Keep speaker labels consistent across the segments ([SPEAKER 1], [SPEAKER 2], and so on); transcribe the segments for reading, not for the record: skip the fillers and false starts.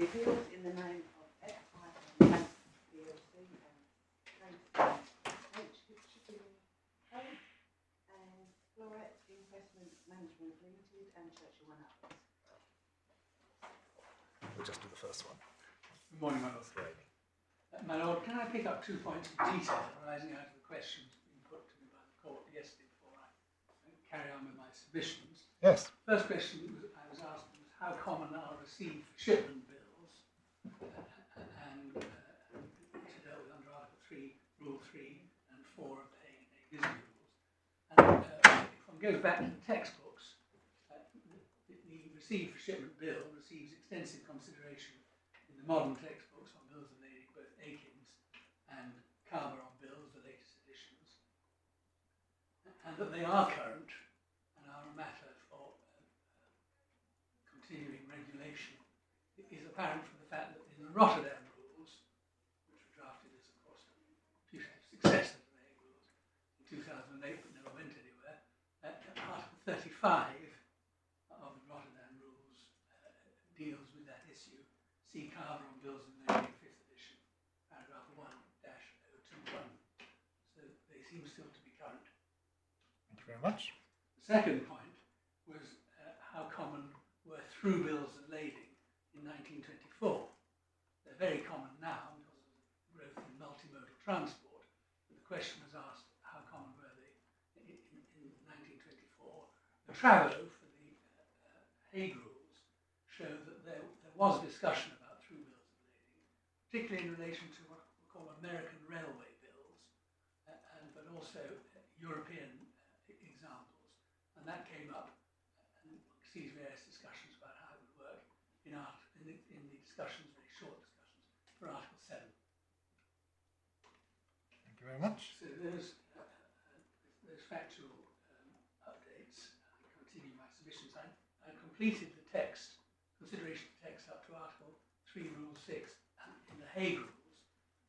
[SPEAKER 1] appeals in the name of FIMBank PLC and KCH Shipping Co and Blair Investment Management Limited and Churchill and others.
[SPEAKER 2] We'll just do the first one.
[SPEAKER 3] Good morning, my Lord. My Lord, can I pick up 2 points of detail arising out of the questions being put to me by the court yesterday before I carry on with my submissions?
[SPEAKER 2] Yes.
[SPEAKER 3] First question I was asked was how common are received for shipment bills and which are dealt with under Article 3, Rule 3 and 4 of the Hague Visby Rules. And if one goes back to the textbooks, the received for shipment bill receives extensive consideration in the modern textbooks on bills of lading, both Aikins and Carver on bills, the latest editions, and that they are current and are a matter for continuing regulation is apparent from the fact that in the Rotterdam Rules, which were drafted as, of course, a putative successor to the Hague Rules in 2008 but never went anywhere, Article 35 of the Rotterdam Rules deals with that issue. See Carver on bills of lading, 5th edition, paragraph 1-021. So they seem still to be current.
[SPEAKER 2] Thank you very much.
[SPEAKER 3] The second point was how common were through bills of lading in 1924. They're very common now because of the growth in multimodal transport. But the question was asked, how common were they in 1924? The Travo for the Hague Rules show that there was discussion about through bills of lading, particularly in relation to what we call American railway bills, but also European examples. And that came up and sees various discussions about how it would work in the discussions, very short discussions, for Article 7.
[SPEAKER 2] Thank you very much.
[SPEAKER 3] So those factual updates. I continue my submissions. I completed the text, consideration of the text up to Article 3, Rule 6 in the Hague Rules,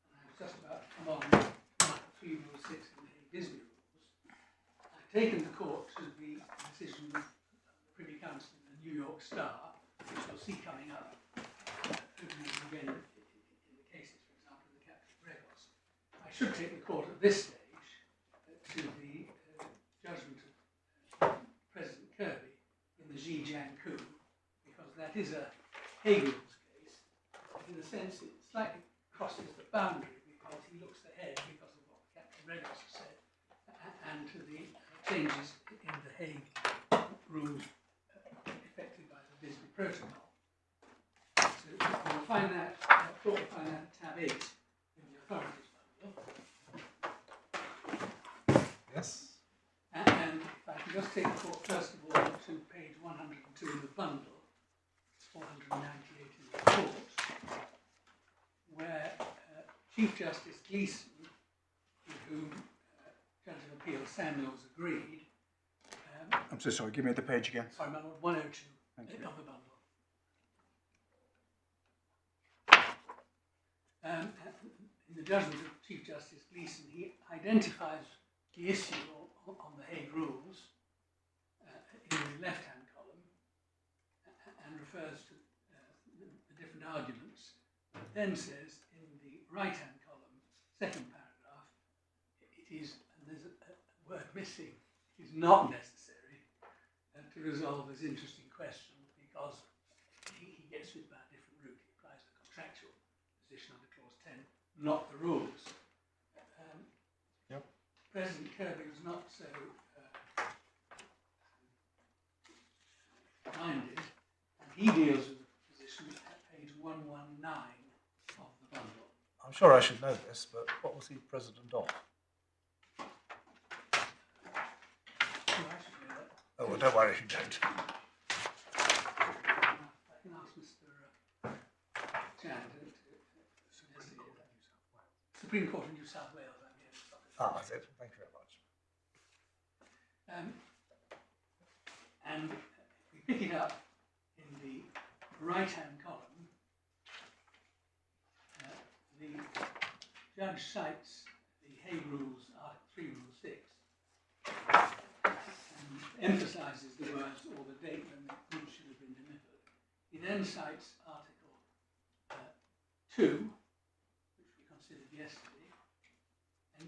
[SPEAKER 3] and I was just about to come on Article 3, Rule 6 in the Hague Visby Rules. I've taken the court to the decision of the Privy Council in the New York Star, which we'll see coming up over and over again in the cases, for example, in the Captain Gregos. I should take the court at this stage to the judgment of President Kirby in the Zhejiang coup, because that is a Hague Rules case. In a sense, it slightly crosses the boundary because he looks ahead because of what Captain Gregos has said and to the changes in the Hague Rules effected by the Visby Protocol. So you'll find that, you'll find that tab 8 in the authorities bundle.
[SPEAKER 2] Yes.
[SPEAKER 3] And if I can just take the court first of all to page 102 in the bundle, 498 in the report, where Chief Justice Gleeson, with whom Judge of Appeal Samuels agreed.
[SPEAKER 4] I'm so sorry, give me the page again.
[SPEAKER 3] Sorry, my Lord, 102
[SPEAKER 4] Thank you.
[SPEAKER 3] of the bundle. In the judgment of Chief Justice Gleeson, he identifies the issue on the Hague Rules in the left-hand column and refers to the different arguments, but then says in the right-hand column, second paragraph, it is, and there's a word missing, it is not necessary to resolve this interesting question because he gets it by a different route. He applies the contractual position under Clause 10, not the rules.
[SPEAKER 2] Yep.
[SPEAKER 3] President Kirby was not so minded, and he deals with the position at page 119 of the bundle.
[SPEAKER 2] I'm sure I should know this, but what was he president of?
[SPEAKER 3] So I should know that.
[SPEAKER 2] Oh, well, don't worry if you don't.
[SPEAKER 3] I can ask Mr. Chan to suggest it. Supreme Court of New South Wales, I'm here to stop it.
[SPEAKER 2] Ah, that's it. Thank you very much.
[SPEAKER 3] And if we pick it up in the right-hand column, the judge cites the Hague Rules, Article 3, Rule 6, and emphasises the words or the date when the goods should have been delivered. He then cites Article 2, which we considered yesterday, and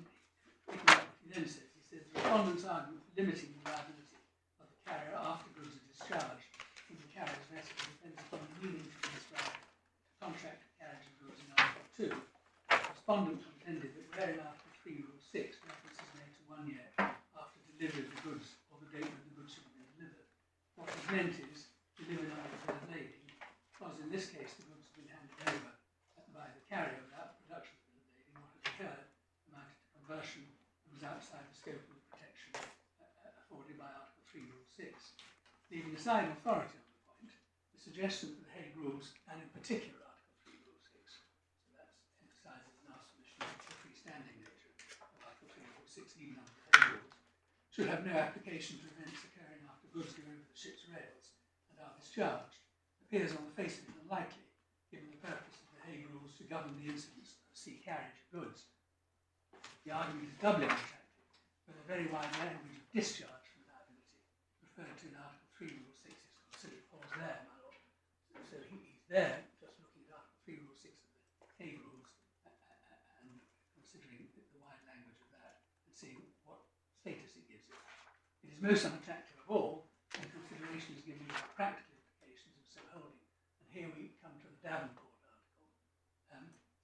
[SPEAKER 3] picking up what he then says, he says the respondent's argument for limiting the liability of the carrier after goods are discharged from the carrier's vessel depends upon the meaning to be ascribed to contract of carriage of goods in Article 2. The respondent contended that where in Article 3, Rule 6, reference is made to 1 year after delivery of the goods or the date when the goods should have been delivered, what was meant is delivered under the bill of lading, because in this case the goods have been handed over by the carrier without the production of the bill of lading. What had occurred amounted to conversion and was outside the scope of the protection afforded by Article 3, Rule 6. Leaving aside authority on the point, the suggestion that the Hague Rules, and in particular Article 3, Rule 6, so that emphasises in our submission the freestanding nature of Article 3, Rule 6, even under the Hague Rules, should have no application to events occurring after goods go over the ship's rails and are discharged, appears on the face of it unlikely, given the purpose of the Hague Rules to govern the incidence of sea carriage of goods. The argument is doubly unattractive when the very wide language of discharge from liability referred to in Article 3, Rule 6 is considered falls there, my lord. So he's there just looking at Article 3, Rule 6 of the Hague Rules and considering the wide language of that and seeing what status it gives it. It is most unattractive of all when consideration is given to the practical implications of so holding. And here we come to the Davenport article.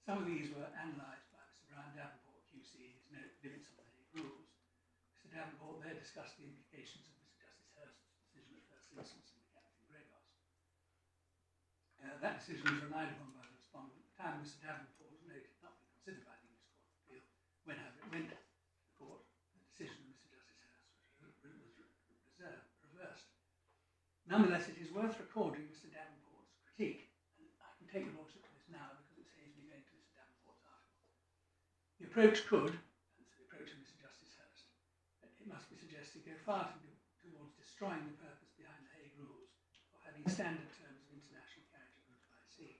[SPEAKER 3] Some of these were analysed by Mr. Brian Davenport, QC, in his note limits on the Hague Rules. Mr. Davenport there discussed the implications of Mr. Justice Hurst's decision at first instance in the Captain Gregos. That decision was relied upon by the respondent at the time Mr. Davenport's note had not been considered by the English Court of Appeal. When, however, it went to the court, the decision of Mr. Justice Hurst was reversed. Nonetheless, it is worth recording Mr. Davenport's critique, and I can take your lordship to this now because it saves me going to Mr. Davenport's article. The approach could, and it's the approach of Mr. Justice Hurst, it must be suggested, go far towards destroying the purpose behind the Hague Rules of having standard terms of international carriage of goods by sea.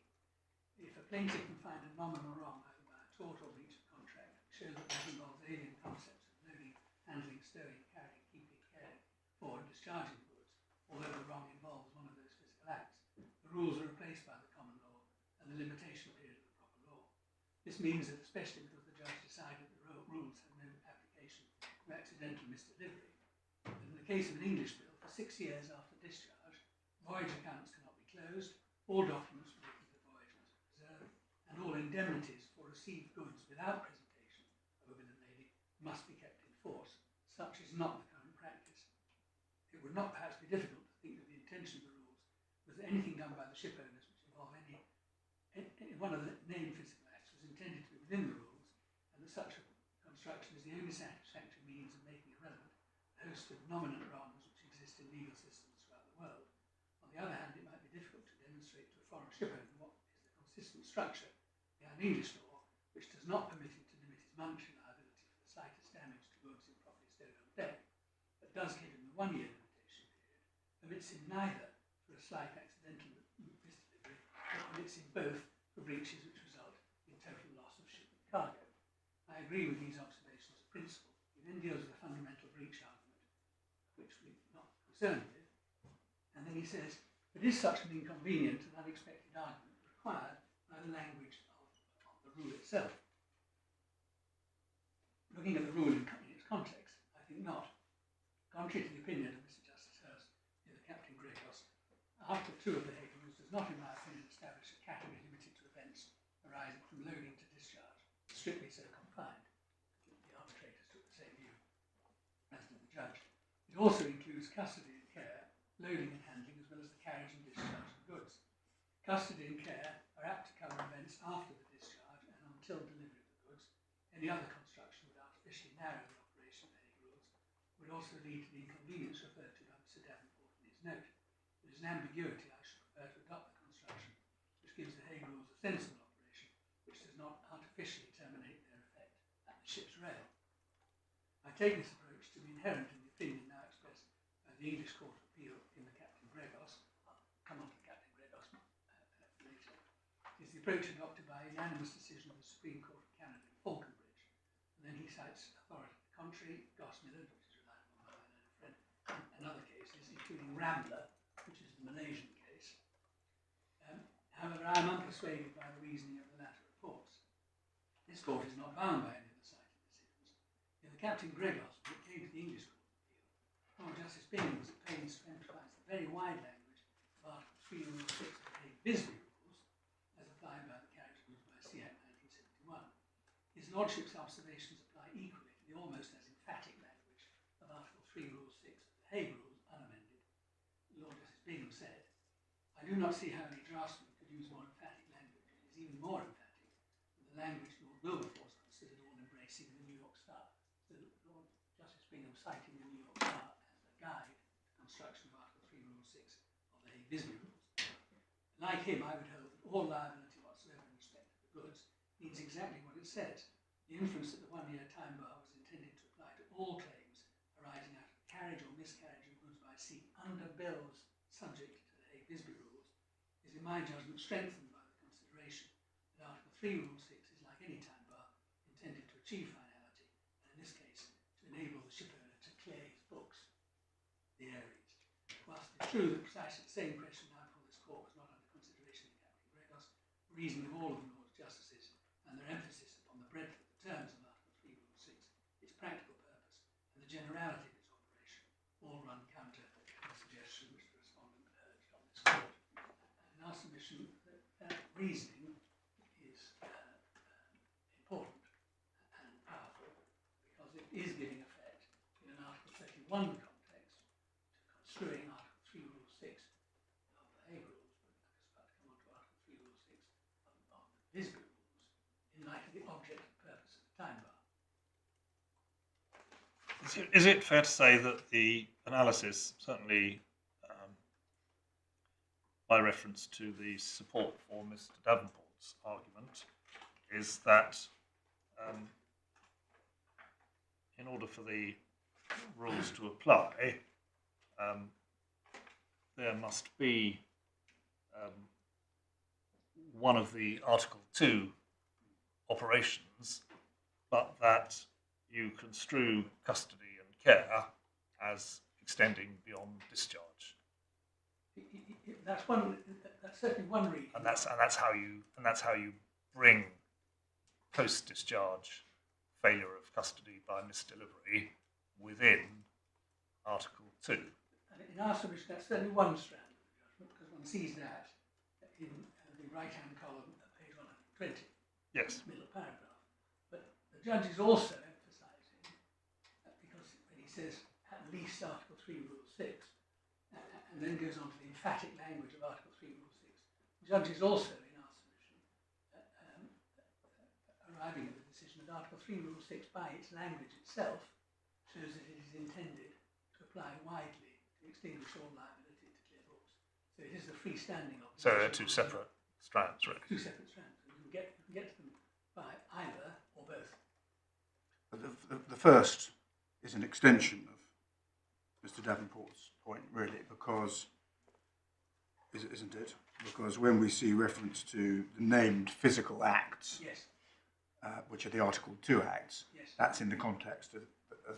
[SPEAKER 3] If a plaintiff can find a nominal wrong either by a tort or breach of contract, show that that involves alien concepts of loading, handling, stowing, carrying, keeping, caring for and discharging goods, although the wrong involves one of those physical acts, the rules are replaced by the common law and the limitation period of the proper law. This means that, especially because the judge decided the rules have no application to accidental misdelivery, that in the case of an English bill, for 6 years after discharge, voyage accounts cannot be closed, all documents relating to the voyage must be preserved, and all indemnities for received goods without presentation of a bill of lading must be kept in force. Such is not the current practice. It would not perhaps be difficult to think that the intention of the rules was that anything done by the ship owners which involve any one of the named physical acts was intended to be within the rules, and that such a construction is the only satisfactory means of making irrelevant a host of nominal wrongs which exist in legal systems throughout the world. On the other hand, it might be difficult to demonstrate to a foreign ship owner what is the consistent structure behind English law, which does not permit him to limit his monetary liability for the slightest damage to goods improperly stowed on deck, but does give him the 1 year limitation period, permits him neither for a slight accidental misdelivery, but permits him both for breaches which result in total loss of ship and cargo. I agree with these observations of principle. He then deals with a fundamental breach argument, which we're not concerned with, and then he says, but is such an inconvenient and unexpected argument required by the language of the rule itself? Looking at the rule in its context, I think not. Contrary to the opinion of Mr. Justice Hurst in the Captain Gregos, Article 2 of the Hague Rules does not, in my opinion, establish a category limited to events arising from loading to discharge, strictly so confined. The arbitrators took the same view, as did the judge. It also includes custody and care, loading and handling, as well as the carriage and discharge of goods. Custody and care are apt to cover events after the discharge and until delivery of the goods. Any other construction would artificially narrow the operation of the Hague Rules, would also lead to the inconvenience referred to by Mr. Davenport in his note. There is an ambiguity. I should prefer to adopt the construction which gives the Hague Rules a sensible operation, which does not artificially terminate their effect at the ship's rail. I take this approach to be inherent in the opinion now expressed by the English Court of Appeal in the Captain Gregos. I'll come on to the Captain Gregos later. It is the approach adopted by a unanimous decision of the Supreme Court of Canada in Falconbridge. And then he cites authority to the contrary, Goss-Millard, which is relied upon by my learned friend, and other cases, including Rambler, which is the Malaysian case. However, I am unpersuaded by the reasoning of the latter This court is not bound by any of the cited decisions. In the Captain Gregos, when it came to the English Court of Appeal, Lord Justice Bingham was at pains to emphasise the very wide language of Article 3 Rule 6 of the Hague Visby Rules, as applied by the Carriage Rules by C Act 1971. His Lordship's observations apply equally to the almost as emphatic language of Article 3 Rule 6 of the Hague Rules, unamended. Lord Justice Bingham said, "I do not see how any draftsman could use more emphatic language. It is even more emphatic than the language Lord Wilberforce considered all-embracing in the New York Star." So Lord Justice Bingham citing the New York Star as a guide to construction of Article 3 Rule 6 of the Hague Visby Rules. Like him, I would hold that all liability whatsoever in respect of the goods means exactly what it says. The inference that the one-year time bar was intended to apply to all claims arising out of carriage or miscarriage of goods by sea under bills subject to the Hague Visby Rules is, in my judgment, strengthened by the consideration that Article 3 Rule 6 is like any time bar intended to achieve finality, and in this case, to enable the shipowner to clear his books, the areas. Whilst it is true that precisely the same question now before this court was not under consideration in Captain Gregos, the reasoning of all of the Lord's Justices and their emphasis upon the breadth of the terms of Article 3 Rule 6, its practical purpose, and the generality of its operation, all run counter to the suggestion which the respondent urged on this court. And in our submission, that reasoning is important and powerful because it is giving effect in an Article 31 context to construing Article 3 Rule 6 of the Hague Rules, but I'm just about to come on to Article 3 Rule 6 of the Visby Rules in light of the object and purpose of the time bar.
[SPEAKER 2] Is it fair to say that the analysis, certainly by reference to the support for Mr. Davenport's argument, is that in order for the rules to apply, there must be one of the Article 2 operations, but that you construe custody and care as extending beyond discharge,
[SPEAKER 3] That's certainly one reason.
[SPEAKER 2] and that's how you bring post-discharge failure of custody by misdelivery within Article 2.
[SPEAKER 3] And in our submission, that's certainly one strand of the judgment, because one sees that in the right-hand column at page 120,
[SPEAKER 2] Yes.
[SPEAKER 3] middle paragraph. But the judge is also emphasising, because when he says at least Article 3 Rule 6, and then goes on to the emphatic language of Article 3 Rule 6, the judge is also, in our submission, arriving at the decision that Article 3 Rule 6, by its language itself, shows that it is intended to apply widely to extinguish all liability to clear books. So it is the freestanding of.
[SPEAKER 2] So they're two separate strands, really.
[SPEAKER 3] Two separate strands. You can get to them by either or both.
[SPEAKER 4] But the first is an extension of Mr. Davenport's point, really, because, isn't it? Because when we see reference to the named physical acts,
[SPEAKER 3] Yes.
[SPEAKER 4] which are the Article 2 acts,
[SPEAKER 3] Yes.
[SPEAKER 4] that's in the context of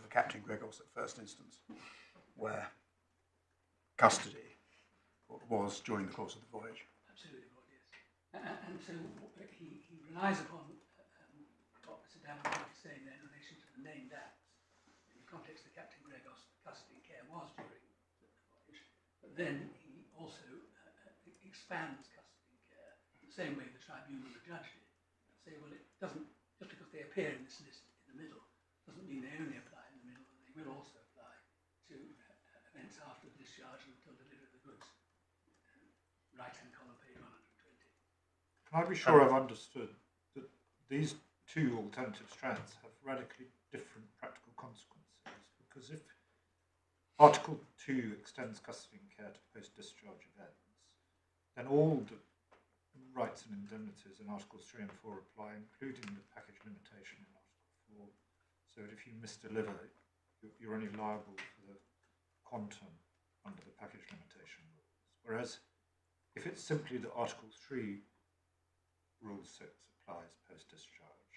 [SPEAKER 4] the Captain Gregos at first instance, where custody was during the course of the voyage.
[SPEAKER 3] Absolutely, Lord, yes. And so he relies upon what Mr. Davenport is saying there in relation to the named acts. In the context of Captain Gregos, custody and care was during the voyage, but then he also expands custody and care in the same way the tribunal the judge did. And say, well, it doesn't, just because they appear in this list in the middle, doesn't mean they only apply in the middle, and they will also apply to events after discharge and until delivery of the goods. Right-hand column, page 120.
[SPEAKER 5] Can I be sure I've understood that these two alternative strands have radically different practical consequences? Because if Article 2 extends custody and care to post-discharge events, then all the rights and indemnities in Articles 3 and 4 apply, including the package limitation in Article 4. So that if you misdeliver, you're only liable for the quantum under the package limitation rules. Whereas if it's simply that Article 3 Rule 6 applies post-discharge,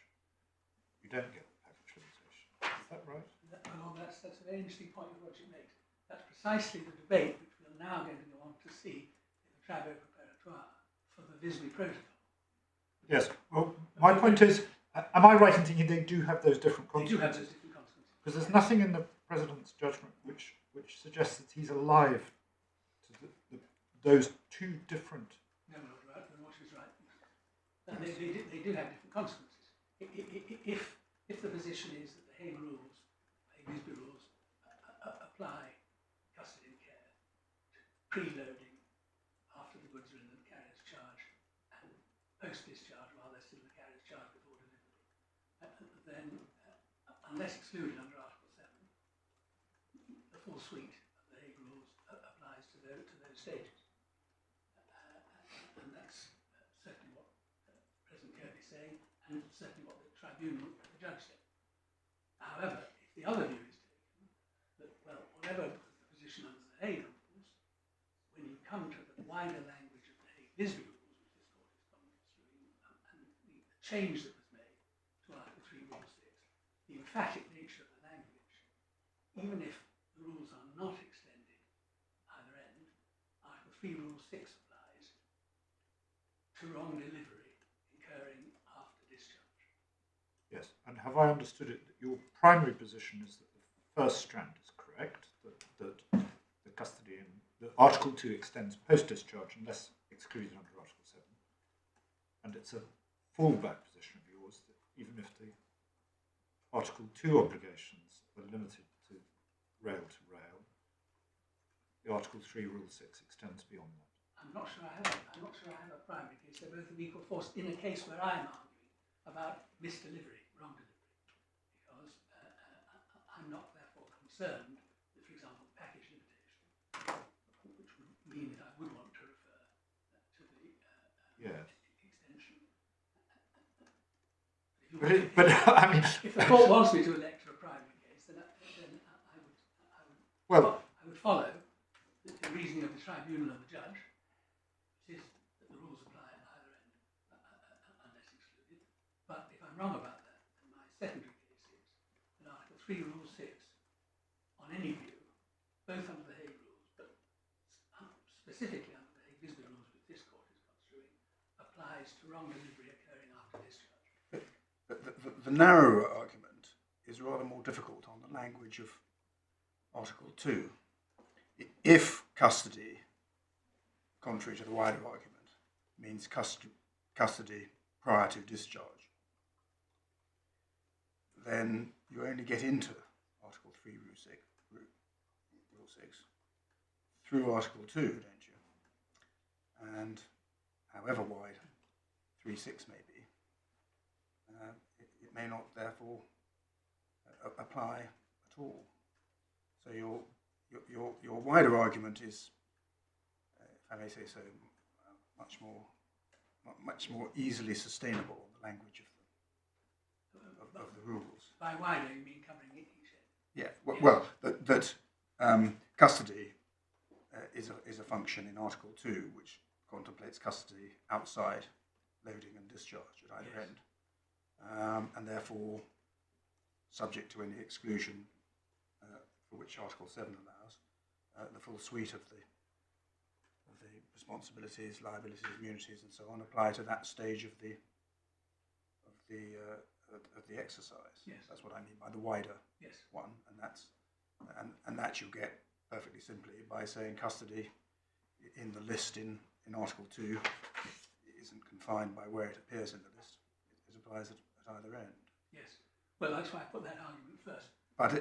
[SPEAKER 5] you don't get the package limitation. Is that right?
[SPEAKER 3] Well, that's a very interesting point that Roger makes. That's precisely the debate which we're now going to go on to see in the travaux préparatoire for the Visby Protocol.
[SPEAKER 5] Yes. Well, my point is, Am I right in thinking they do have those different
[SPEAKER 3] They do have
[SPEAKER 5] consequences?
[SPEAKER 3] those different consequences.
[SPEAKER 5] Because there's nothing in the President's judgment which suggests that he's alive to those two different.
[SPEAKER 3] No, Lord Watch is right. They do have different consequences. If the position is that the Hague Visby Rules, apply custody and care to preloading after the goods are in the carrier's charge and post-discharge while they're still in the carrier's charge before delivery, then unless excluded under Article 7, the full suite of the Hague Rules applies to those stages. And that's certainly what President Kirby is saying, and certainly what the tribunal, the judge said. However, if the other view is taken, that, well, whatever the position under the Hague Rules, when you come to the wider language of the Hague Visby Rules, which this court is construing, and the change that was made to Article 3, Rule 6, the emphatic nature of the language, even if the rules are not extended either end, Article 3, Rule 6 applies to wrong delivery incurring after discharge.
[SPEAKER 5] Yes, and have I understood it that your primary position is that the first strand is correct, that the custody in the Article 2 extends post-discharge unless excluded under Article 7, and it's a fallback position of yours that even if the Article 2 obligations are limited to rail, the Article 3 Rule 6 extends beyond that.
[SPEAKER 3] I'm not sure I have a primary case. They're both of equal force in a case where I'm arguing about misdelivery, wrong delivery, because I'm not therefore concerned that, for example, package limitation, which would mean that I would want to refer to the extension.
[SPEAKER 5] But I mean,
[SPEAKER 3] if the court wants me to elect a primary case, then I would follow the reasoning of the tribunal and the judge, which is that the rules apply at either end, unless excluded. But if I'm wrong about that, then my secondary case is that Article 3, Rule 6, on any view, both under the Hague Rules, but specifically under the Hague Visby Rules, which this court is construing, applies to wrong delivery occurring after discharge.
[SPEAKER 4] The narrower argument is rather more difficult on the language of Article 2. If custody, contrary to the wider argument, means custody prior to discharge, then you only get into Article 3, Rule 6 through Article 2, don't you? And however wide 3.6 may be, it may not therefore apply at all. So your wider argument is, if I may say so, much more easily sustainable on the language of the rules.
[SPEAKER 3] By wider, you mean covering each end?
[SPEAKER 4] Yeah. Well, that custody is a function in Article 2 which contemplates custody outside loading and discharge at either end, and therefore subject to any exclusion for which Article 7 allows, the full suite of the responsibilities, liabilities, immunities, and so on apply to that stage of the exercise.
[SPEAKER 3] Yes.
[SPEAKER 4] That's what I mean by the wider one, and that you get perfectly simply by saying custody in the list in Article 2 isn't confined by where it appears in the list. It applies at either end.
[SPEAKER 3] Yes. Well, that's why I put that argument first.
[SPEAKER 4] But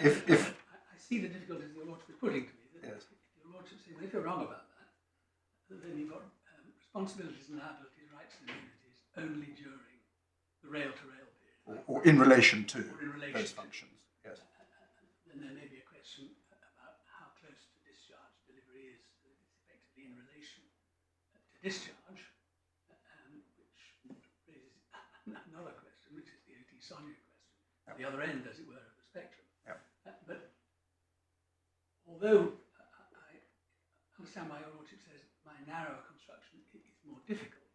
[SPEAKER 4] if
[SPEAKER 3] I see the difficulties your lordship is putting to me. That
[SPEAKER 4] yes.
[SPEAKER 3] Your lordship saying, well, if you're wrong about that, then you've got responsibilities and liabilities, rights and immunities only during the rail-to-rail period.
[SPEAKER 4] Or in relation to those functions. Yes.
[SPEAKER 3] Then there may be a question about how close to discharge delivery is. It's effectively in relation to discharge, which raises another question, which is the OT Sonia question, at the other end, as it were, of the spectrum.
[SPEAKER 4] Yep.
[SPEAKER 3] But although I understand why your lordship says my narrower construction is more difficult,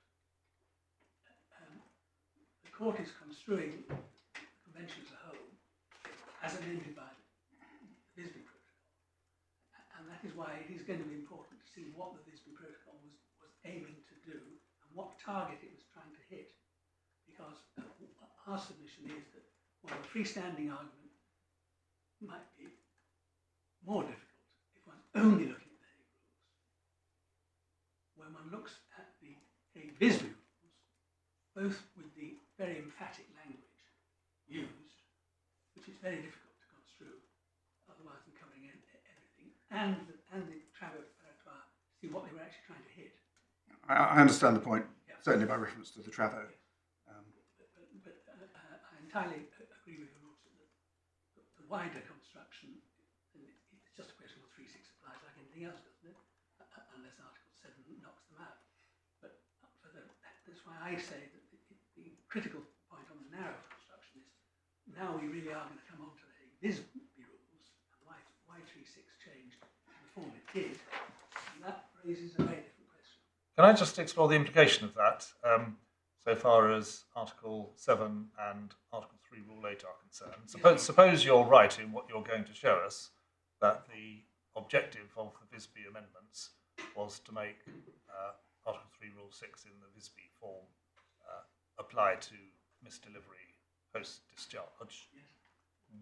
[SPEAKER 3] the court is construing the convention as a whole as amended by the Visby Protocol, and that is why it is going to be important to see what the Visby Protocol was aiming to do and what target it was trying to hit, because our submission is that while the freestanding argument might be more difficult if one's only looking at the Hague Rules, when one looks at the Hague Visby Rules, both with the very emphatic language used, which is very difficult to construe, otherwise than covering everything, and the travaux operatoire, see what they were actually trying to hit.
[SPEAKER 4] I understand the point,
[SPEAKER 3] Yeah.
[SPEAKER 4] certainly by reference to the travaux.
[SPEAKER 3] But I entirely agree with you also that the wider construction, and it's just a question of 3.6 applies like anything else, doesn't it? Unless Article 7 knocks them out. But that's why I say that the critical point on the narrow construction is now we really are going to come on to the Hague Visby Rules and why 3.6 changed in the form it did, and that raises a very different question.
[SPEAKER 2] Can I just explore the implication of that, so far as Article 7 and Article 3 Rule 8 are concerned? Suppose you're right in what you're going to show us, that the objective of the Visby amendments was to make Article 3 Rule 6 in the Visby form apply to misdelivery post-discharge.
[SPEAKER 3] Yes.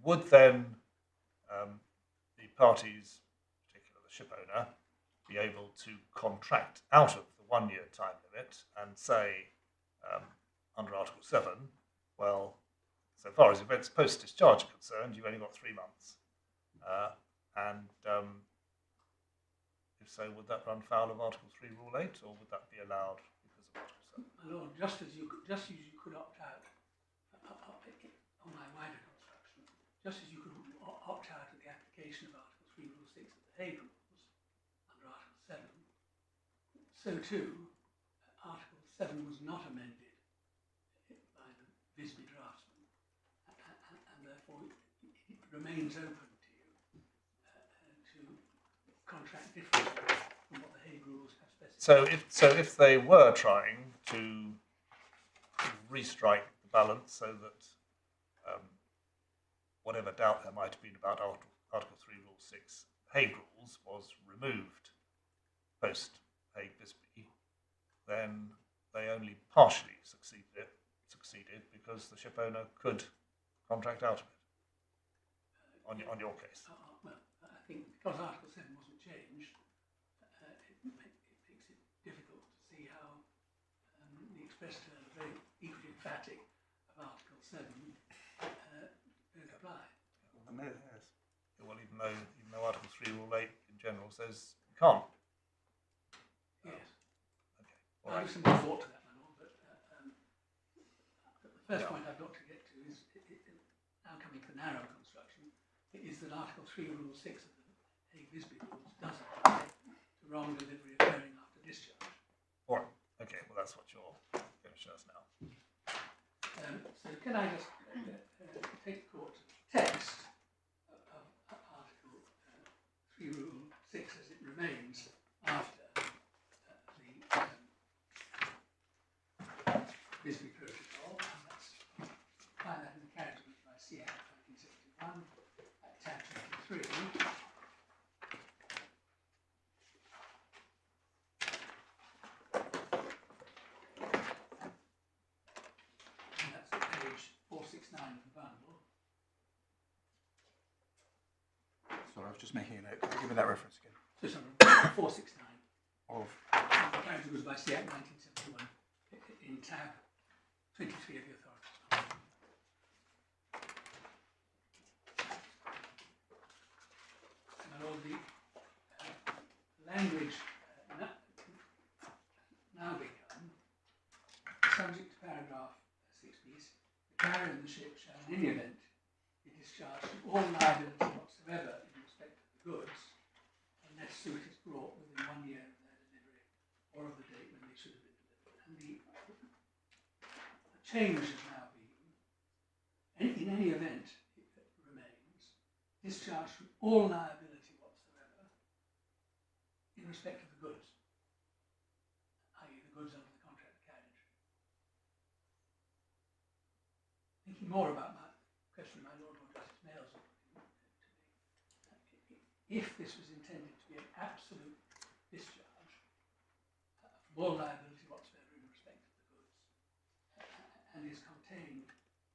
[SPEAKER 2] Would then the parties, particularly the ship owner, be able to contract out of the 1-year time limit and say, under Article 7, well, so far as events post-discharge are concerned, you've only got 3 months. If so, would that run foul of Article 3 Rule 8, or would that be allowed because of Article 7?
[SPEAKER 3] My Lord, just as you could opt out on my wider construction, just as you could opt out of the application of Article 3 Rule 6 of the Hague Rules under Article 7, so too Article 7 was not amended by the Visby draftsman, and therefore it remains open to you to contract differently from what the Hague Rules have specified.
[SPEAKER 2] So if they were trying to restrike the balance so that whatever doubt there might have been about Article 3 Rule 6 Hague Rules was removed post Hague Visby, then they only partially succeeded because the ship owner could contract out of it on your case.
[SPEAKER 3] Well, I think because Article 7 wasn't changed, it makes it difficult to see how the express terms, very equally emphatic, of Article 7 don't apply.
[SPEAKER 4] Yes.
[SPEAKER 2] Well, even though Article 3 Rule 8 in general says you can't.
[SPEAKER 3] Yes.
[SPEAKER 2] Okay. All
[SPEAKER 3] I'll
[SPEAKER 2] right.
[SPEAKER 3] give some more thought to that, my Lord, but the first
[SPEAKER 2] Yeah.
[SPEAKER 3] point I've got to get to is, now coming to the narrow construction, is that Article 3 Rule 6 of the Hague Visby Rules does apply to wrong delivery occurring after discharge.
[SPEAKER 2] All right. Okay. Well, that's what you're going to show us now.
[SPEAKER 3] So can I just take the court to the text of Article 3 Rule 6 as it remains after the Visby Protocol, and that's find that in the carriage by C Act 1971, tab 23. And that's at page 469 of the bundle.
[SPEAKER 4] Sorry, I was just making a note. Give me that reference again.
[SPEAKER 3] So sorry, 469.
[SPEAKER 4] Of
[SPEAKER 3] The carriage was by C Act 1971 in tab 23 of the authorities. And all the language now become subject to paragraph 6b. The carrier and the ship shall in any event be discharged from all liability whatsoever in respect of the goods, unless suit is brought within 1 year of their delivery or of the date when they should have been delivered. And the change has now been, in any event, it remains discharged from all liability whatsoever in respect of the goods, i.e. the goods under the contract of carriage. Thinking more about my question my Lord Justice Mayle's to me, if this was intended to be an absolute discharge from all liability whatsoever in respect of the goods, and is contained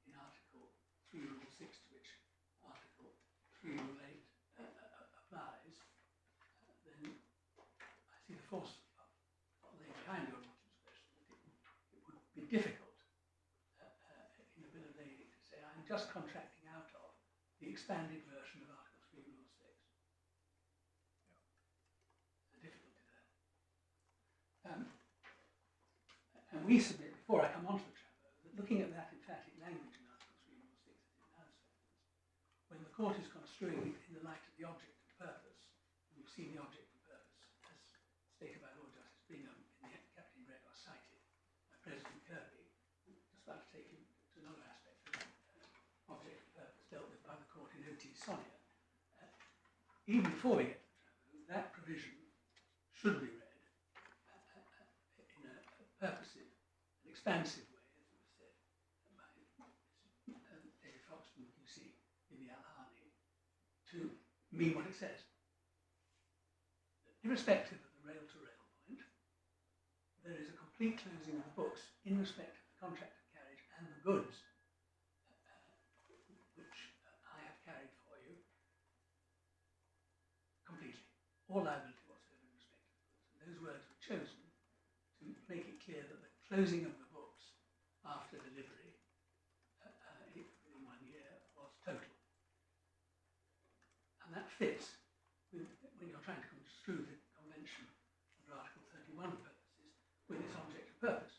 [SPEAKER 3] in Article 3 Rule 6, to which Article 3 Rule 8 applies, then I see the force of laying behind your Lordship's question that it would be difficult in a bill of lading to say I'm just contracting out of the expanded version of Article 3 Rule 6. The difficulty there. And we submit, before I come on to the Tribunal, that looking at that emphatic language in Article 3 Rule 6 as it now stands, when the court is construing it in the light of the object and purpose, and we've seen the object and purpose as stated by Lord Justice Bingham in the Captain Gregor cited by President Kirby, just like to take you to another aspect of object and purpose dealt with by the court in O.T. Sonia. Even before we get to the Tribunal, that provision should be read in a purposive and expansive way, as it was said by David Foxton, QC, in the Al-Hani, to mean what it says. Irrespective of the rail-to-rail point, there is a complete closing of the books in respect of the contract of carriage and the goods which I have carried for you completely. All liability whatsoever in respect of the goods. And those words were chosen to make it clear that the closing of the books after delivery in 1 year was total. And that fits with, when you're trying to construe the Convention under Article 31 purposes, with its object and purpose.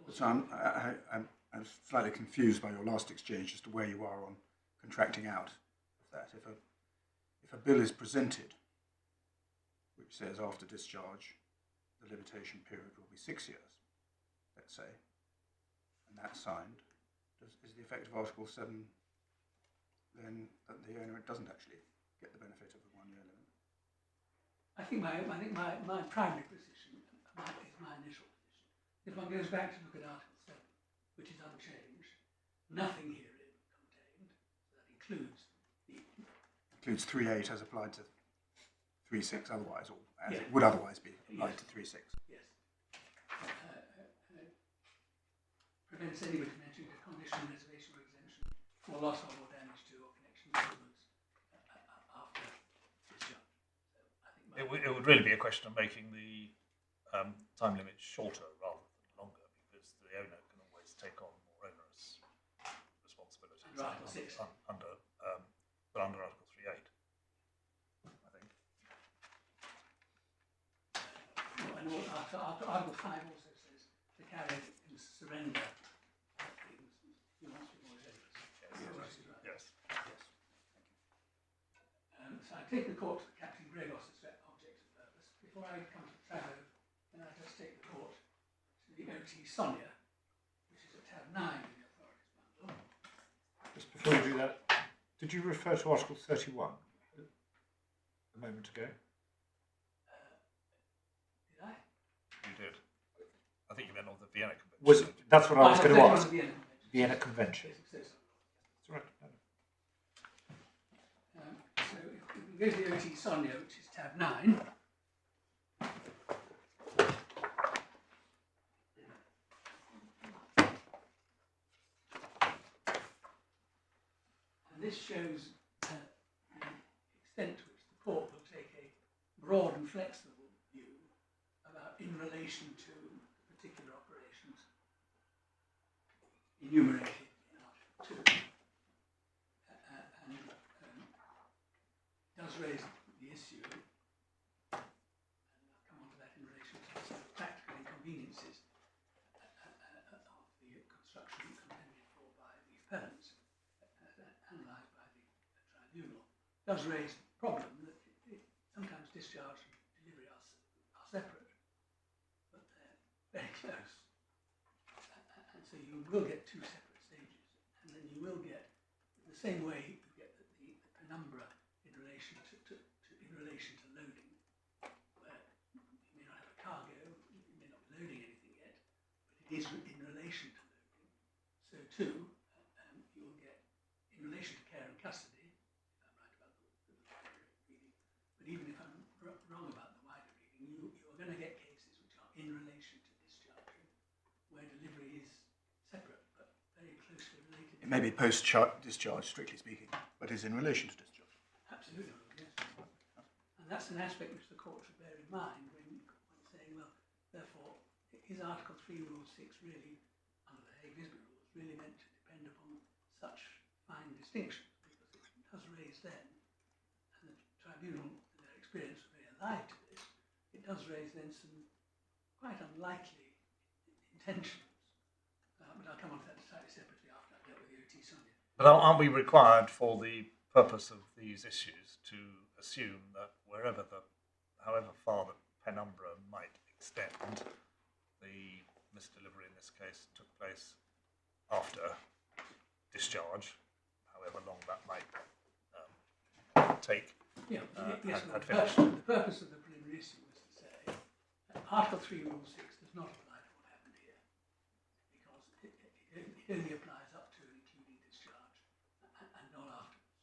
[SPEAKER 4] So I'm slightly confused by your last exchange as to where you are on contracting out of that. If a bill is presented which says after discharge the limitation period will be 6 years, let's say, and that's signed, is the effect of Article 7 then that the owner doesn't actually get the benefit of the 1 year limit?
[SPEAKER 3] I think my primary position is my initial position. If one goes back to look at Article 7, which is unchanged, nothing herein contained, so that includes
[SPEAKER 4] 3.8 as applied to 3.6 otherwise, or as
[SPEAKER 3] Yeah.
[SPEAKER 4] it would otherwise be applied
[SPEAKER 3] Yes.
[SPEAKER 4] to 3.6.
[SPEAKER 3] Yes. Prevents anybody from entering a condition, reservation or exemption for loss of or damage to or connection with the goods after discharge. So I think
[SPEAKER 2] It would really be a question of making the time limit shorter rather than longer, because the owner can always take on more onerous responsibilities
[SPEAKER 3] Under Article 6.
[SPEAKER 2] under Article 3.8, I think.
[SPEAKER 3] And Article 5 also says the carrier can surrender things he wants to be more generous.
[SPEAKER 2] Yes.
[SPEAKER 3] So I take the court to Captain Gregos' object and purpose. Before I come to the Tribunal, then I just take the court to the O.T. Sonia, which is at tab 9 in the authorities bundle.
[SPEAKER 5] Just before you do that, did you refer to Article 31 a moment ago?
[SPEAKER 3] Did I?
[SPEAKER 2] You did. I think you meant on the Vienna Convention.
[SPEAKER 5] That's what I was going to ask.
[SPEAKER 3] The
[SPEAKER 5] Vienna Convention.
[SPEAKER 3] Yes, it says so.
[SPEAKER 5] That's right.
[SPEAKER 3] So if we go to the O.T. Sonia, which is tab 9. And this shows the extent to which the court will take a broad and flexible view about in relation to particular operations enumerated in Article 2. Does raise the issue, and I'll come on to that in relation to some practical inconveniences of the construction contended for by the appellants, analysed by the tribunal, does raise the problem that sometimes discharge and delivery are separate, but they're very close. And so you will get two separate stages, and then you will get, the same way you get the penumbra in relation to loading, where you may not have a cargo, you may not be loading anything yet, but it is in relation to loading. So too, you will get in relation to care and custody, if I'm right about the wider reading, but even if I'm wrong about the wider reading, you are going to get cases which are in relation to discharging, where delivery is separate but very closely related.
[SPEAKER 4] It maybe post-discharge, strictly speaking, but is in relation to discharge.
[SPEAKER 3] Absolutely, yes. And that's an aspect which the court should bear in mind when saying, well, therefore, is Article 3, Rule 6 really, under the Hague Visby Rules, really meant to depend upon such fine distinctions? Because it does raise then, and the tribunal, in their experience, were very alive to this, it does raise then some quite unlikely intentions. But I'll come on to that slightly separately after I've dealt with the OT Sonia.
[SPEAKER 2] But aren't we required for the purpose of these issues to assume that however far the penumbra might extend, the misdelivery in this case took place after discharge, however long that might take?
[SPEAKER 3] Yeah, yes,
[SPEAKER 2] had
[SPEAKER 3] the
[SPEAKER 2] finished.
[SPEAKER 3] purpose of the preliminary issue was to say that Article 3, Rule 6 does not apply to what happened here, because it only applies up to and including discharge and not afterwards.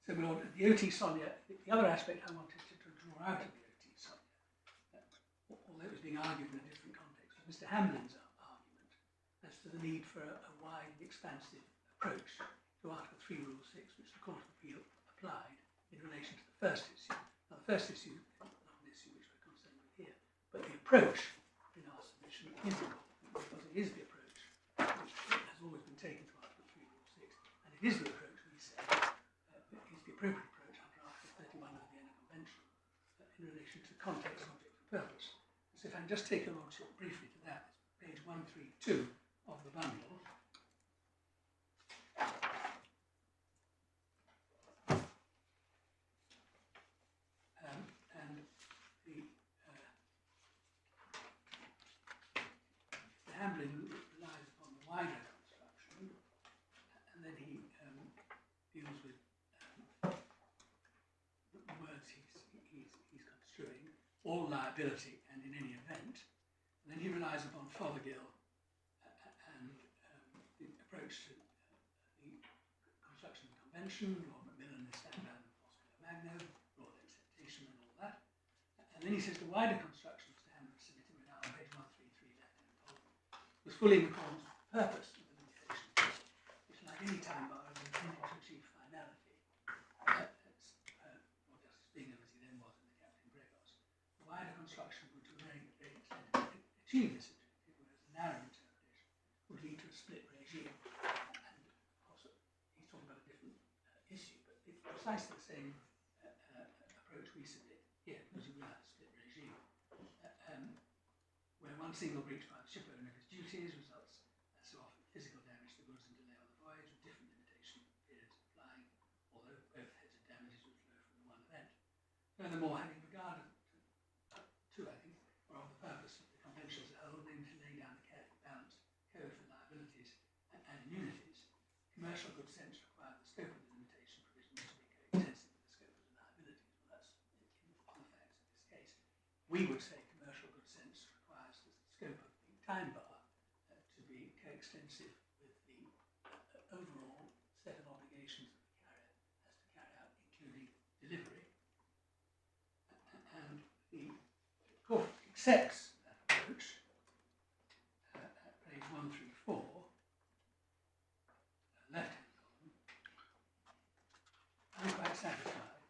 [SPEAKER 3] So my Lord, the OT Sonia, the other aspect I wanted to draw out of the OT Sonia, although it was being argued in a different context, was Mr. Hamlin's argument as to the need for a wide and expansive approach to Article 3, Rule 6, which the Court of Appeal applied in relation to the first issue. Now, the first issue is not an issue which we're concerned with here, but the approach in our submission is important, because it is the approach which has always been taken to Article 3, Rule 6, and it is the approach, we say, is the appropriate approach under Article 31 of the Vienna Convention in relation to context, object, and purpose. So if I can just take your lordship briefly to that, it's page 132 of the bundle. And the Hamlin relies upon the wider construction, and then he deals with the words he's construing, all liability and in any event. And then he relies upon Fothergill and the approach to the construction of the convention, Lord Macmillan, the Standard and Oscar Magno, Royal Acceptation and all that. And then he says the wider construction of Standard submitted with our page 133 left-hand column was fully in accordance with the purpose of the limitation, which, like any time bar, is intended to achieve finality. Lord Justice Bingham, as he then was in the Captain Gregos, the wider construction would to a very great extent achieve this objective, whereas the narrow interpretation would lead to a split regime. And also, he's talking about a different issue, but it's precisely the same approach we submit here, because you will have a split regime, where one single breach by the shipowner of his duties results, as so often, physical damage to the goods and delay on the voyage, with different limitation periods applying, although both heads of damages would flow from the one event. Furthermore, having regard to, I think, or of the purpose of the convention as a whole, namely to lay down a carefully balanced code for liabilities and immunities, commercial good sense required the scope of the limitation provision to be coextensive with the scope of the liabilities. Well, that's on the facts of this case. We would say commercial good sense requires the scope of the time bar to be coextensive with the overall set of obligations that the carrier has to carry out, including delivery. And the court accepts that approach at page 134, left-hand column. I'm quite satisfied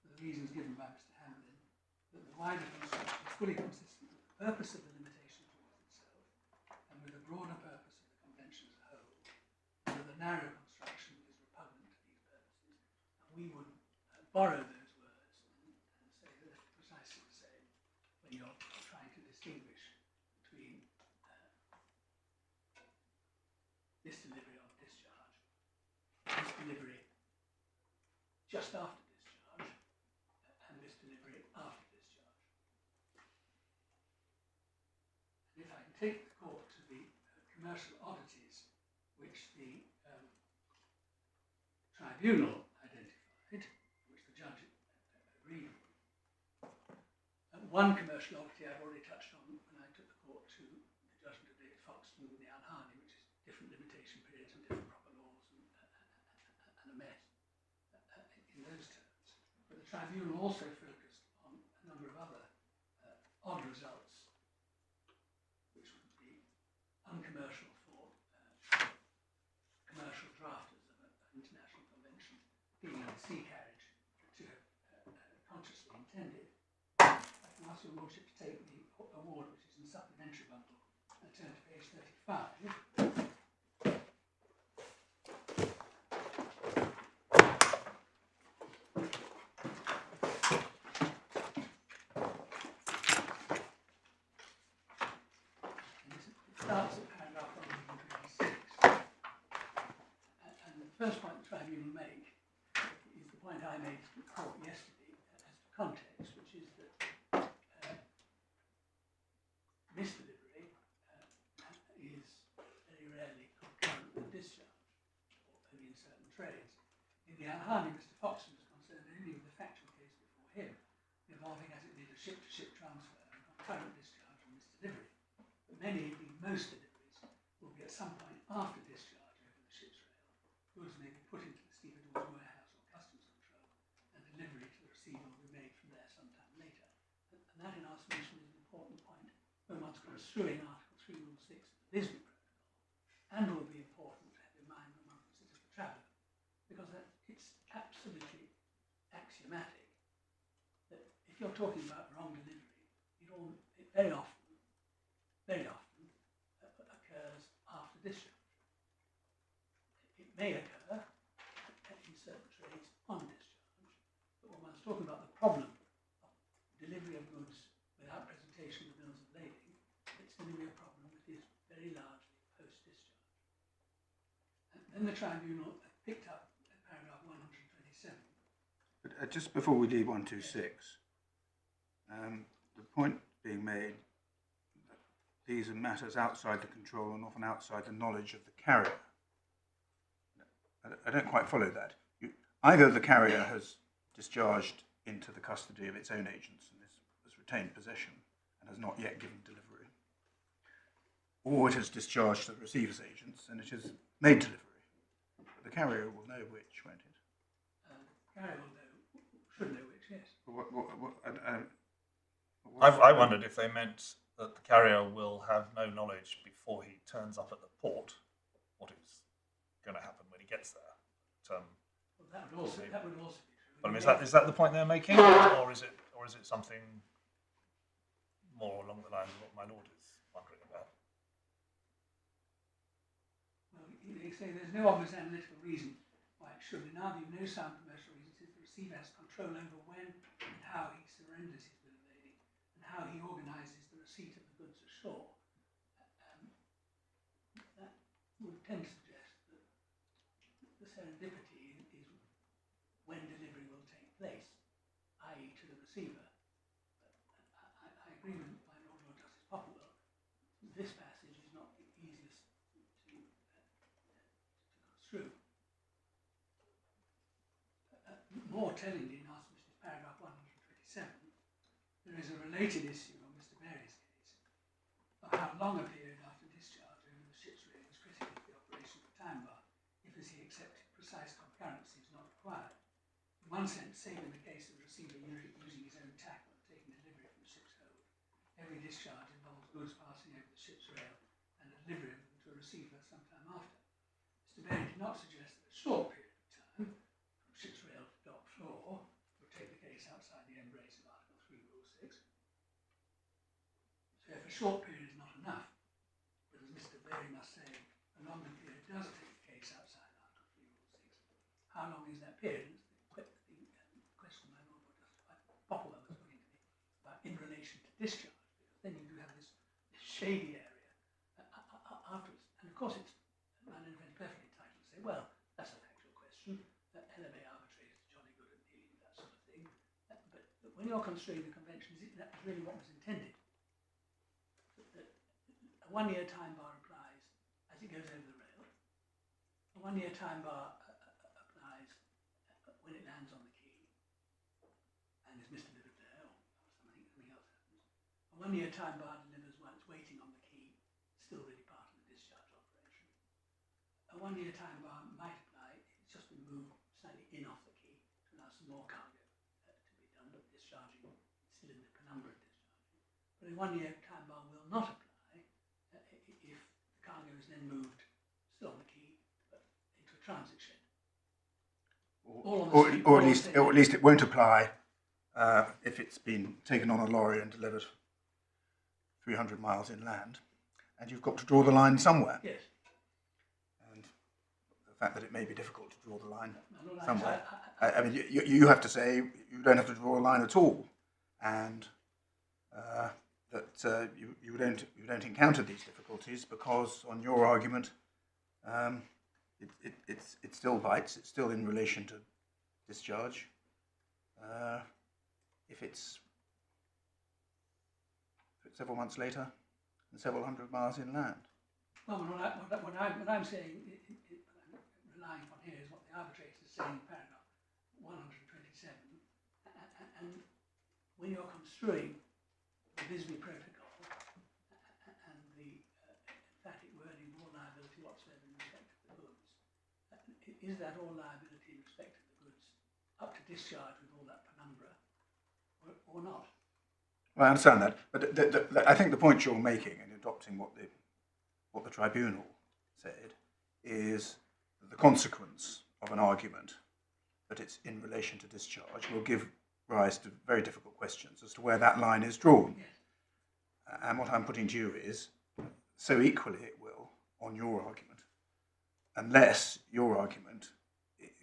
[SPEAKER 3] with the reasons given by Mr. Hamlin that the wider construction is fully consistent with the purpose of the limitation towards itself and with the broader purpose of the convention as a whole, and that the narrow construction is repugnant to these purposes. And we would borrow those words and say that they're precisely the same when you're trying to distinguish between misdelivery of discharge, misdelivery just after discharge, and misdelivery after discharge. And if I can take the court to the commercial oddities which the tribunal identified, which the judge agreed with. One commercial oddity I've already touched on when I took the court to the judgment of David Foxton with the Al-Harney, which is different limitation periods and different proper laws and a mess in those terms. But the tribunal also focused on a number of other odd results which would be uncommercial for ask your Lordship to take the award, which is in the supplementary bundle, and turn to page 35. Starts at paragraph 126. And the first point the tribunal make is the point I made to the court yesterday as to context, which is that misdelivery is very rarely concurrent with discharge, or only in certain trades. In the Alhani, Mr. Foxton was concerned only with the factual case before him, involving, as it did, a ship-to-ship transfer and concurrent discharge and misdelivery. But many, indeed most deliveries, will be at some point after discharge over the ship's rail. Goods may be put into the stevedore's warehouse or customs control, and delivery to the receiver will be made from there sometime later. And that, in our submission, is an important point when one's construing Article 3, Rule 6 of the Visby Protocol, and will be important to have in mind when one considers the traveller, because it's absolutely axiomatic that if you're talking about wrong delivery, it very often occurs after discharge. It may occur in certain trades on discharge, but when one's talking about the problem of delivery of goods without presentation of bills of lading, it's going to be a problem that is very largely post-discharge. And then the tribunal picked up at paragraph 127.
[SPEAKER 4] But just before we leave 126, the point being made that these are matters outside the control and often outside the knowledge of the carrier. I don't quite follow that. Either the carrier has discharged into the custody of its own agents and has retained possession and has not yet given delivery, or it has discharged to the receiver's agents and it has made delivery. But the carrier will know which, won't it?
[SPEAKER 3] The carrier will know, should know which, yes.
[SPEAKER 2] I wondered if they meant that the carrier will have no knowledge before he turns up at the port what is going to happen when he gets there.
[SPEAKER 3] Well, that would also be true.
[SPEAKER 2] But I mean, is that the point they're making, or is it something more along the lines of what my lord is wondering about?
[SPEAKER 3] Well, they say there's no obvious analytical reason why it should. In our view, no sound commercial reason since the receiver has control over when and how he surrenders his bill of lading and how he organises the receipt of the goods ashore. That would tend to suggest that the serendipity is when delivery will take place, i.e. to the receiver. But I agree with my Lord Justice Popplewell. This passage is not the easiest to construe. More tellingly, in our submission, paragraph 127, there is a related issue on Mr. Blair's case of how long a period after discharge over the ship's rail is critical for the operation of the time bar, if, as he accepted, precise concurrency is not required. In one sense, save in the case of the receiver using his own tackle and taking delivery from the ship's hold, every discharge involves goods passing over the ship's rail and a delivery of them to a receiver sometime after. Mr. Blair did not suggest that a short period of time, from ship's rail to dock floor, would take the case outside the embrace of Article 3, Rule 6. So if a short period is not enough, but as Mr. Blair must say, a longer period does take the case outside Article 3, Rule 6, how long is that period? The question my Lord Justice Popplewell was putting to me about in relation to discharge, because then you do have this shady area afterwards. And of course, it's man and perfectly entitled to say, well, that's a factual question. LMA arbitrators are jolly good at dealing with that sort of thing. But when you're construing the conventions, that was really what was intended. That a one-year time bar applies as it goes over the rail. A one-year time bar applies when it lands on the quay and is misdelivered there, or something else happens. A one-year time bar delivers while it's waiting on the quay, still really part of the discharge operation. A one-year time bar might apply if it's just been moved slightly in off the quay to allow some more cargo to be done, but discharging, it's still in the penumbra of discharging. But a one-year time bar will not apply if the cargo is then moved, still on the quay, but into a transit shed.
[SPEAKER 4] Or at least it won't apply if it's been taken on a lorry and delivered 300 miles inland, and you've got to draw the line somewhere.
[SPEAKER 3] Yes.
[SPEAKER 4] And the fact that it may be difficult to draw the line
[SPEAKER 3] No, no,
[SPEAKER 4] somewhere. I mean, you have to say you don't have to draw a line at all, and that you don't encounter these difficulties because, on your argument, it still bites. It's still in relation to discharge. If it's several months later and several hundred miles inland.
[SPEAKER 3] Well, what I'm saying, relying on here, is what the arbitrator is saying in paragraph 127. And when you're construing the Visby Protocol and the emphatic wording of all liability whatsoever in respect of the goods, is that all liability in respect of the goods up to discharge with all that penumbra, or not?
[SPEAKER 4] Well, I understand that, but I think the point you're making in adopting what the tribunal said is that the consequence of an argument that it's in relation to discharge will give rise to very difficult questions as to where that line is drawn.
[SPEAKER 3] Yes.
[SPEAKER 4] And what I'm putting to you is, so equally it will on your argument, unless your argument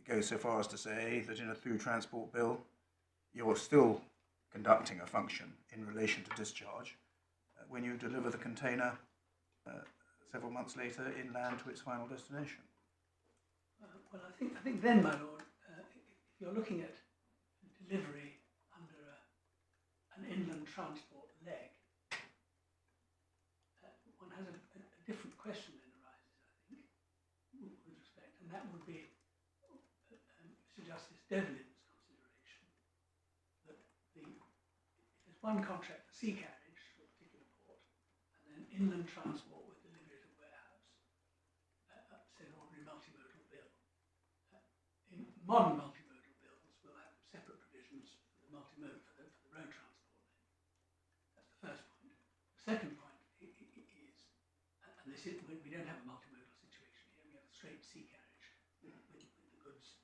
[SPEAKER 4] goes so far as to say that in a through transport bill, you're still conducting a function in relation to discharge when you deliver the container several months later inland to its final destination.
[SPEAKER 3] Well, I think then, my lord, if you're looking at delivery under an inland transport leg, one has a different question then arises, I think, with respect, and that would be Mr. Justice Devlin's consideration that there's one contract for sea carriage for a particular port, and then inland transport with delivery at a warehouse, say an ordinary multimodal bill. In modern multimodal bills, we'll have separate provisions for the multimodal, for the road transport. That's the first point. The second point is, and this is, we don't have a multimodal situation here, we have a straight sea carriage with the goods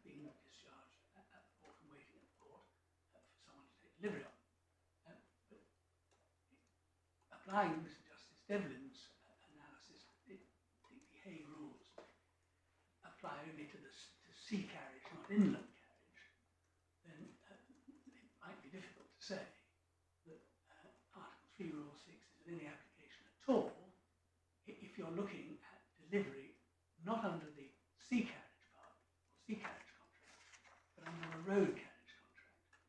[SPEAKER 3] being discharged at the port and waiting at the port for someone to take delivery of. But applying Mr. Justice Devlin's analysis, the Hague Rules apply only to sea carriage, not inland carriage, then it might be difficult to say that Article 3, Rule 6 is of any application at all if you're looking at delivery not under the sea carriage part or sea carriage contract, but under a road carriage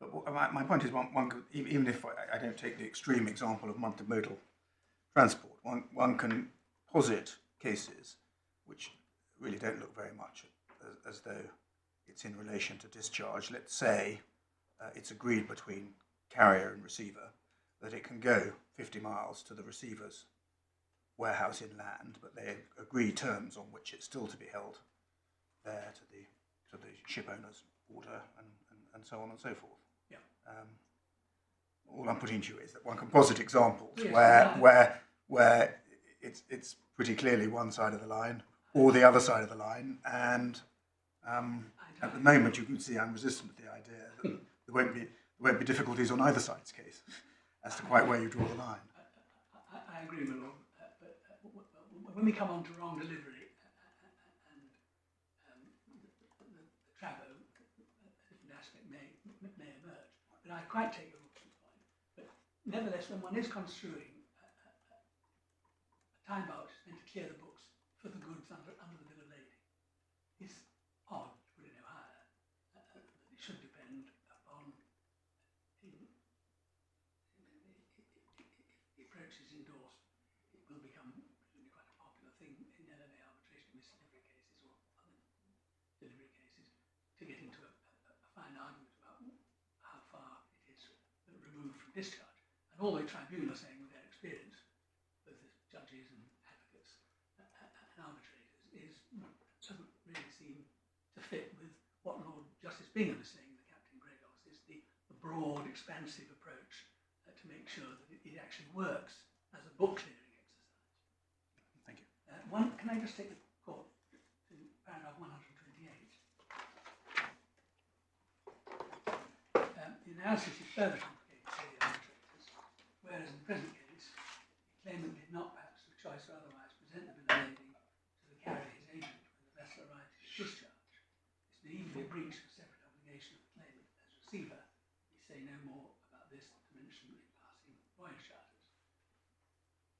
[SPEAKER 3] contract.
[SPEAKER 4] But my point is, one could, even if I don't take the extreme example of multimodal transport, one can posit cases which really don't look very much as though it's in relation to discharge. Let's say it's agreed between carrier and receiver that it can go 50 miles to the receiver's warehouse inland, but they agree terms on which it's still to be held there to the ship owner's order and so on and so forth.
[SPEAKER 3] Yeah.
[SPEAKER 4] All I'm putting to you is that one can posit examples
[SPEAKER 3] Yes,
[SPEAKER 4] where it's pretty clearly one side of the line or the other side of the line, and at the moment you can see I'm resistant to the idea that there won't be difficulties on either side's case as to quite where you draw the line.
[SPEAKER 3] I agree, my lord. But when we come on to wrong delivery and the trabo, a different aspect may emerge. But I quite take your point. But nevertheless, when one is construing a time voucher meant to clear the books for the goods under the bill of lading, it's odd, to put it no higher, that it should depend upon the approach is endorsed. It will become quite a popular thing in LMA arbitration, misdelivery cases or other delivery cases, to get into a fine argument about how far it is removed from discharge. And all the tribunal are saying with their experience, both as judges and advocates and arbitrators, is doesn't really seem to fit with what Lord Justice Bingham is saying, the Captain Gregos, is the broad, expansive approach to make sure that it actually works as a book clearing exercise.
[SPEAKER 4] Thank you.
[SPEAKER 3] Can I just take the court to paragraph 128? analysis is further complicated, say the arbitrators, whereas in the present case, the claimant did not, perhaps through choice or otherwise, present the bill of lading to the carrier, his agent, when the vessel arrived at its discharge. This may even be a breach of a separate obligation of the claimant as receiver. We say no more about this than to mention in passing voyage charters.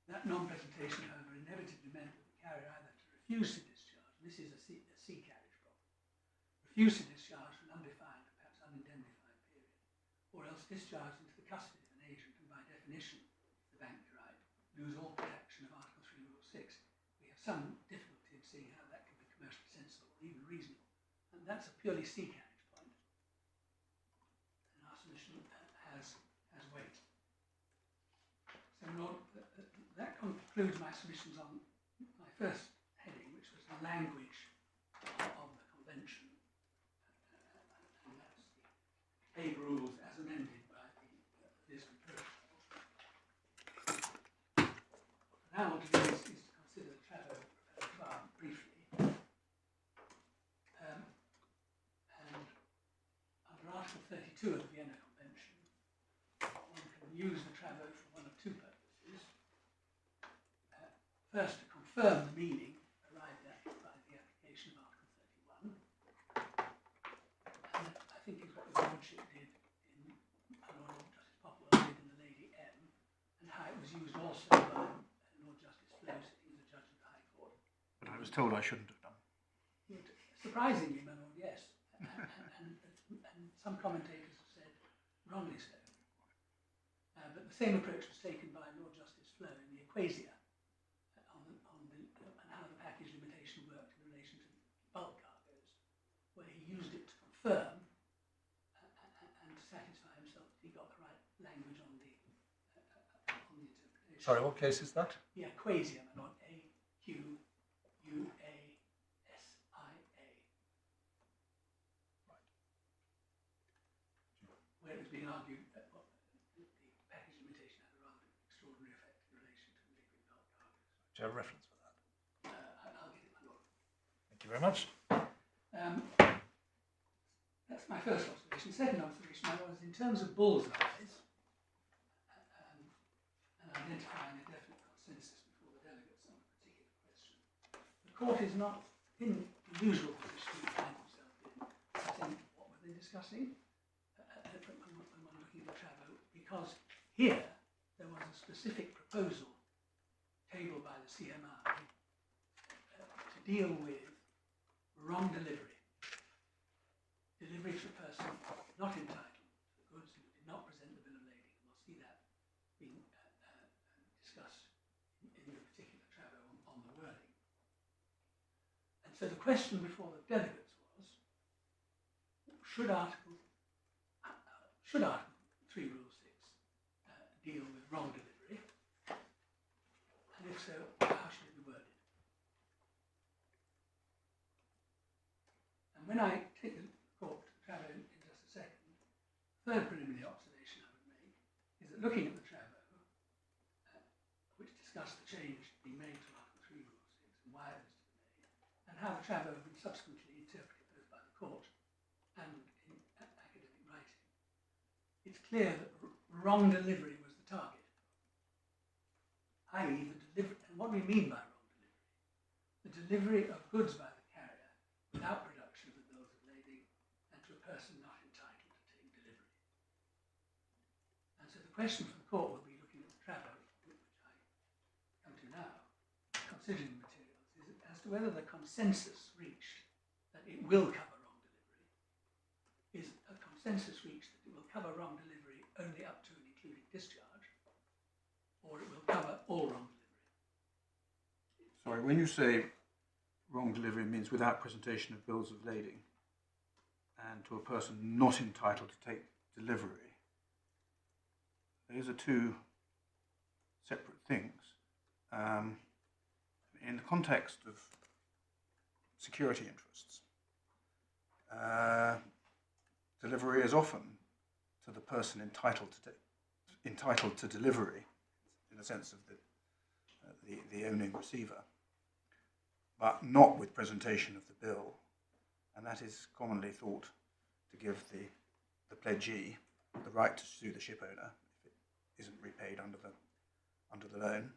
[SPEAKER 3] That non-presentation, however, inevitably meant that the carrier either to refuse to discharge, and this is a sea carriage problem, refuse to discharge for an undefined and perhaps unindemnified period, or else discharge into the custody of an agent and by definition, the bank right, lose all protection of Article 3, Rule 6. We have some difficulty in seeing how that can be commercially sensible or even reasonable. And that's a purely sea carriage point. And our submission has weight. So that concludes my submissions on my first heading, which was the language of the convention. And that's the Hague Rules as amended by the Visby Protocol. Now what to do is to consider the Travo briefly. And under Article 32 of the Vienna Convention, one can use the Travo for one of two purposes. First, to confirm the meaning arrived at by the application of Article 31. And that, I think, is what the Lordship did in Lord Justice Popplewell did in the Lady M, and how it was used also by Lord Justice Blair, sitting as a judge of the High Court.
[SPEAKER 4] But I was told I shouldn't have done.
[SPEAKER 3] Surprisingly, my lord, yes. And some commentators have said wrongly so. But the same approach was taken by Lord Justice Flow in the Equasia and how the package limitation worked in relation to bulk cargoes, where he used it to confirm and to satisfy himself that he got the right language on the interpretation.
[SPEAKER 2] Sorry, what case is that?
[SPEAKER 3] The Equasia, my lord, A-Q-U-A-S-I-A.
[SPEAKER 2] Right.
[SPEAKER 3] Where it was being argued that the package limitation had a rather extraordinary effect in relation to liquid bulk cargoes.
[SPEAKER 2] Do you have a reference for that?
[SPEAKER 3] I'll get it, my lord.
[SPEAKER 2] Thank you very much.
[SPEAKER 3] That's my first observation. Second observation, my lord, is in terms of bullseyes and identifying a definite consensus before the delegates on a particular question, the court is not in the usual position it finds itself in. I think, what were they discussing when one looking at the Travo? Because here there was a specific proposal tabled by the CMI to deal with wrong delivery. Delivery to a person not entitled to the goods who did not present the bill of lading. And we'll see that being discussed in the particular Travo on the wording. And so the question before the delegates was, should Article 3, Rule 6 deal with wrong delivery? And if so, how should it be worded? And when I take the court to the Travo in just a second, the third preliminary observation I would make is that looking at the Travo, which discussed the change being made to Article 3, Rule 6 and why it was to be made, and how the Travo had been subsequently interpreted both by the court and in academic writing, it's clear that wrong delivery was the target, i.e. the delivery, and what do we mean by wrong delivery? The delivery of goods by the carrier without production of the bills of lading and to a person not entitled to take delivery. And so the question for the court will be, looking at the Travo, which I come to now, considering the materials, is as to whether the consensus reached that it will cover wrong delivery is a consensus reached that it will cover wrong delivery only up to and including discharge, or it will cover all wrong delivery.
[SPEAKER 4] Sorry, when you say wrong delivery means without presentation of bills of lading and to a person not entitled to take delivery, those are two separate things. In the context of security interests, delivery is often to the person entitled to delivery, in the sense of the owning receiver, but not with presentation of the bill, and that is commonly thought to give the pledgee the right to sue the ship owner if it isn't repaid under the loan,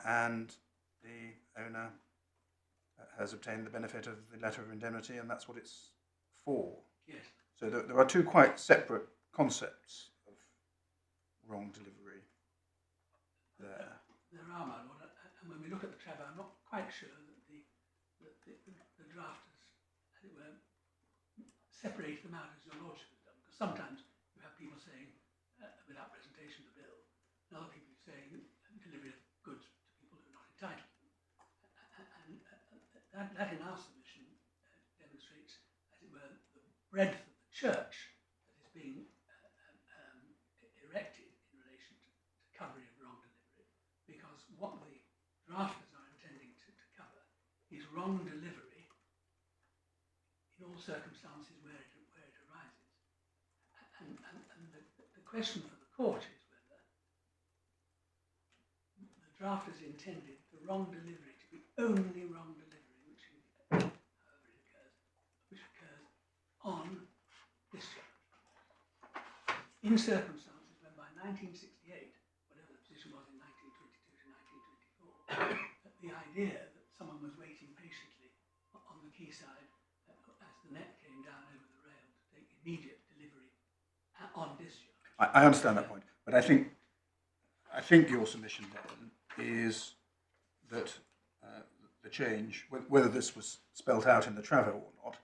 [SPEAKER 4] and the owner has obtained the benefit of the letter of indemnity, and that's what it's for.
[SPEAKER 3] Yes.
[SPEAKER 4] So there are two quite separate concepts of wrong delivery there.
[SPEAKER 3] There are, my lord, and when we look at the Trevor, I'm not quite sure that the drafters, as it were, separate them out as your lordship has done, because sometimes you have people saying, without presentation of the bill, and other people saying delivery of goods to people who are not entitled to them. And that in our submission demonstrates, as it were, the breadth of the church that is being erected in relation to recovery of wrong delivery, because what the drafters are intending to cover is wrong delivery in all circumstances where it arises. And the question for the court is whether the drafters intended the wrong delivery to be only wrong delivery, which, however it occurs, which occurs on discharge. In circumstances when by 1968, whatever the position was in 1922 to 1924, the idea that someone was waiting patiently on the quayside as the net came down over the rail to take immediate delivery on discharge.
[SPEAKER 4] I understand that point, but I think your submission then is that the change, whether this was spelt out in the Travo or not,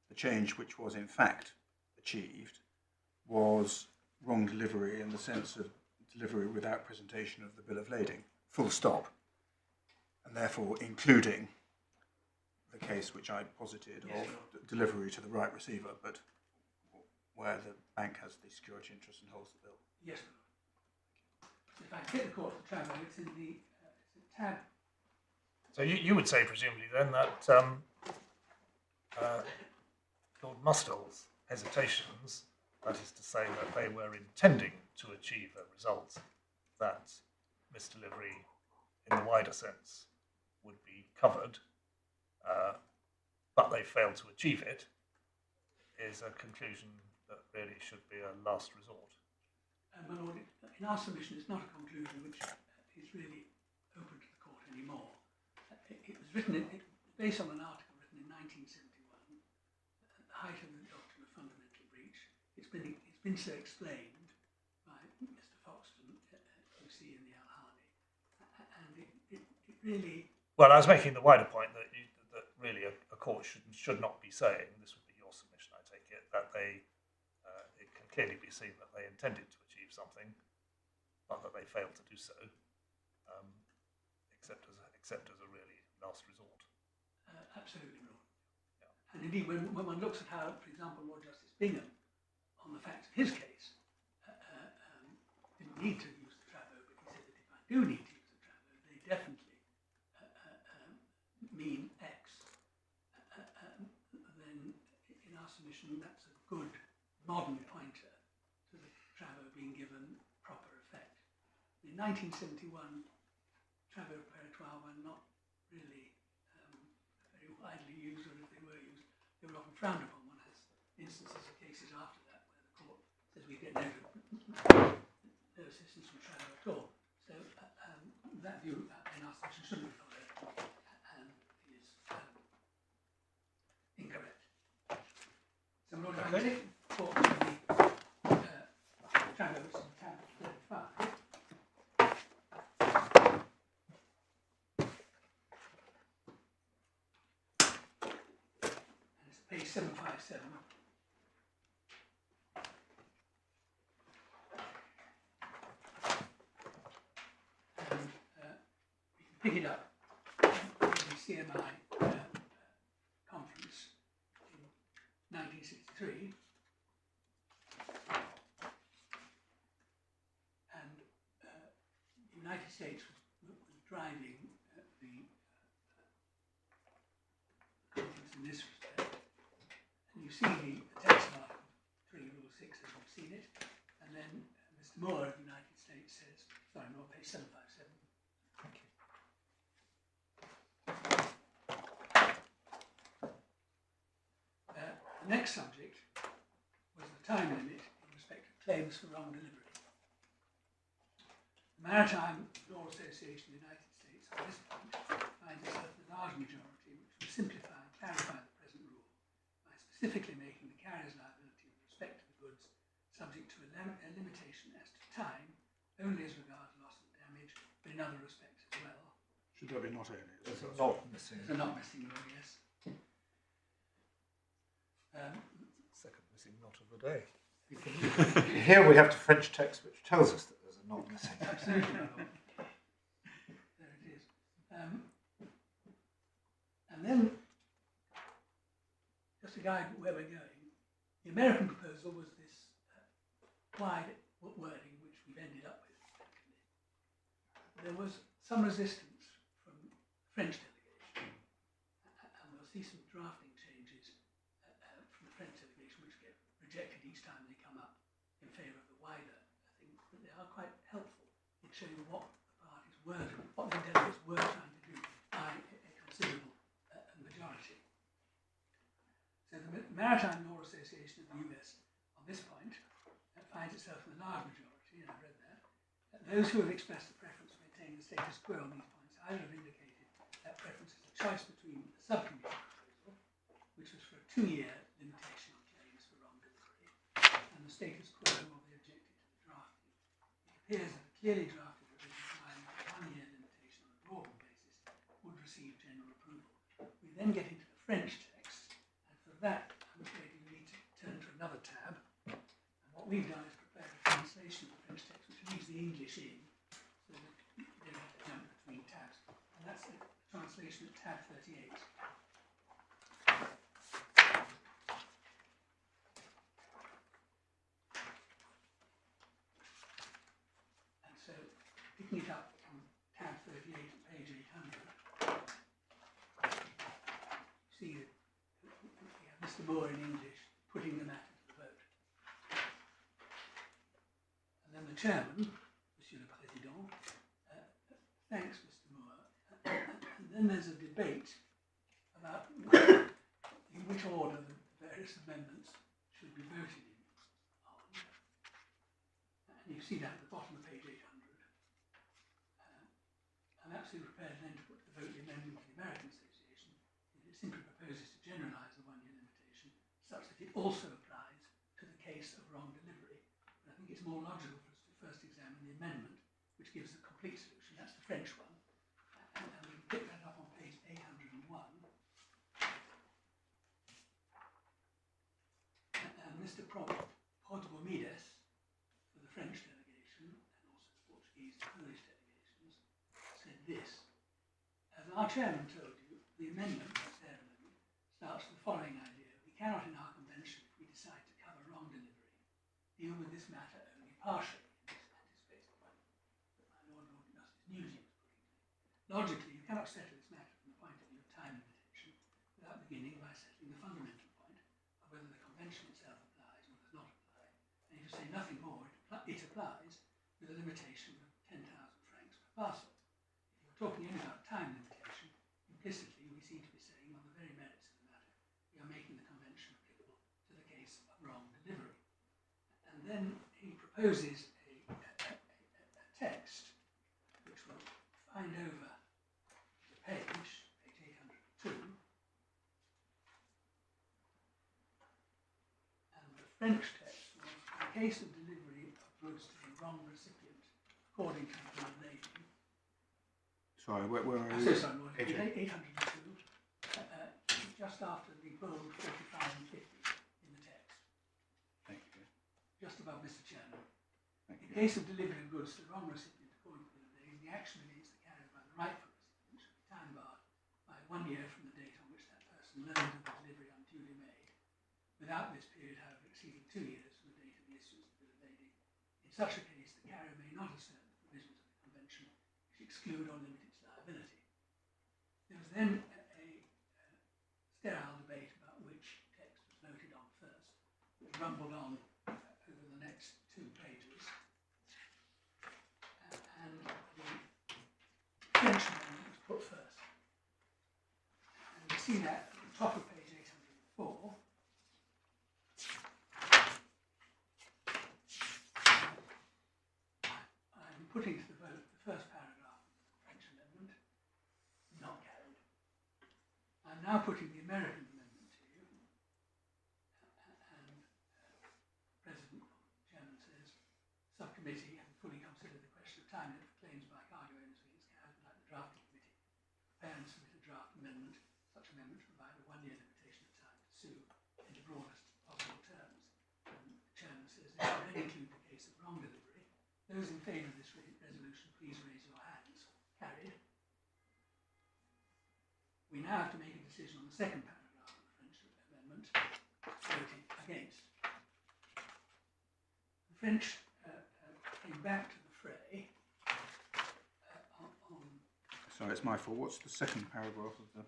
[SPEAKER 4] the change which was in fact achieved was wrong delivery in the sense of delivery without presentation of the bill of lading, full stop, and therefore including the case which I posited
[SPEAKER 3] Yes,
[SPEAKER 4] of delivery to the right receiver, but where the bank has the security interest and holds the bill.
[SPEAKER 3] Yes, my lord. If I get the court to Travo, it's in the tab.
[SPEAKER 2] So you would say, presumably, then, that Lord Mustall's hesitations, that is to say that they were intending to achieve a result that misdelivery in the wider sense would be covered, but they failed to achieve it, is a conclusion that really should be a last resort.
[SPEAKER 3] My lord, in our submission, it's not a conclusion which is really open to the court anymore. It was written, based on an article written in 1971, at the height of the doctrine of fundamental breach. It's been so explained by Mr. Foxton, QC in the Al-Hardy, and it really...
[SPEAKER 2] Well, I was making the wider point that really a court should not be saying, this would be your submission, I take it, that it can clearly be seen that they intended to achieve something, but that they failed to do so, except as a really last resort.
[SPEAKER 3] Absolutely wrong. Yeah. And indeed, when one looks at how, for example, Lord Justice Bingham, on the facts of his case, didn't need to use the Travo, but he said that if I do need to use the Travo, they definitely mean X, then in our submission that's a good modern pointer to the Travo being given proper effect. In 1971, Travo Peritois were not really very widely used, or if they were used, they were often frowned upon. One has instances of cases after that where the court says we get no assistance from Travo at all. So that view in our submission shouldn't be followed and is incorrect. So Lord, I take the court to the Travo's tab 35. Page 757. And we can pick it up in the CMI conference in 1963. And the United States was driving the conference in this respect. You see the text of Article 3, Rule 6 as you've seen it, and then Mr. Moore of the United States says, sorry, no, page 757.
[SPEAKER 5] Thank you.
[SPEAKER 3] The next subject was the time limit in respect of claims for wrong delivery. The Maritime Law Association of the United States, at this point, finds itself in a large majority which will simplify and clarify the present rule by specifically making the carrier's liability with respect to the goods subject to a limitation as to time, only as regards loss and damage, but in other respects as well.
[SPEAKER 4] Should that be not only?
[SPEAKER 5] There's a not missing.
[SPEAKER 3] There's a not missing rule, yes.
[SPEAKER 2] Second missing not of the day.
[SPEAKER 5] Here we have the French text which tells us that there's a not missing.
[SPEAKER 3] Absolutely, my lord. There it is. And then, just to guide where we're going, the American proposal was this wide wording which we've ended up with. There was some resistance from the French delegation, and we'll see some drafting changes from the French delegation which get rejected each time they come up in favour of the wider thing, but they are quite helpful in showing what the parties were, what the delegates were trying to do by a considerable majority. So the Maritime Law Association of the US, on this point, finds itself in a large majority, and I've read that. Those who have expressed a preference for maintaining the status quo on these points either have indicated that preference is a choice between the subcommittee proposal, which was for a 2-year limitation on claims for wrong delivery, and the status quo, or they objected to the drafting. It appears that a clearly drafted revision providing a 1-year limitation on a broader basis would receive general approval. We then get into the French text, and for that, I'm afraid we need to turn to another tab. And what we've done is prepare a translation of the French text, which leaves the English in, so that you don't have to jump between tabs. And that's the translation at tab 38. And so, picking it up from tab 38 at page 800, you see that we have Mr. Moore in English putting the matter to the vote. And then the chairman, Monsieur le Président, thanks Mr. Moore. And then there's a debate about in which order the various amendments should be voted on. And you see that at the bottom of page 800. I'm absolutely prepared then to put to the vote the amendment of the American Association. It simply proposes to generalise the 1-year limitation such that it also applies to the case of wrong delivery. But I think it's more logical for us to first examine the amendment, which gives the complete solution. That's the French one. And we can pick that up on page 801. And Mr. Popplewell for the French delegation, and also the Portuguese and Polish delegations, said this: as our chairman told you, the amendment ceremony starts with the following idea: we cannot, in our convention, if we decide to cover wrong delivery, deal with this matter only partially. And this anticipates the point that my Lord Justice Nugee was putting to me. Logically, you cannot settle this matter from the point of view of time limitation without beginning by settling the fundamental point of whether the convention itself applies or does not apply. And if you say nothing more, it applies with a limitation of 10,000 francs per parcel. If you're talking only about time limitation, implicitly we seem to be saying on the very merits of the matter, we are making the convention applicable to the case of wrong delivery. And then he proposes a text which will find over the page 802, and the French text was: in case of delivery of goods to the wrong recipient, according to the lady.
[SPEAKER 4] Sorry, where are
[SPEAKER 3] I'm
[SPEAKER 4] you?
[SPEAKER 3] so sorry, Lord. 802, just after the bold 45 and 50 in the text,
[SPEAKER 4] Thank you.
[SPEAKER 3] just above Mr. Chairman.
[SPEAKER 4] Thank
[SPEAKER 3] In
[SPEAKER 4] you.
[SPEAKER 3] case of delivery of goods to the wrong recipient, according to the lady, the action against the carrier by the rightful recipient should be time barred by 1 year from the date on which that person learned of the delivery unduly made, without this period, however, exceeding 2 years from the date of the issuance of the bill of lading. In such a case, the carrier may not assert the provisions of the convention which exclude or limit its liability. There was then a sterile debate about which text was voted on first, which rumbled on over the next 2 pages. And the French amendment was put first. And you see that at the top of page 804. putting to the vote the first paragraph of the French amendment, not carried. I'm now putting the American amendment to you, and President, Chairman says, subcommittee having fully considered the question of time limit for claims by cargo owners against carriers like the drafting committee, prepare and submit a draft amendment. Such amendment to provide a 1-year limitation of time to sue in the broadest possible terms. And the Chairman says this will then include the case of wrong delivery. Those in favour of this resolution, please raise your hands. Carried. We now have to make a decision on the second paragraph of the French amendment, voting against. The French came back to the fray on.
[SPEAKER 4] Sorry, it's my fault. What's the second paragraph of the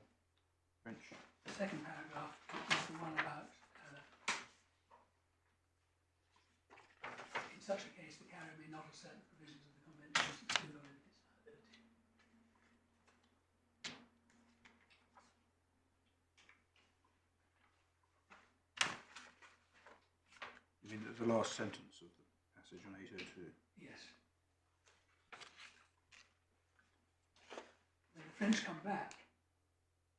[SPEAKER 4] French?
[SPEAKER 3] The second paragraph is the one about in such a case the carrier may not assert the provisions of the convention to exclude or limit its liability.
[SPEAKER 4] You mean the last sentence of the passage on 802?
[SPEAKER 3] Yes. When the French come back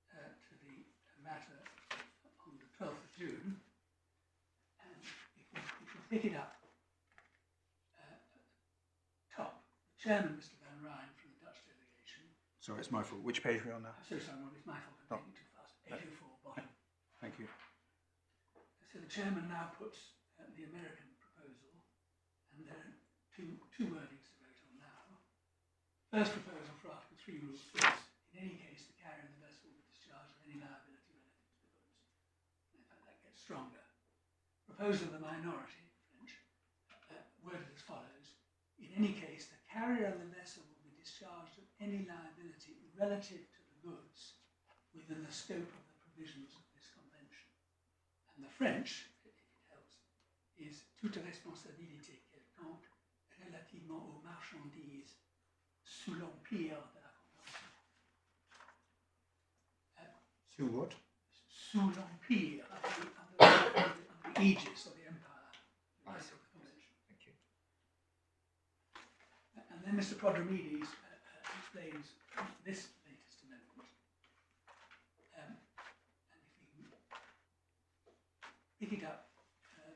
[SPEAKER 3] to the matter on the 12th of June, and if we pick it up top, the chairman, Mr. Van Rijn from the Dutch delegation.
[SPEAKER 4] Sorry, it's my fault. Which page are we on now?
[SPEAKER 3] I'm so sorry, Ron, it's my fault. I'm taking too fast. 804 bottom.
[SPEAKER 4] Thank you.
[SPEAKER 3] So the chairman now puts the American proposal, and there are two wordings to vote on now. First proposal for Article 3 Rule 6. In any case, the carrier of the vessel will be discharged of any liability relative to the goods. In fact, that gets stronger. Proposal of the minority, French, worded as follows. In any case, the carrier of the vessel will be discharged of any liability relative to the goods within the scope of the provisions of this convention. And the French, if it helps, is toute responsabilité quelconque relativement aux marchandises sous l'empire de la convention.
[SPEAKER 5] Sue what?
[SPEAKER 3] Sous l'empire, under the aegis of the empire of the convention.
[SPEAKER 5] Thank you.
[SPEAKER 3] And then Mr. Prodromides explains this latest amendment. And if we can pick it up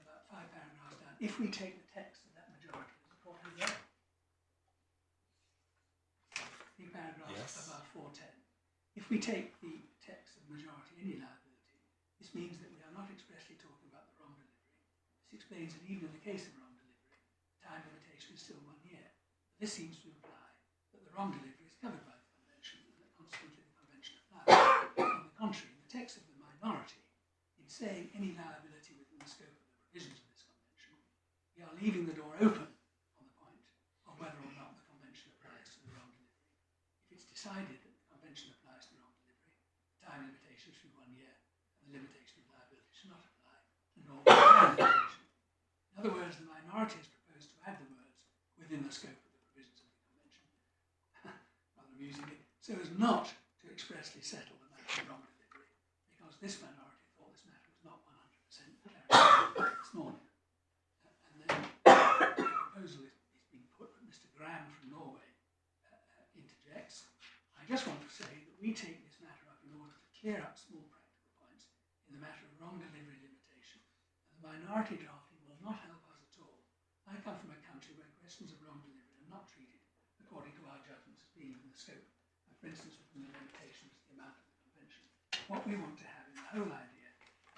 [SPEAKER 3] about 5 paragraphs down, if we take the text of that majority as reported there, 3 paragraphs
[SPEAKER 2] Yes.
[SPEAKER 3] above 410. If we take the text of the majority, any liability, this means that we are not expressly talking about the wrong delivery. This explains that even in the case of wrong delivery, time limitation is still 1 year. This seems to imply that the wrong delivery is covered by the convention and that consequently the convention applies. On the contrary, in the text of the minority, in saying any liability within the scope of the provisions of this convention, we are leaving the door open on the point of whether or not the convention applies to the wrong delivery. If it's decided that the convention applies to the wrong delivery, the time limitation should be 1 year and the limitation of liability should not apply, nor the time limitation. In other words, the minority has proposed to add the words within the scope of the provisions of the convention, rather amusingly, so as not to expressly settle the matter of wrong delivery, because this minority thought this matter was not 100% clarified this morning. And then the proposal is being put, but Mr. Graham from Norway interjects. I just want to say that we take this matter up in order to clear up small practical points in the matter of wrong delivery limitation, and the minority drafting will not help us at all. I come from a country where questions of wrong delivery are not treated according to our judgments as being within the scope, and for instance within the limitations of the amount of the convention. What we want to have in the whole idea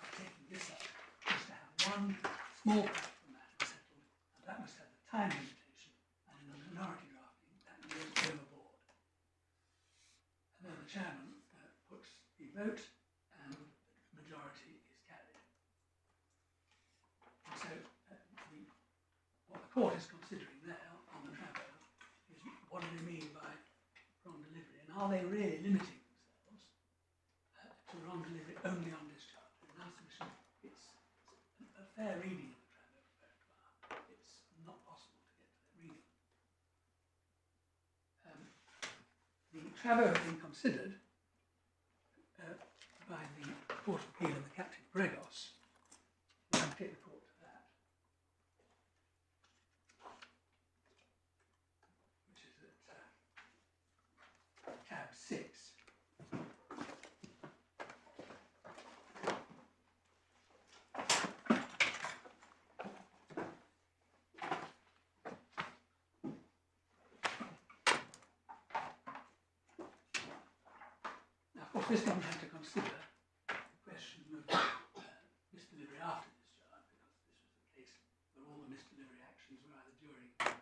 [SPEAKER 3] of taking this up is to have one small practical matter settled, and that must have the time limitation, and in the minority drafting that goes overboard. And then the chairman puts the vote, and the majority is carried. And so what the court is considering there on the travel is what do they mean by wrong delivery, and are they really limiting themselves to wrong delivery only on discharge? In our submission, it's a fair reading of the travel repertoire. It's not possible to get to that reading. The travel has been considered by the Court of Appeal and the Captain Gregos. We can take the court to that. course, this didn't have to consider the question of misdelivery after discharge, because this was the case where all the misdelivery actions were either during the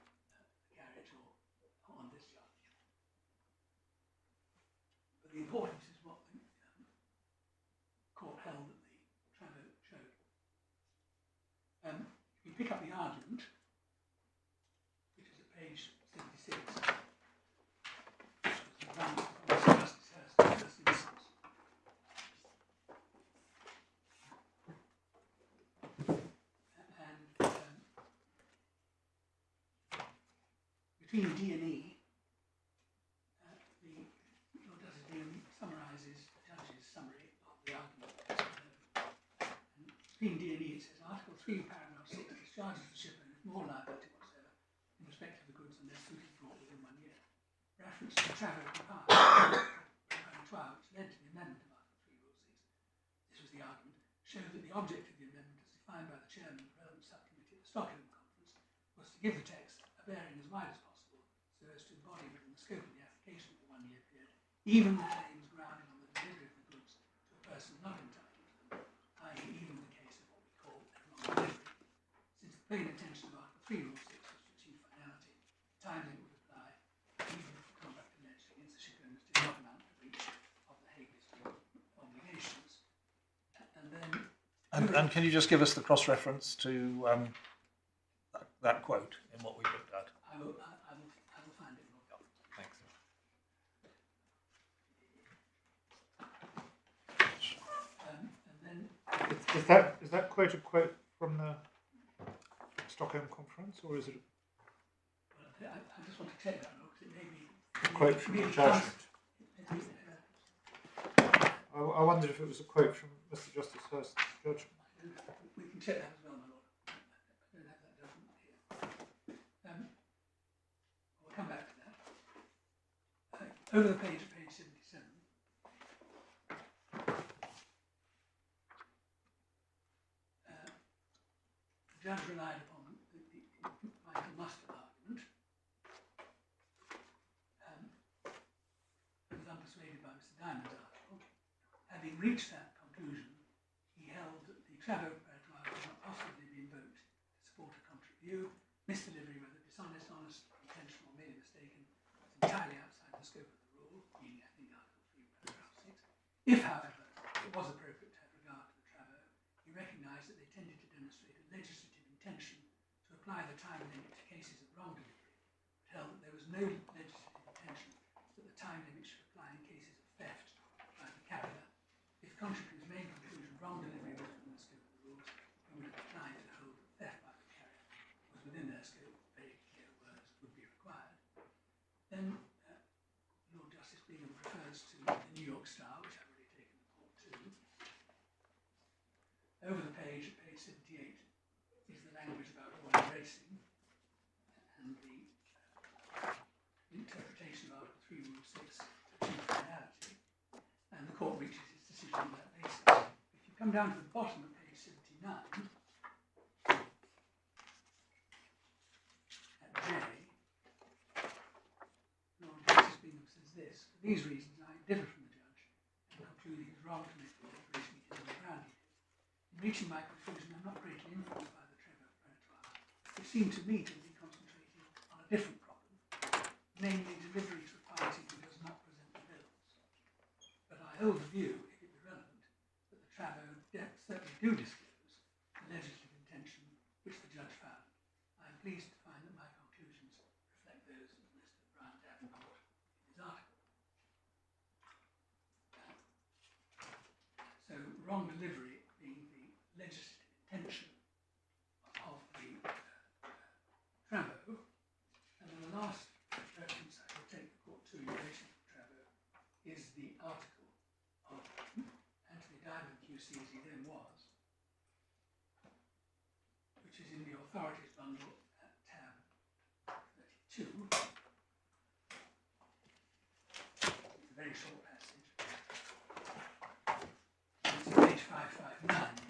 [SPEAKER 3] carriage or on discharge. But the importance is what the court held that the Travo showed. If you pick up the argument, which is at page 76, which was the ground for Justice Hurst in the first instance. And between D and E, Lord Justice Bingham summarises the judge's summary of the argument. And between D and E, it says Article 3, Paragraph 6 discharges the shipper with more liability whatsoever in respect of the goods unless suited brought within 1 year. Reference to the Travo compartment, which led to the amendment of Article 3, Rule 6. This was the argument, showed that the object of the amendment, as defined by the chairman of the relevant subcommittee at the Stockholm Conference, was to give the text a bearing as wide as possible, so as to embody within the scope of the application of the 1 year period, even the claims grounded on the delivery of the goods to a person not entitled to them, i.e. even the case of what we call a wrong delivery. Since the plain intention of Article 3, Rule 6 was to achieve finality, time limit would apply, even if the conduct alleged against the shipowners did not amount to breach of the Hague Visby obligations. And then...
[SPEAKER 2] And can you just give us the cross-reference to that quote in what we looked at?
[SPEAKER 3] I will find it.
[SPEAKER 2] Thanks.
[SPEAKER 3] And then
[SPEAKER 5] Is that quote a quote from the Stockholm Conference, or is it
[SPEAKER 3] I just want to check that because it may be
[SPEAKER 5] a quote from the judgment? I wondered if it was a quote from Mr. Justice Hurst's judgment.
[SPEAKER 3] We can check that as well, my lord. I don't have that judgment here. We'll come back to that. Over the page, page 77. The judge relied upon the Michael Muster argument and was unpersuaded by Mr. Diamond's article. Having reached that conclusion, he held that the Travo Tribunal could not possibly be invoked to support a contrary view. Misdelivery, whether dishonest, honest, intentional, or merely mistaken, was entirely outside the scope of the rule, meaning I think Article 3, Paragraph 6. If, however, it was appropriate to have regard to the Travo, he recognised that they tended to demonstrate a legislative intention to apply the time limit to cases of wrong delivery, but held that there was no legislative intention that the time limit should apply in cases of theft by the carrier. If contributor's main conclusion wrong delivery was within the scope of the rules, he would have declined to hold that theft by the carrier was within their scope. Very clear words would be required. Then Lord Justice Bingham refers to the New York Star, which I've already taken the court to. Over the page, at page 78, is the language about oil racing and the interpretation of Article 3, Rule 6 to achieve finality. And the court reaches its decision on that basis. If you come down to the bottom of page 79, at J, Lord Justice Bingham says this: for these reasons, I differ from the judge and conclude he was wrong to make the declaration he did on the ground he did. In reaching my conclusion, I'm not greatly influenced by the Travo Tribunal. It seemed to me to be concentrating on a different problem, namely delivery to a party who does not present the bills. But I hold the view, if it be relevant, that the Travo certainly do disclose the legislative intention which the judge found. I am pleased to find that my conclusions reflect those of Mr. Brian Davenport in his article. So wrong delivery being the legislative intention of the Travo. And then the last reference I will take the court to in relation to Travo is the article of Anthony Diamond QC as he then was, which is in the authorities bundle at tab 32. It's a very short passage. It's page 559.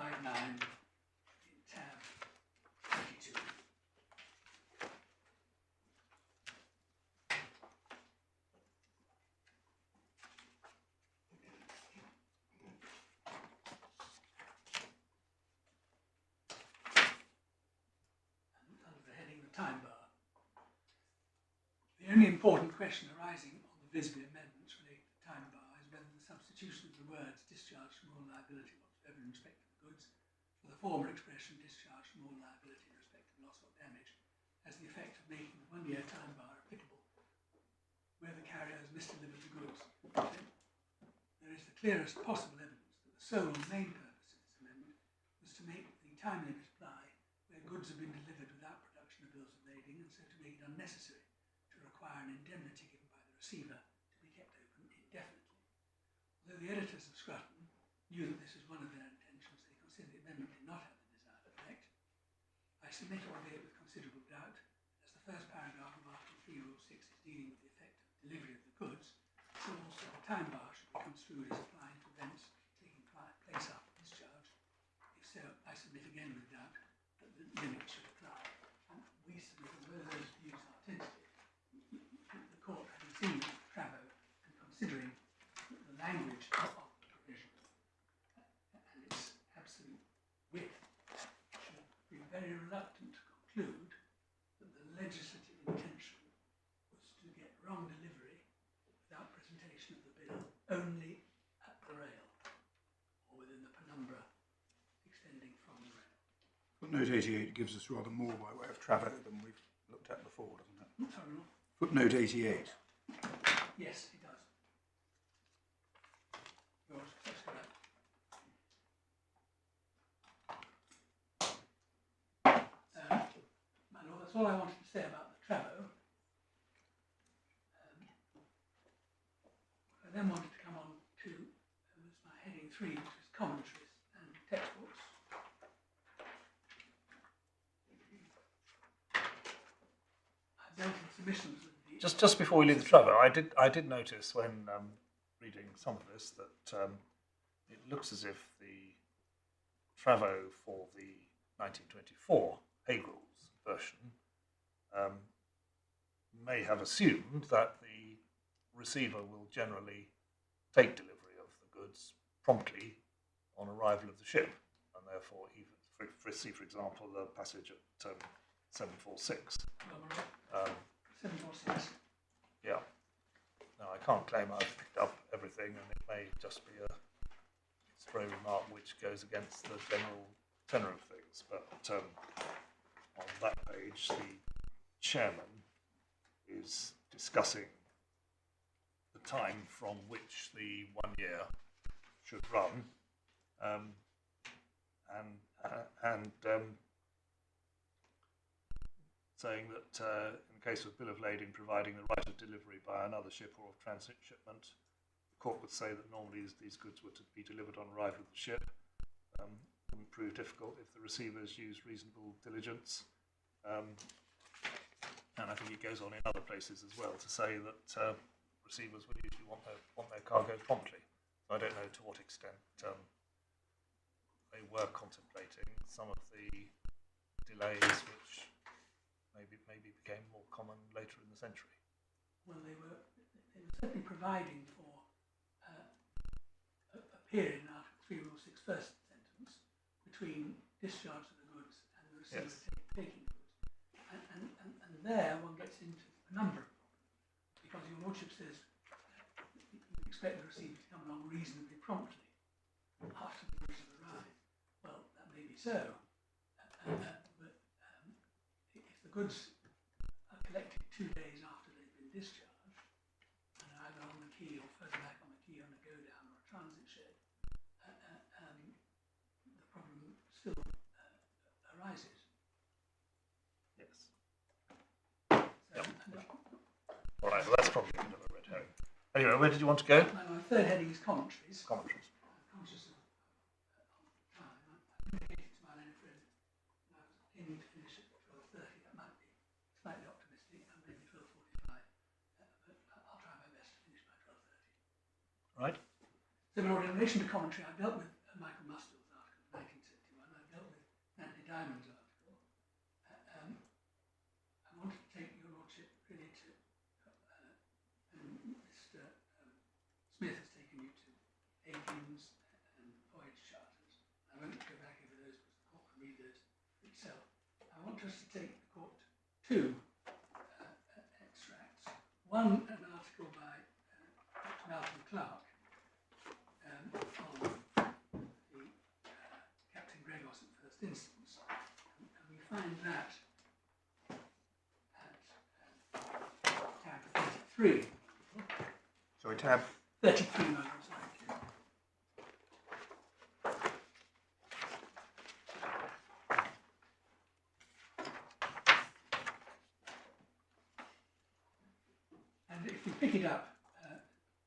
[SPEAKER 3] 59 in tab 22. Under the heading the time bar. The only important question arising on the Visby amendments related to time bar is whether the substitution of the words discharge from all liability whatsoever in respect of the goods for the former expression discharge from all liability in respect of loss or damage has the effect of making the 1 year time bar applicable where the carrier has misdelivered the goods. There is the clearest possible evidence that the sole and main purpose of this amendment was to make the time limit apply where goods have been delivered without production of bills of lading, and so to make it unnecessary to require an indemnity given by the receiver to be kept open indefinitely. Although the editors of Scrutton knew that this was one of their intentions, they considered the amendment did not have the desired effect. I submit, albeit with considerable doubt, as the first paragraph of Article 3, Rule 6 is dealing with the effect of delivery of the goods, so also the time bar should be construed as applying to events taking place after discharge. If so, I submit again with doubt that the limit should apply. And we submit, although those views are tentative, the court, having seen Travo and considering the language of the provision and its absolute width, should be very reluctant to conclude that the legislative intention was to get wrong delivery without presentation of the bill only at the rail or within the penumbra extending from the rail.
[SPEAKER 4] Footnote 88 gives us rather more by way of Travo than we've looked at before, doesn't it?
[SPEAKER 3] Sorry, Lord?
[SPEAKER 4] Footnote 88.
[SPEAKER 3] Yes, it does. Yours, that's correct. My Lord, that's all I wanted to say about the Travo. I then wanted to come on to was my heading 3, which is commentaries and textbooks. I've dealt in submissions with the
[SPEAKER 2] Just before we leave the Travo, I did notice when reading some of this that it looks as if the Travo for the 1924 Hague Rules version may have assumed that the receiver will generally take delivery of the goods promptly on arrival of the ship, and therefore, even for example, the passage at 746.
[SPEAKER 3] 746.
[SPEAKER 2] Yeah. Now, I can't claim I've picked up everything, and it may just be a stray remark which goes against the general tenor of things. But on that page, the chairman is discussing the time from which the 1 year should run, and saying that in the case of bill of lading providing the right of delivery by another ship or of transit shipment, the court would say that normally these goods were to be delivered on arrival of the ship. Wouldn't prove difficult if the receivers used reasonable diligence. And I think it goes on in other places as well to say that receivers would usually want their cargo promptly. So I don't know to what extent they were contemplating some of the delays which maybe became more common later in the century.
[SPEAKER 3] Well, they were certainly providing for a period in Article 3, Rule 6, first sentence, between discharge of the goods and the receiver taking the goods. And there one gets into a number of problems, because your Lordship says you expect the receiver to come along reasonably promptly after the goods have arrived. Well, that may be so, but if the goods are collected 2 days after they've been discharged, and are either on the quay or further back on the quay on a go down or a transit shed, the problem still arises.
[SPEAKER 2] Yes.
[SPEAKER 3] So,
[SPEAKER 2] Yep. All right. Well, that's probably a bit of a red herring. Anyway, where did you want to go?
[SPEAKER 3] my third heading is commentaries.
[SPEAKER 2] Commentaries.
[SPEAKER 3] I'm conscious of time. I indicated to my learned friend that I was aiming to finish at 12:30. That might be slightly optimistic, and maybe 12:45. But I'll try my best to finish by 12:30.
[SPEAKER 2] Right.
[SPEAKER 3] So, my Lord, in relation to commentary, I dealt with Michael Mustell's article in 1972 Diamonds article. I wanted to take your lordship really to, and Mr. Smith has taken you to Aikens and voyage charters. I won't go back over those because the court can read those for itself. I want us to take the court to two extracts. One, an article by Dr. Malcolm Clark on the Captain Gregos in first instance, and we find that at tab 33.
[SPEAKER 4] Sorry, tab.
[SPEAKER 3] 33, my lord, sorry. And if we pick it up,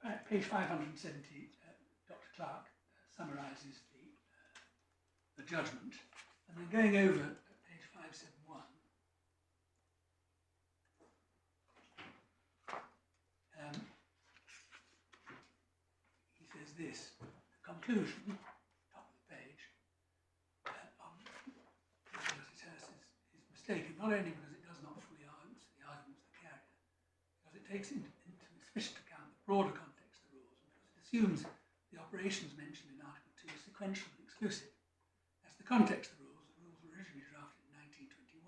[SPEAKER 3] at page 570, Dr. Clark summarises the judgment, and then going over at page 571, he says this, the conclusion, top of the page, because it has is mistaken, not only because it does not fully answer the arguments of the carrier, because it takes into sufficient account the broader context of the rules, and because it assumes the operations mentioned in Article 2 are sequential and exclusive. As the context of the rules were originally drafted in 1921,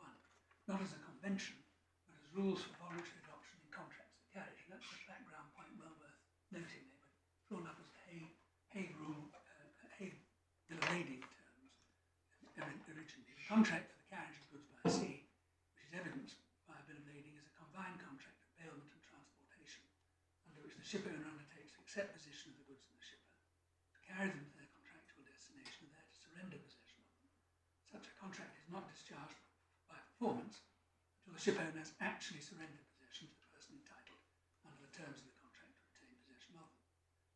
[SPEAKER 3] not as a convention, but as rules for voluntary adoption in contracts of carriage. And that's a background point well worth noting. They were drawn up as Hague Rule, Hague Bill of Lading terms originally. The contract for the carriage of goods by sea, which is evidenced by a Bill of Lading, is a combined contract of bailment and transportation, under which the shipowner undertakes to accept possession of the goods from the shipper, to carry them to their contractual destination, and there to surrender possession of them. Such a contract is not discharged by performance until the shipowner has actually surrendered possession to the person entitled under the terms of the contract to retain possession of them.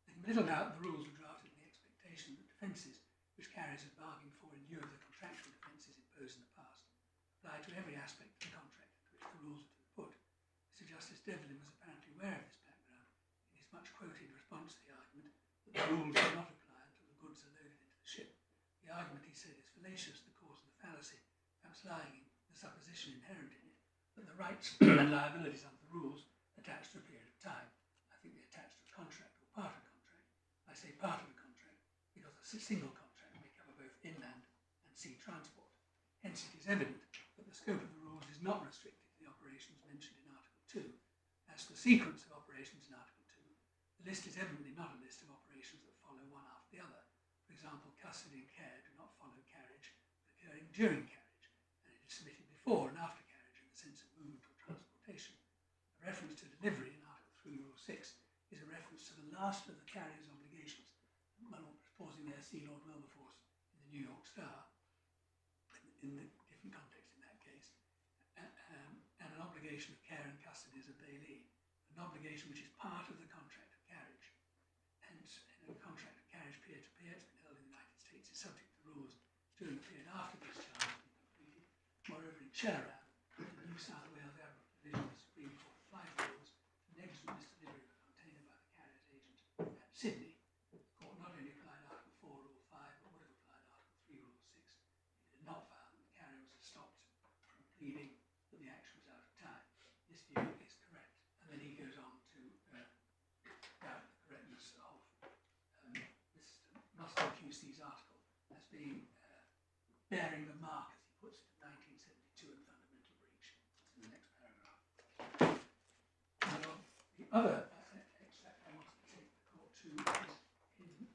[SPEAKER 3] There can be little doubt the rules were drafted in the expectation that defences which carriers had bargained for in lieu of the contractual defences imposed in the past apply to every aspect of the contract into which the rules are to be put. Mr. Justice Devlin was apparently aware of this background in his much quoted response to the argument that the rules do not apply until the goods are loaded into the ship. The argument, he said, is fallacious, the cause of the fallacy, perhaps lying in the supposition inherent in it that the rights and liabilities under the rules attach to a period of time. I think they attach to a contract or part of a contract. I say part of a contract because a single contract may cover both inland and sea transport. Hence it is evident that the scope of the rules is not restricted to the operations mentioned in Article 2. As to the sequence of operations in Article 2, the list is evidently not a list of operations that follow one after the other. For example, custody and care do not follow carriage, but occurring during carriage, and it is submitted before and after carriage in the sense of movement or transportation. A reference to delivery in Article 3, Rule 6 is a reference to the last of the carrier's obligations. My lord was pausing there, see Lord Wilberforce in the New York Star, in the different context in that case, and an obligation of care and custody as a bailee, an obligation which is part of the contract of carriage. Hence, in a contract of carriage peer-to-peer, it's been held in the United States, is subject to rules during the period after discharge has been completed. Moreover, in Cherab, the New South Wales Arbitral Division of the Supreme Court applied the rules to negligent misdelivery of a container by the carrier's agent at Sydney. The court not only applied Article 4, Rule 5, but would have applied Article 3, Rule 6. It had not found that the carrier was stopped from pleading that the action was out of time. This view is correct. And then he goes on to doubt the correctness of Mr. Mustard QC's article as being bearing the mark, as he puts it, of 1972 and fundamental breach. That's in the next paragraph. The other extract I wanted to take the court to is in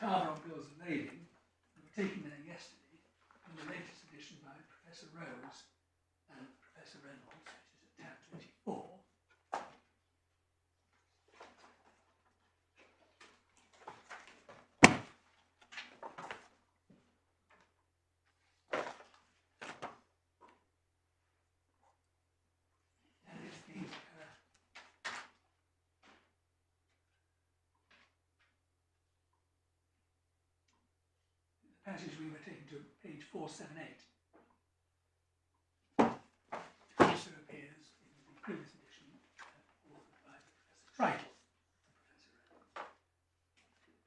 [SPEAKER 3] Carver on Bills of Lading. We were taken there yesterday in the latest edition by Professor Rose and Professor Reynolds, which is at tab 24. And it's the passage we were taken to, page 478. Also appears in the previous edition, authored by Professor Tritle and Professor Reynolds.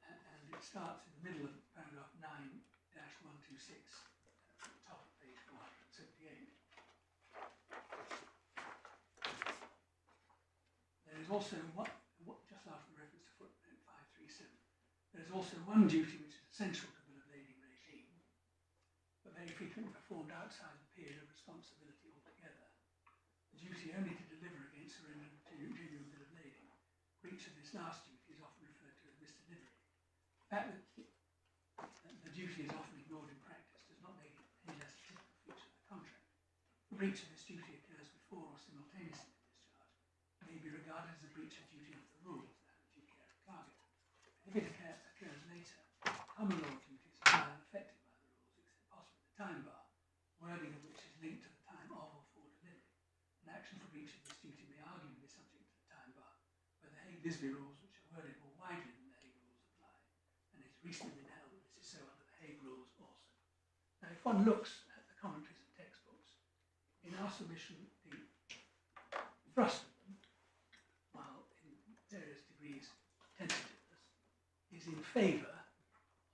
[SPEAKER 3] And it starts in the middle of paragraph 9-126, is also just after the reference to footnote 537, there is also one duty which is essential to bill of lading regime, but very frequently performed outside the period of responsibility altogether. The duty only to deliver against surrender to genuine bill of lading. Breach of this last duty is often referred to as misdelivery. The fact that the duty is often ignored in practice does not make it any less a typical feature of the contract. The breach of this duty occurs before or simultaneously with discharge. It may be regarded as a breach of duty under the rules, that of due care of cargo. If it occurs later, common law duties are unaffected by the rules, except possibly the time bar, wording of which is linked to the time of or for delivery. An action for breach of this duty may arguably be subject to the time bar, where the Hague Visby Rules, which are worded more widely than the Hague Rules, apply, and it has recently been held that this is so under the Hague Rules also. Now, if one looks at the commentaries and textbooks, in our submission, the thrust of them, while in various degrees of tentativeness, is in favour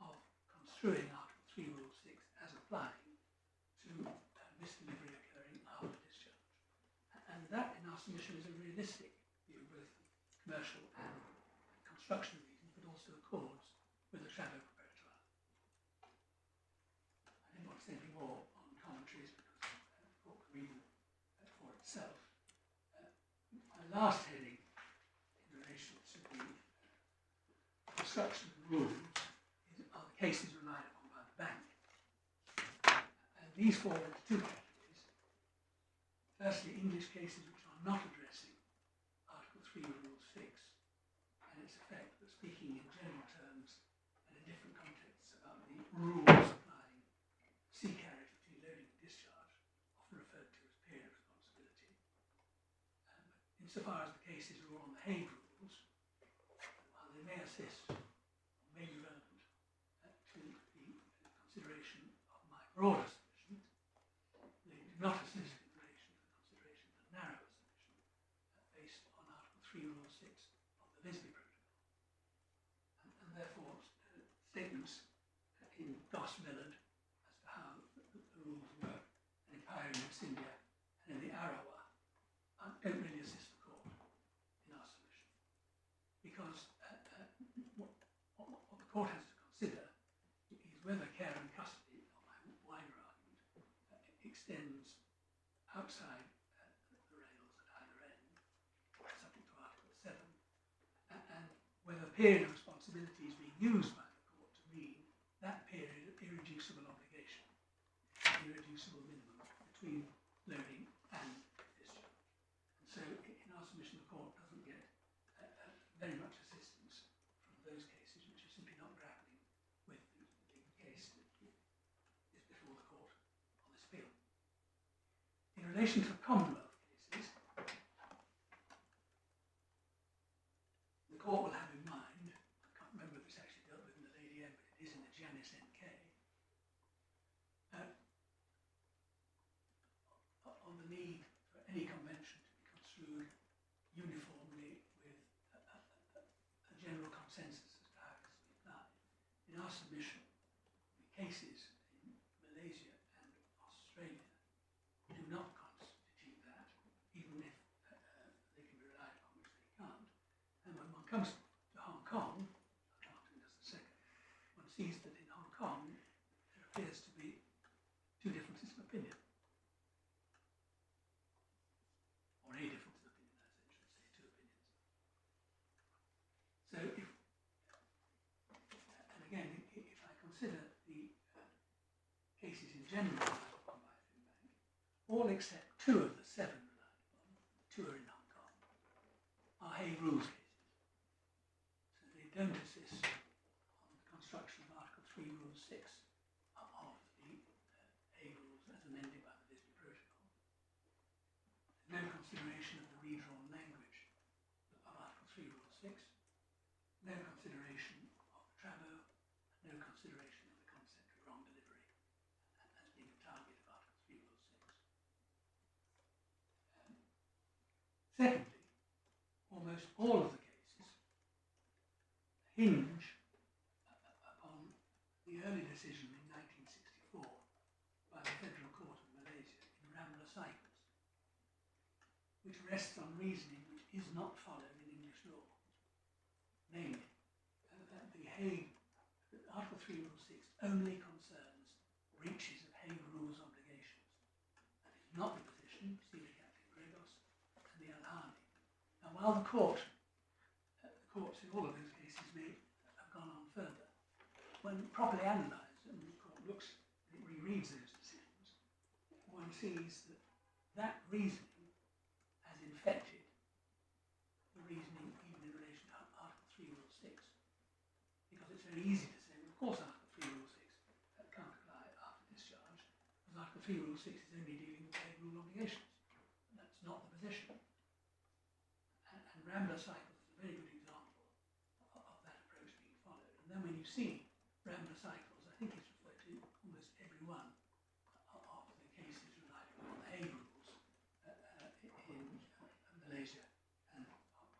[SPEAKER 3] of construing Article 3, Rule 6 as applying to misdelivery occurring after discharge. And that, in our submission, is a realistic view, both commercial and construction reasons, but also accords with the shadow preparatoire. I didn't want to say anything more on commentaries because the court can read them for itself. My last heading in relation to the construction rules are the cases relied upon by the bank. And these fall into two categories. Firstly, English cases which are not addressing Article 3 of Rule 6 and its effect, but speaking in general terms and in different contexts about the rules applying sea carriage between loading and discharge, often referred to as period of responsibility. Insofar as the cases are all on the Hague Rules, while they may assist or may be relevant to the consideration of my broader submission, they do not assist in relation to the consideration of the narrower submission based on Article 3, Rule 6 of the Visby Protocol. And therefore, statements in Dos Millard as to how the rules work, and in Pioneer India and in the Arawa, don't really assist the court in our submission. Because what the court has to consider is whether care and custody, or my wider argument, extends outside the rails at either end, subject to Article 7, and whether period of responsibility is being used by the court to mean that period of irreducible obligation, irreducible minimum between loading and discharge. And so in our submission, the court doesn't get very much assistance from those cases which are simply not grappling with the case that is before the court on this appeal. In relation to Commonwealth cases, the court will have in mind, I can't remember if it's actually dealt with in the Lady M, but it is in the Janus NK, on the need for any convention to be construed uniformly with a general consensus as to how it is to be applied. In our submission, the cases in Malaysia and Australia do not constitute that, even if they can be relied upon, which they can't. And when one comes to Hong Kong, I'll come on to it in just a second, one sees that in Hong Kong there appears to be two differences of opinion. Or a difference of opinion, as I should say, two opinions. So if, and again, if I consider the cases in general relied upon by FIMBank, all except 2 of the 7 relied upon, 2 are in Hong Kong, are Hague Rules cases. So they don't assist on the construction of Article 3, Rule 6 of the Hague Rules as amended by the Visby Protocol. There's no consideration of the redrawn language of Article 3, Rule 6, no consideration of the trabo, no consideration of the concept of wrong delivery as being the target of Article 3, Rule 6. Secondly, almost all of the cases hinge upon the early decision in 1964 by the Federal Court of Malaysia in Rambler Cycles, which rests on reasoning which is not followed in namely, that the Hague, Article 3, Rule 6 only concerns breaches of Hague Rules obligations. That is not the position, see the Captain Gregos and the Al-Hani. Now, while the courts in all of those cases may have gone on further, when properly analysed and the court looks, it rereads those decisions, one sees that that reasoning has infected the reasoning even in relation to Article 3, Rule 6. Because it's very easy to say, well, of course Article 3, Rule 6 can't apply after discharge, because Article 3, Rule 6 is only dealing with Hague Rule obligations. And that's not the position. And Rambler cycles is a very good example of that approach being followed. And then when you see Rambler cycles, I think it's referred to almost every one of the cases relying on the Hague Rules in Malaysia and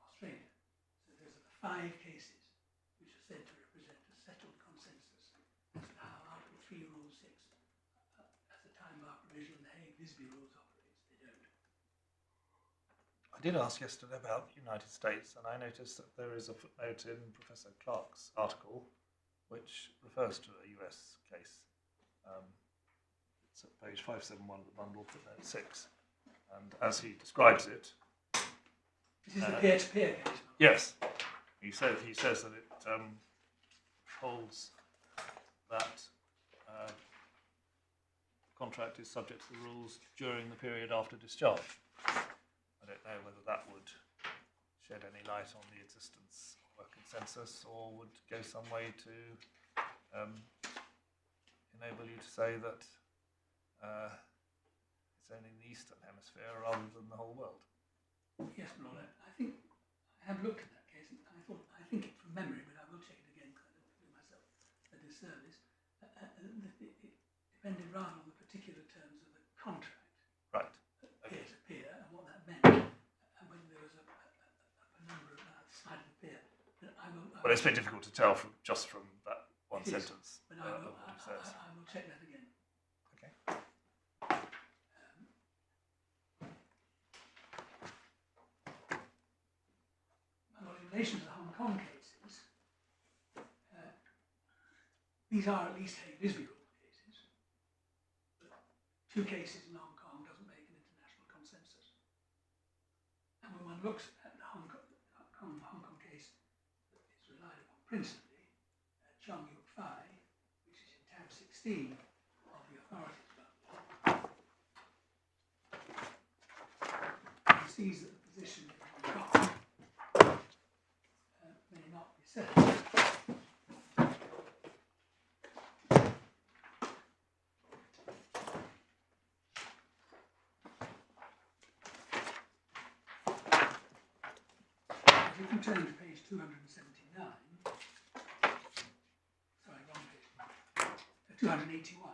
[SPEAKER 3] Australia. So those are the 5 cases which are said to represent a settled consensus as to how Article 3, Rule 6, as a time bar provision, the Hague Visby Rules operates. They don't.
[SPEAKER 2] I did ask yesterday about the United States, and I noticed that there is a footnote in Professor Clark's article which refers to a US case. It's at page 571 of the bundle, footnote 6. And as he describes it,
[SPEAKER 3] This is the peer-to-peer case.
[SPEAKER 2] yes, he says that it holds that contract is subject to the rules during the period after discharge. I don't know whether that would shed any light on the existence of a consensus, or would go some way to enable you to say that it's only in the Eastern Hemisphere rather than the whole world.
[SPEAKER 3] Yes, Blair. I think I have looked at that case, and I think it from memory, but I will check it again because I don't want to do myself a disservice. It depended rather on the particular terms of the contract,
[SPEAKER 2] Right.
[SPEAKER 3] peer to peer, and what that meant, and whether there was a number outside of the peer.
[SPEAKER 2] Well, it's very difficult to tell just from that one sentence.
[SPEAKER 3] But I will
[SPEAKER 2] what he says.
[SPEAKER 3] I will check that again.
[SPEAKER 2] Okay.
[SPEAKER 3] In relation to the Hong Kong cases, these are at least Hague Visby Rules cases. But 2 cases in Hong Kong doesn't make an international consensus. And when one looks at the Hong Kong case that is relied upon principally, Chong Yuk Fai, which is in tab 16 of the authorities bundle, one sees that the position in Hong Kong may not be settled. If you can turn to page 279, sorry, wrong page, 281.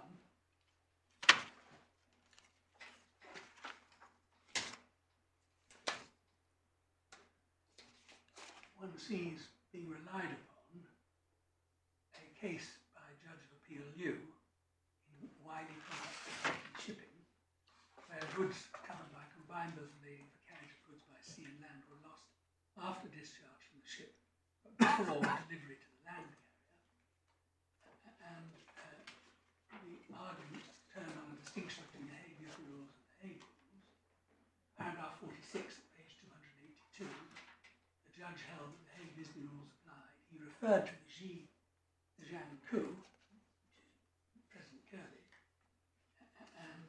[SPEAKER 3] One sees being relied upon a case by Judge of Appeal Liu in Wiley Shipping, where goods covered by combined bills of lading for carriage of goods by sea and land were lost after discharge from the ship, but before delivery to the land carrier. And the argument turned on a distinction between the Hague Visby Rules and the Hague Rules. Paragraph 46 at page 282. The judge held that the Hague Visby Rules applied. He referred to the Zhang Ku, which is President Kirby, and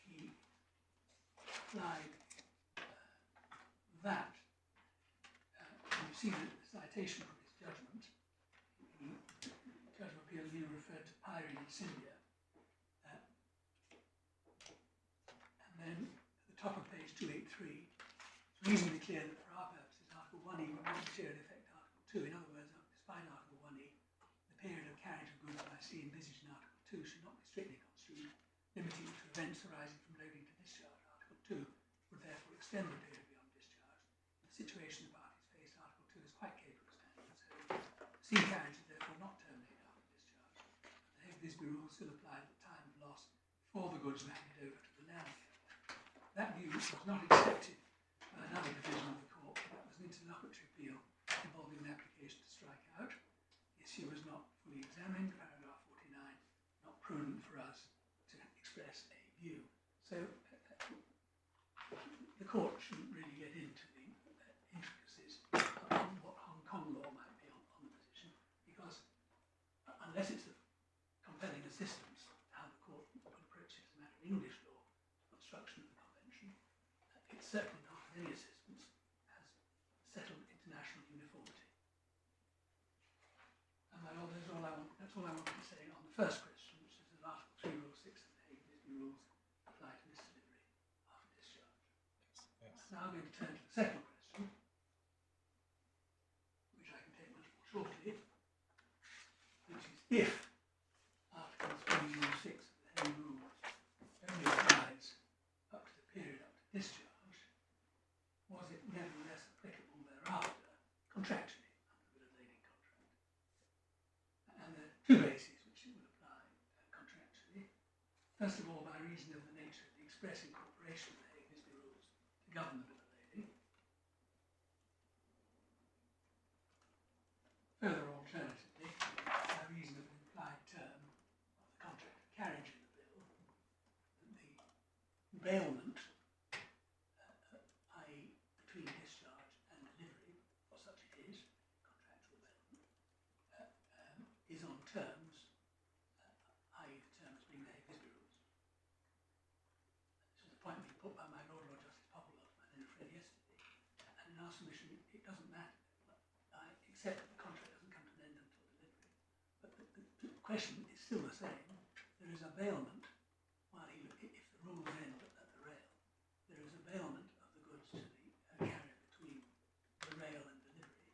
[SPEAKER 3] he applied that. And you see the citation from his judgment. The Judge of Appeal Liu referred to Pyrie and Scindia. And then at the top of page 283, it's reasonably clear that for our purposes, Article 1E will not materially affect Article 2. In other words, despite Article 1E, the period of carriage of goods by sea envisaged in Article 2 should not be strictly construed, limiting it to events arising from loading to discharge. Article 2 would therefore extend the period beyond discharge. The situation the parties face, Article 2 is quite capable of standing, so sea carriage is therefore not terminated after discharge. The Hague Visby Rules still apply at the time of loss before the goods were handed over to the land carrier. That view was not accepted by another division of the court, but that was an interlocutory appeal involving an application strike out. The issue was not fully examined, paragraph 49, not prudent for us to express a view. So the court shouldn't really get into the intricacies of what Hong Kong law might be on the position, because unless it's a compelling assistance how the court would approach it as a matter of English law construction of the convention, it's certainly not of any assistance as settled international uniformity. And that's all I want to say on the first question, which is that Article 3, Rule 6 of the Hague Visby Rules apply to misdelivery after discharge.
[SPEAKER 2] Yes.
[SPEAKER 3] Now I'm going to turn to the second question, which I can take much more shortly, which is if Article 3, Rule 6 of the Hague Rules only applies up to the period up to discharge, was it nevertheless applicable thereafter, contractually, under the bill of lading contract? And there are two bases which it would apply contractually. First of all, by reason of the nature of the express incorporation of the Hague Visby Rules to govern the bill of lading. Further alternatively, by reason of an implied term of the contract of carriage in the bill, the bailment, i.e. between discharge and delivery, for such it is, contractual bailment, is on terms, i.e. the terms being the Hague Visby Rules. This was a point being put by my Lord Justice Popplewell to my learned friend yesterday, and in our submission it doesn't matter, except that the contract doesn't come to an end until delivery. But the question is still the same. There is a bailment, if the rules end at the rail, there is a bailment of the goods to the carrier between the rail and delivery.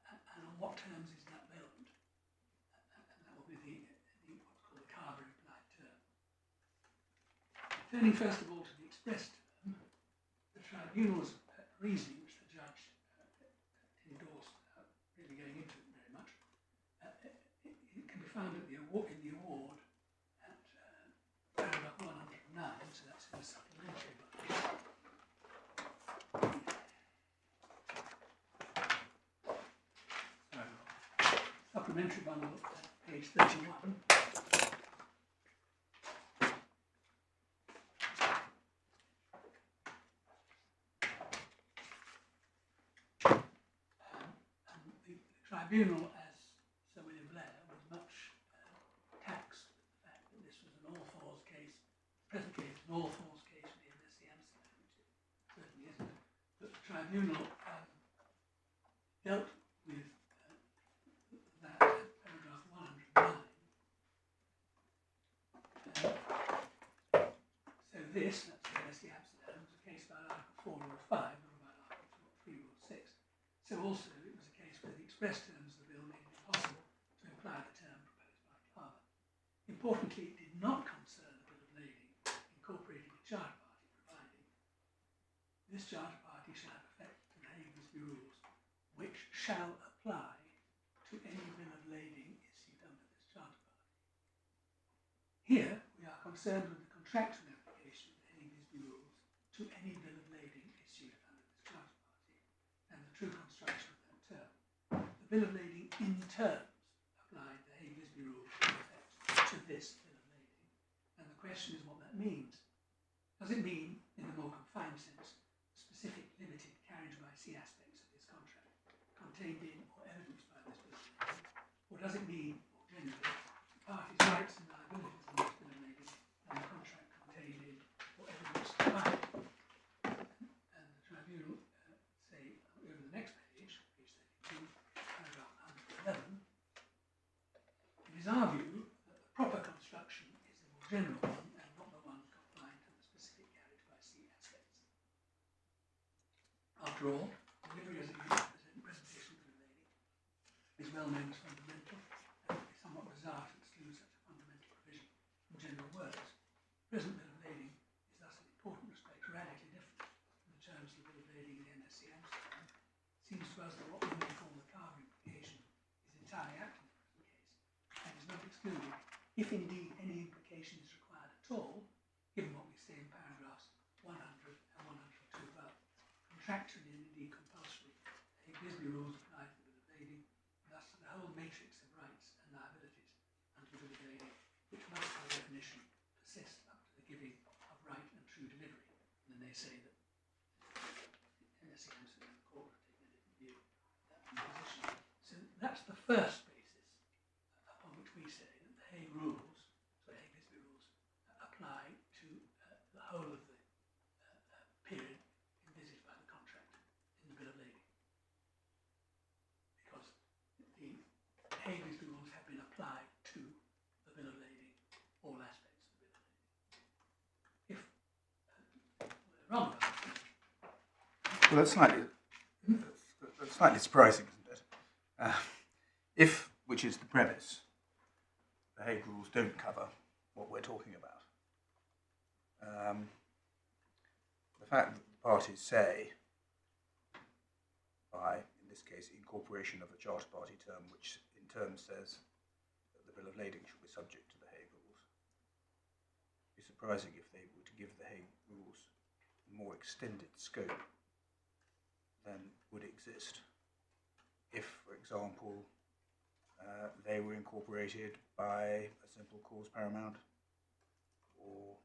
[SPEAKER 3] And on what terms is that bailment? And that will be what's called the carver implied term. Turning first of all to the express term, the tribunal's reasoning, which the judge endorsed without really going into it very much, it can be found in the award at paragraph 109, so that's in the supplementary bundle. Supplementary bundle at page 31. Tribunal, as Sir William Blair, was much taxed with the fact that this was an all-fours case, present case, an all-fours case with the MSC Amsterdam, which it certainly isn't. But the tribunal dealt with that at paragraph 109. So this, that's the MSC Amsterdam, was a case by Article 4, Rule 5, not by Article 3, Rule 6. So also it was a case where the express terms of the bill made it impossible to imply the term proposed by Claimant. Importantly, it did not concern the bill of lading, incorporating a charter party providing this charter party shall have effect to the Hague Visby Rules, which shall apply to any bill of lading issued under this charter party. Here we are concerned with the contractual application of the Hague Visby Rules to any bill of lading issued under this charter party, and the true construction of that term. The bill of lading in terms applied the Hague Visby Rules in effect to this bill of lading, and the question is what that means. Does it mean, in the more confined sense, specific limited carriage by sea aspects of this contract contained in or evidenced by this bill of lading, or does it mean, more generally, the parties' rights and liabilities in this bill of lading and the contract contained in or evidenced by it? And the tribunal say over the next page, page 32, paragraph 111, it is our view that the proper construction is the more general one and not the one confined to the specific carriage by sea aspects. After all, delivery as a presentation to the lady is well known as fundamental, and it would be somewhat bizarre to exclude such a fundamental provision from general words. The present bill of lading is thus in important respects radically different from the terms of the bill of lading in the MSC Amsterdam. It seems to us that what we may call the carver implication is entirely active in the present case, and is not excluded, if indeed any implication is required at all, given what we say in paragraphs 100 and 102 above. Contractually and indeed compulsory, the Hague Visby Rules apply to the bill of lading, thus whole matrix of rights and liabilities under the bill of lading, which must by definition persist up to the giving of right and true delivery. And then they say that NSEMs and the court have taken a different view of that position. So that's the first basis upon which we say that the Hague Rules, so the Hague Visby Rules, apply to the whole of the period envisaged by the contract in the bill of lading. Because the Hague Visby Rules have been applied to the bill of lading, all aspects of the bill of lading. If we're wrong about that,
[SPEAKER 4] Well, that's slightly surprising, isn't it? If, which is the premise, the Hague Rules don't cover what we're talking about. The fact that the parties say, by, in this case, incorporation of a charter party term, which in turn says that the bill of lading should be subject to the Hague Rules, it would be surprising if they were to give the Hague Rules a more extended scope than would exist if, for example, they were incorporated by a simple cause paramount or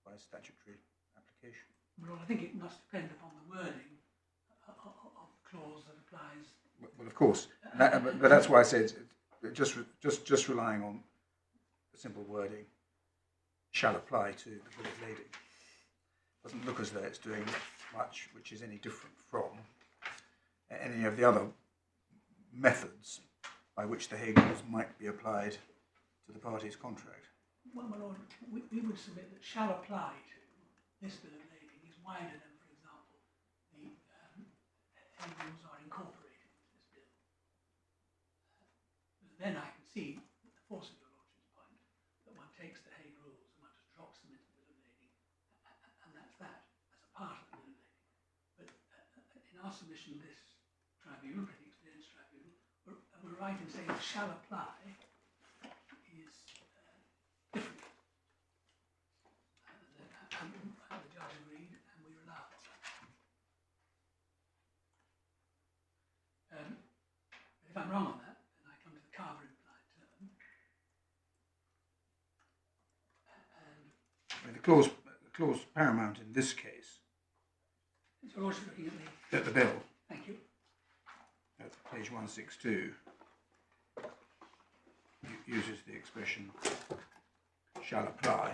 [SPEAKER 4] by statutory application.
[SPEAKER 3] well, I think it must depend upon the wording of the clause that applies.
[SPEAKER 4] Well, of course, but that's why I said just relying on the simple wording shall apply to the bill of lading doesn't look as though it's doing much which is any different from any of the other methods by which the Hague Rules might be applied to the parties' contract.
[SPEAKER 3] Well, my lord, we would submit that shall apply to this bill of lading is wider than, for example, the Hague Rules are incorporated into this bill. But then I can see the force of your lordship's point that one takes the Hague Rules and one just drops them into the bill of lading, and that's that as a part of the bill of lading. But in our submission, this tribunal, the experience tribunal, we're right in saying that shall apply is different. And the judge agreed, and we rely on that. But if I'm wrong on that, then I come to the Carver implied term.
[SPEAKER 4] I mean, the clause paramount in this case,
[SPEAKER 3] So you're also looking at
[SPEAKER 4] the bill,
[SPEAKER 3] thank you.
[SPEAKER 4] at page 162, uses the expression shall apply.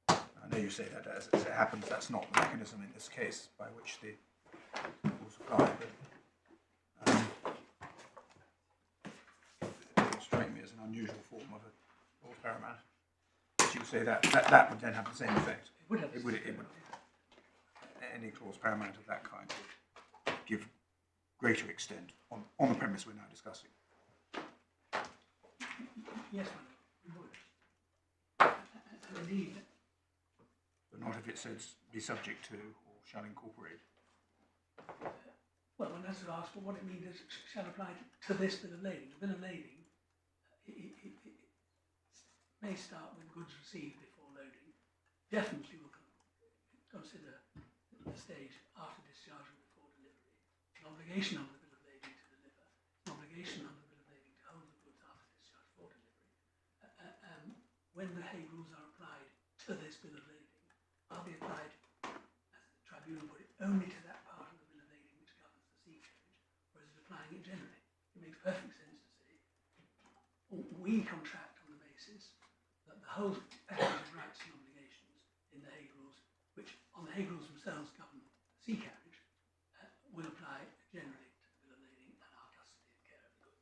[SPEAKER 4] I know you say that as it happens, that's not the mechanism in this case by which the rules apply, but it would strike me as an unusual form of a clause paramount. But you say that would then have the same effect.
[SPEAKER 3] It would have
[SPEAKER 4] It would. Any clause paramount of that kind would give greater extent on the premise we're now discussing.
[SPEAKER 3] Yes, my lord, we would. And indeed,
[SPEAKER 4] But not if it says be subject to or shall incorporate.
[SPEAKER 3] well, one has to ask for what it means shall apply to this bill of lading. The bill of lading it may start with goods received before loading. Definitely will consider the stage after discharge and before delivery. An obligation under the bill of lading to deliver. An obligation under the bill of lading to hold the goods after discharge for delivery. When the Hague Rules are applied to this bill of lading, are they applied, as the tribunal put it, only to that part of the bill of lading which governs the sea carriage, or is it applying it generally? It makes perfect sense to say we contract on the basis that the whole package of rights and obligations in the Hague Rules, which on the Hague Rules themselves govern sea carriage, will apply generally to the bill of lading and our custody and care of the goods.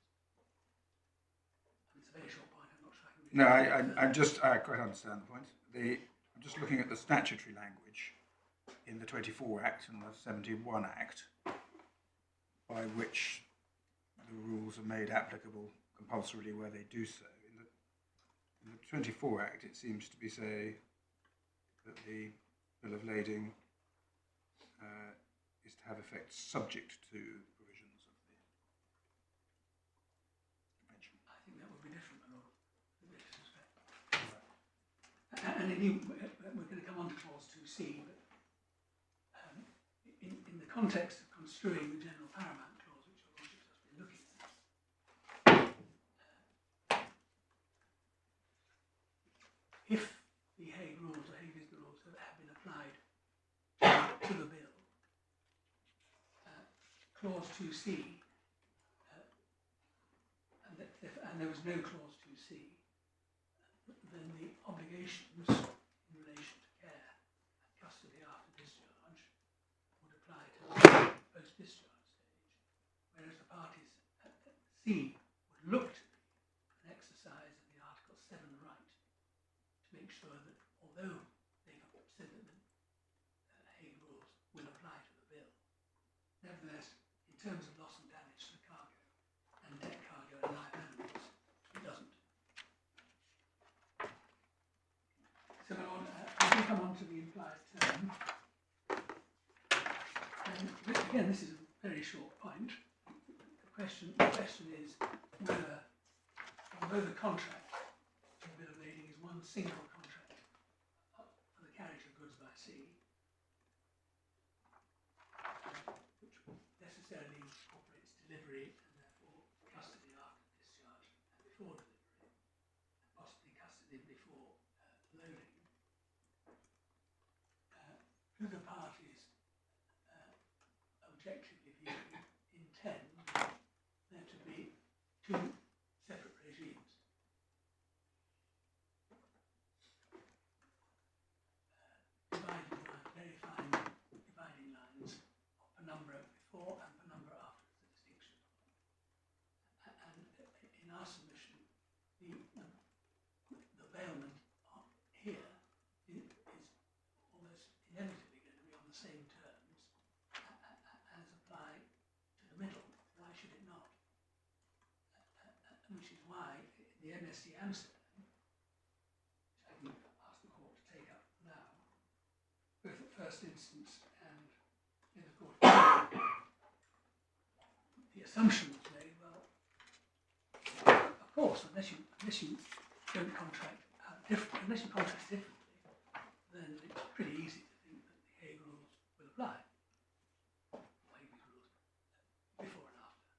[SPEAKER 3] And it's a very short point. I'm not sure I can.
[SPEAKER 4] No, I quite understand the point. I'm just looking at the statutory language in the 24 Act and the 71 Act, by which the rules are made applicable compulsorily where they do so. In the 24 Act, it seems to be say that the bill of lading is to have effect subject to the provisions of the convention.
[SPEAKER 3] I think that would be different, my lord. And indeed, we're going to come on to clause 2C, but in the context of construing the general paramount clause, which your lordship has been looking clause 2C, and there was no clause 2C, then the obligations in relation to care and custody after discharge would apply to the post-discharge stage, whereas the parties at C would look to be an exercise of the Article 7 right to make sure that although they've said that the Hague Rules will apply to the bill, nevertheless, in terms of loss and damage to the cargo and deck cargo and live animals, it doesn't. So I do come on to the implied term. And again, this is a very short point. The question is whether, although the contract in the bill of lading is one single contract for the carriage of goods by sea, which necessarily incorporates delivery and therefore custody after discharge and before delivery, and possibly custody before loading, do the parties objectively intend there to be two separate regimes? Divided by very fine dividing lines of penumbra before and penumbra after the distinction. And in our submission, the bailment here is almost inevitably going to be on the same terms as apply to the middle. Why should it not? Which is why in the MSC Amsterdam, which I can ask the court to take up now, both at first instance and in the court, the assumption was made, well, of course, unless you don't contract unless you contract differently, then it's pretty easy to think that the Hague Rules will apply. Hague Rules before and after,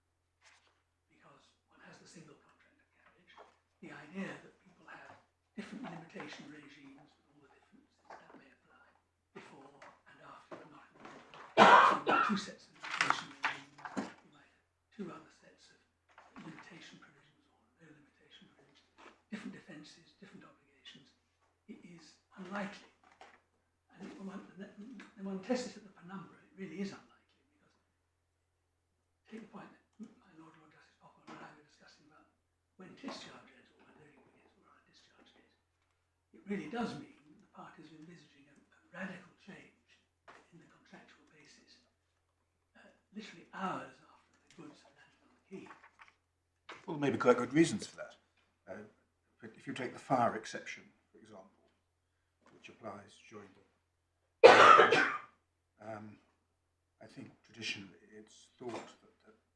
[SPEAKER 3] because one has the single contract of carriage. The idea that people have different limitation regimes with all the differences that may apply before and after, but not in the middle. So you have two sets of limitation regimes. You might have two other sets of limitation provisions or no limitation provisions, different defences, different obligations. It is unlikely. And when one tests it at the penumbra, it really is unlikely, because take the point that my Lord Justice Popplewell and I were discussing about when discharge ends or when loading begins or on a discharge case. It really does mean that the parties are envisaging a radical change in the contractual basis, literally hours after the goods have landed on the quay.
[SPEAKER 4] Well, there may be quite good reasons for that. If you take the fire exception, for example, which applies during the I think traditionally it's thought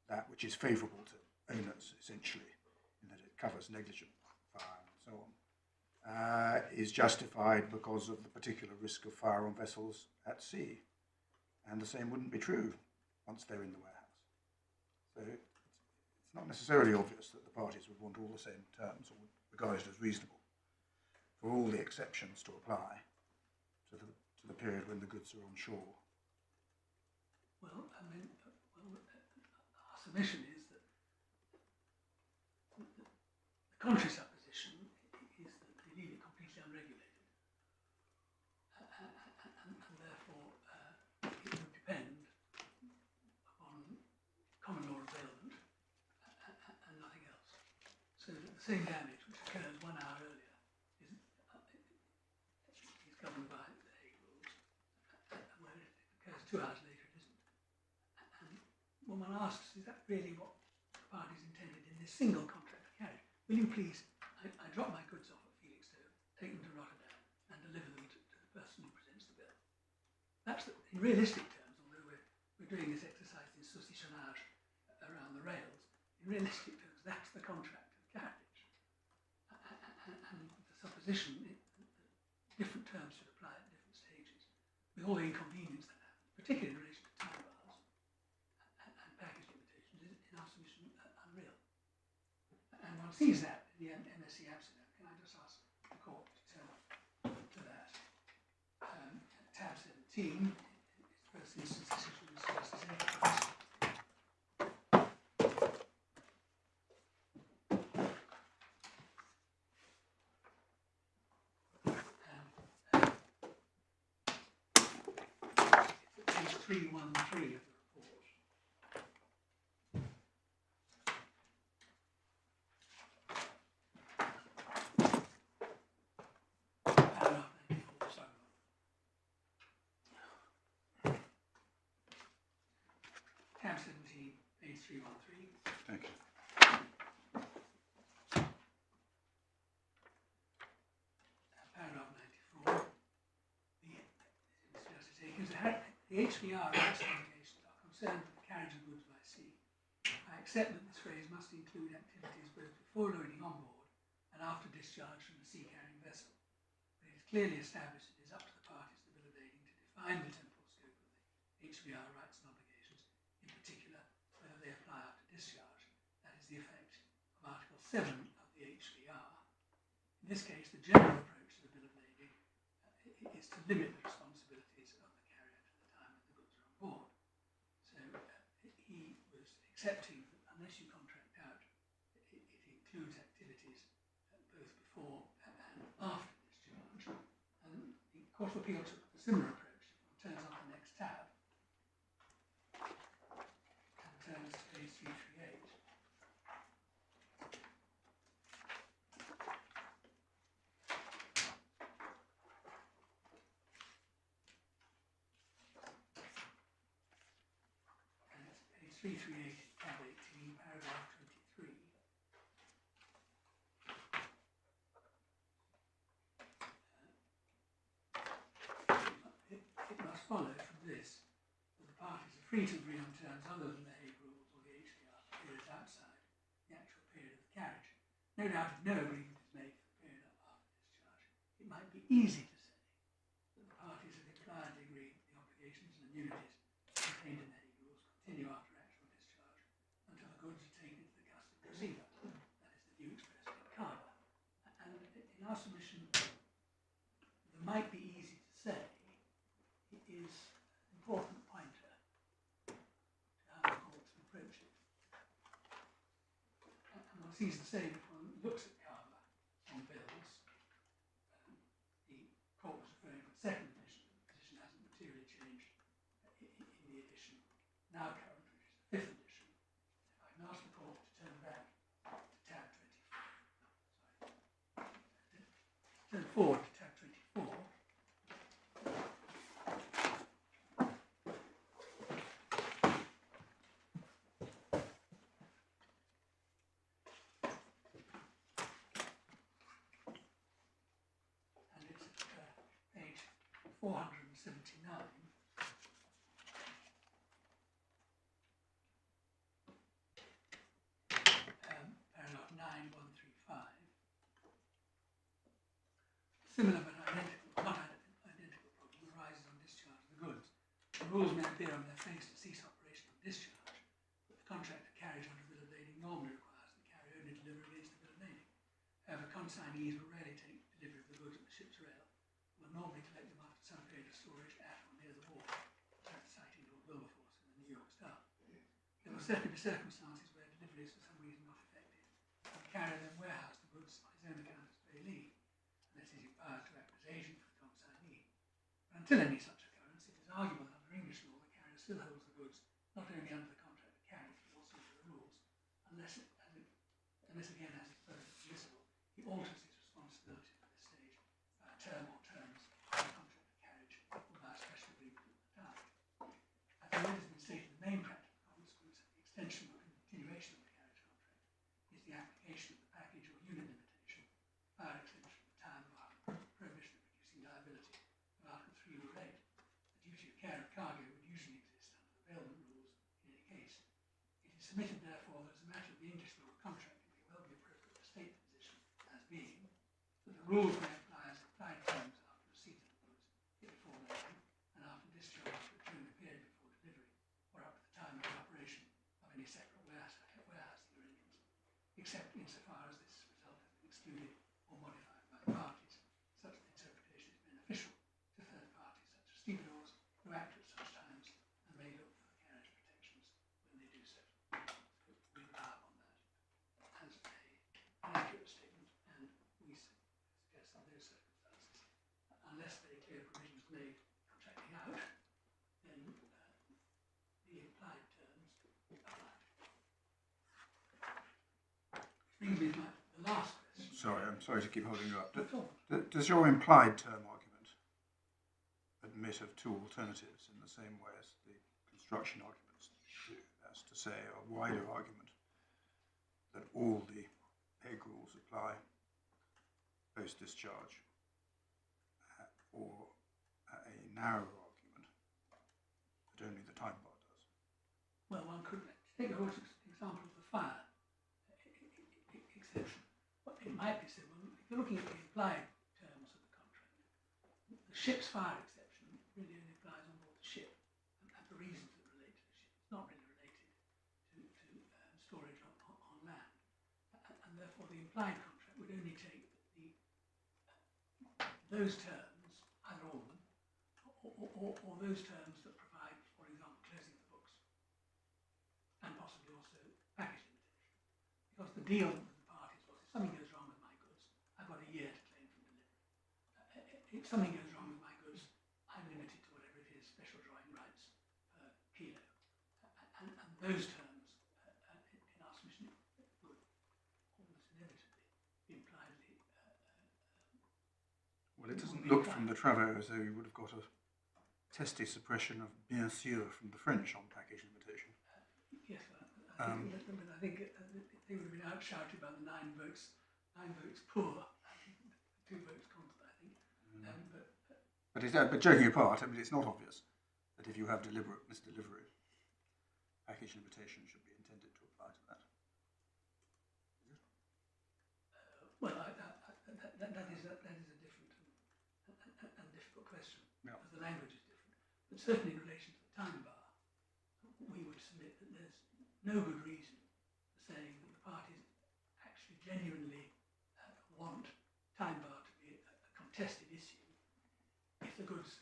[SPEAKER 4] that which is favourable to owners, essentially, in that it covers negligent fire and so on, is justified because of the particular risk of fire on vessels at sea. And the same wouldn't be true once they're in the warehouse. So it's not necessarily obvious that the parties would want all the same terms or would regard it as reasonable for all the exceptions to apply to the period when the goods are on shore.
[SPEAKER 3] Well, I mean, our submission is that the contrary supposition is that they leave it completely unregulated, and therefore it would depend upon common law of bailment and nothing else. So that the same damage which occurs 1 hour earlier is governed by the Hague Rules, where it occurs 2 hours later. When one asks, is that really what the parties intended in this single contract of carriage? Will you please, I drop my goods off at Felixstowe, take them to Rotterdam, and deliver them to the person who presents the bill. That's in realistic terms, although we're doing this exercise in saucissonnage around the rails, in realistic terms, that's the contract of carriage. And the supposition that different terms should apply at different stages, with all the inconvenience that happens, particularly in relation to time bars and package limitations, is in our submission unreal. And one sees that in the MSC Amsterdam. Can I just ask the court to turn to that? Tab 17, its first instance decision is first 313 of the report. Paragraph 94, sorry. Tab 17, page 313.
[SPEAKER 4] Thank you.
[SPEAKER 3] Paragraph 94. The HVR rights obligations are concerned with the carriage of goods by sea. I accept that this phrase must include activities both before loading on board and after discharge from the sea-carrying vessel. But it is clearly established it is up to the parties to the bill of lading to define the temporal scope of the HVR rights and obligations, in particular whether they apply after discharge. That is the effect of Article 7 of the HVR. In this case, the general approach to the bill of lading is to limit the responsibilities of the carrier to the time that the goods are on board. So he was accepting that unless you contract out, it includes activities both before and after discharge. And the Court of Appeal took a similar approach. If one turns on the next tab and turns to page 338. And it's page 338, tab 18, paragraph 23. It must follow from this that the parties are free to agree on terms other than the Hague Rules or the HVR for periods outside the actual period of the carriage. No doubt if no agreement is made for the period after discharge, it might be easy to say that the parties have impliedly agreed that the obligations and immunities contained in the Hague Rules continue after actual discharge until the goods are taken to the custom receiver. That is the view expressed in Carver. And in our submission, there might be easy to say it is an important pointer to how the courts approach it. And what's easy to say if one looks at Carver on bills, the court was referring to the second edition, but the position hasn't materially changed in the edition now current, which is the fifth edition. If I can ask the court to turn back to tab 24, turn forward to tab 24. And it's at page 479. Paragraph 9135. Similar but not identical problem arises on discharge of the goods. The rules may appear on their face to cease operation on discharge, but the contract of carriage under bill of lading normally requires the carrier only deliver against the bill of lading. However, consignees will rarely take delivery of the goods at the ship's rail, and will normally collect them after some period of storage at or near the wharf. That's citing Lord Wilberforce in the New York Star. There will certainly be circumstances where delivery is for some reason not effective, and the carrier then warehouse the goods on his own account as bailey, unless he is empowered to act as agent for the consignee. But until any such occurrence, it is arguable that under English law the carrier still holds the goods not only under the contract of carriage but also under the rules, unless again, as is perfectly permissible, he alters his responsibility at this stage by a term or terms of the contract of carriage or by a special agreement at the time. As already has been stated, the main practical consequence of the extension or continuation of the carriage contract is the application of the package or unit limitation, fire extension at the time of our prohibition of reducing liability of Article 3 Rule 8. The duty of care of cargo would usually exist under the bailment rules in any case. It is submitted, therefore, that as a matter of the English law of contract, it may well be appropriate to state the position as being that the rules may apply as implied terms after receipt of the goods before loading and after discharge during the period before delivery or up to the time of the operation of any separate warehousing arrangements, except insofar as this result has been excluded or modified by the parties. Such an interpretation is beneficial to third parties such as stevedores who act at such times and may look for the carriage protections when they do so. We rely upon that as an accurate statement, and we suggest on those circumstances, unless very clear provision is made contracting out, then
[SPEAKER 4] sorry to keep holding you up.
[SPEAKER 3] Not at all.
[SPEAKER 4] Does your implied term argument admit of two alternatives in the same way as the construction arguments do? That's to say, a wider argument that all the Hague rules apply post-discharge, or a narrower argument that only the time bar does?
[SPEAKER 3] Well, one could take the example of the fire exception. Well, it might be said, well, if you're looking at the implied terms of the contract, the ship's fire exception really only applies on board the ship, and for reasons that relate to the ship. It's not really related to storage on land, and therefore the implied contract would only take those terms, either all of them, or those terms that provide, for example, closing the books, and possibly also package limitation. Because the deal with the parties was, if something goes wrong with my goods, I've got a year to claim from delivery. If something goes wrong with my goods, I'm limited to whatever it is, special drawing rights per kilo. And those terms, in our submission, would almost inevitably be impliedly.
[SPEAKER 4] Well, it doesn't look from the travaux as though you would have got a testy suppression of bien sûr from the French on package limitation.
[SPEAKER 3] Yes, but I think they would have been outshouted by the 9 votes poor, 2 votes contra, I think.
[SPEAKER 4] But joking apart, I mean, it's not obvious that if you have deliberate misdelivery, package limitation should be intended to apply to that.
[SPEAKER 3] Well, that is a different and difficult question,
[SPEAKER 4] Yeah.
[SPEAKER 3] because the language is different. But certainly in relation to the time bar, we would submit that there's no good reason for saying that the parties actually genuinely want time bar to be a contested issue if the goods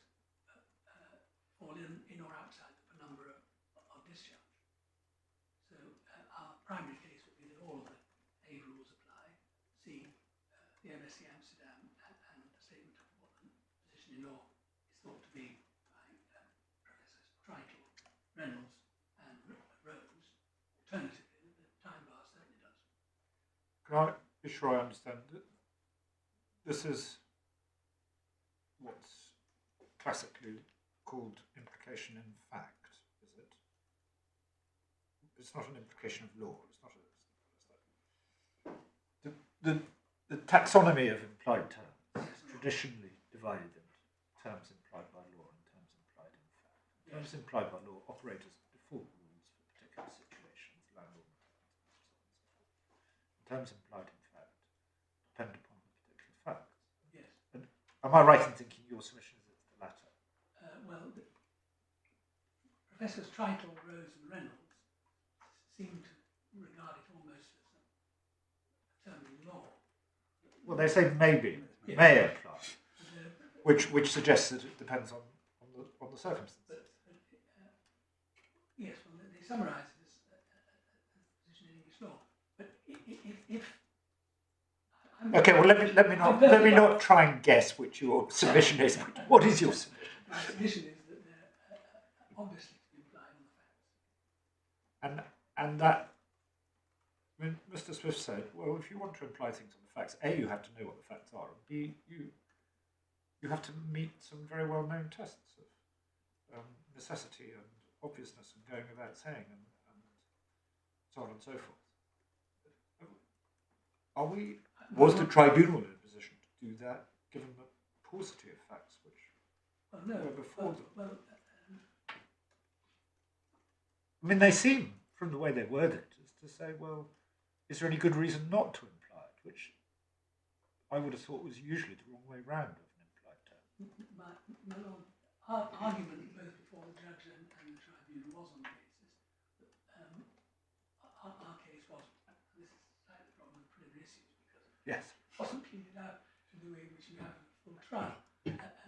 [SPEAKER 3] fall in or outside the penumbra of discharge. So our primary case would be that all of the Hague rules apply. See the MSc Amsterdam and the statement of what the position in law is thought to be by Professors Tritle, Reynolds and Rose. Alternatively, the time bar certainly does.
[SPEAKER 5] Can I be sure I understand? This is what's classically called implication in fact, is it? It's not an implication of law. It's not. The taxonomy of implied terms is traditionally divided into terms implied by law and terms implied in fact. Terms implied by law operate as default rules for particular situations, landlord and terms implied in fact depend upon the particular facts.
[SPEAKER 3] Yes.
[SPEAKER 5] And am I right in thinking your submission is it's the latter?
[SPEAKER 3] Well, Professors Tritle, Rose and Reynolds seem to regard it almost as a term in law.
[SPEAKER 5] Well, they say maybe,
[SPEAKER 3] Yes.
[SPEAKER 5] may apply, which suggests that it depends on the circumstances.
[SPEAKER 3] Yes, well, they summarise it as a position in English law. But if
[SPEAKER 5] Okay, well, let me not try and guess which your submission is. What is your submission?
[SPEAKER 3] my submission is that they're obviously to be applied on the facts.
[SPEAKER 5] And that, I mean, Mr. Swift said, well, if you want to imply things on the facts, A, you have to know what the facts are, and B, you have to meet some very well-known tests of necessity and obviousness and going without saying and so on and so forth. Was the tribunal in a position to do that, given the paucity of facts which were before them? I mean, they seem, from the way they word it, as to say, well, is there any good reason not to imply it? Which I would have thought was usually the wrong way round of an implied term.
[SPEAKER 3] My Lord, our argument both before the judge and the tribunal was on the basis that our case was, this is slightly the problem with preliminary issues, because
[SPEAKER 5] Yes.
[SPEAKER 3] it wasn't pleaded out to the way in which you have a full trial. And that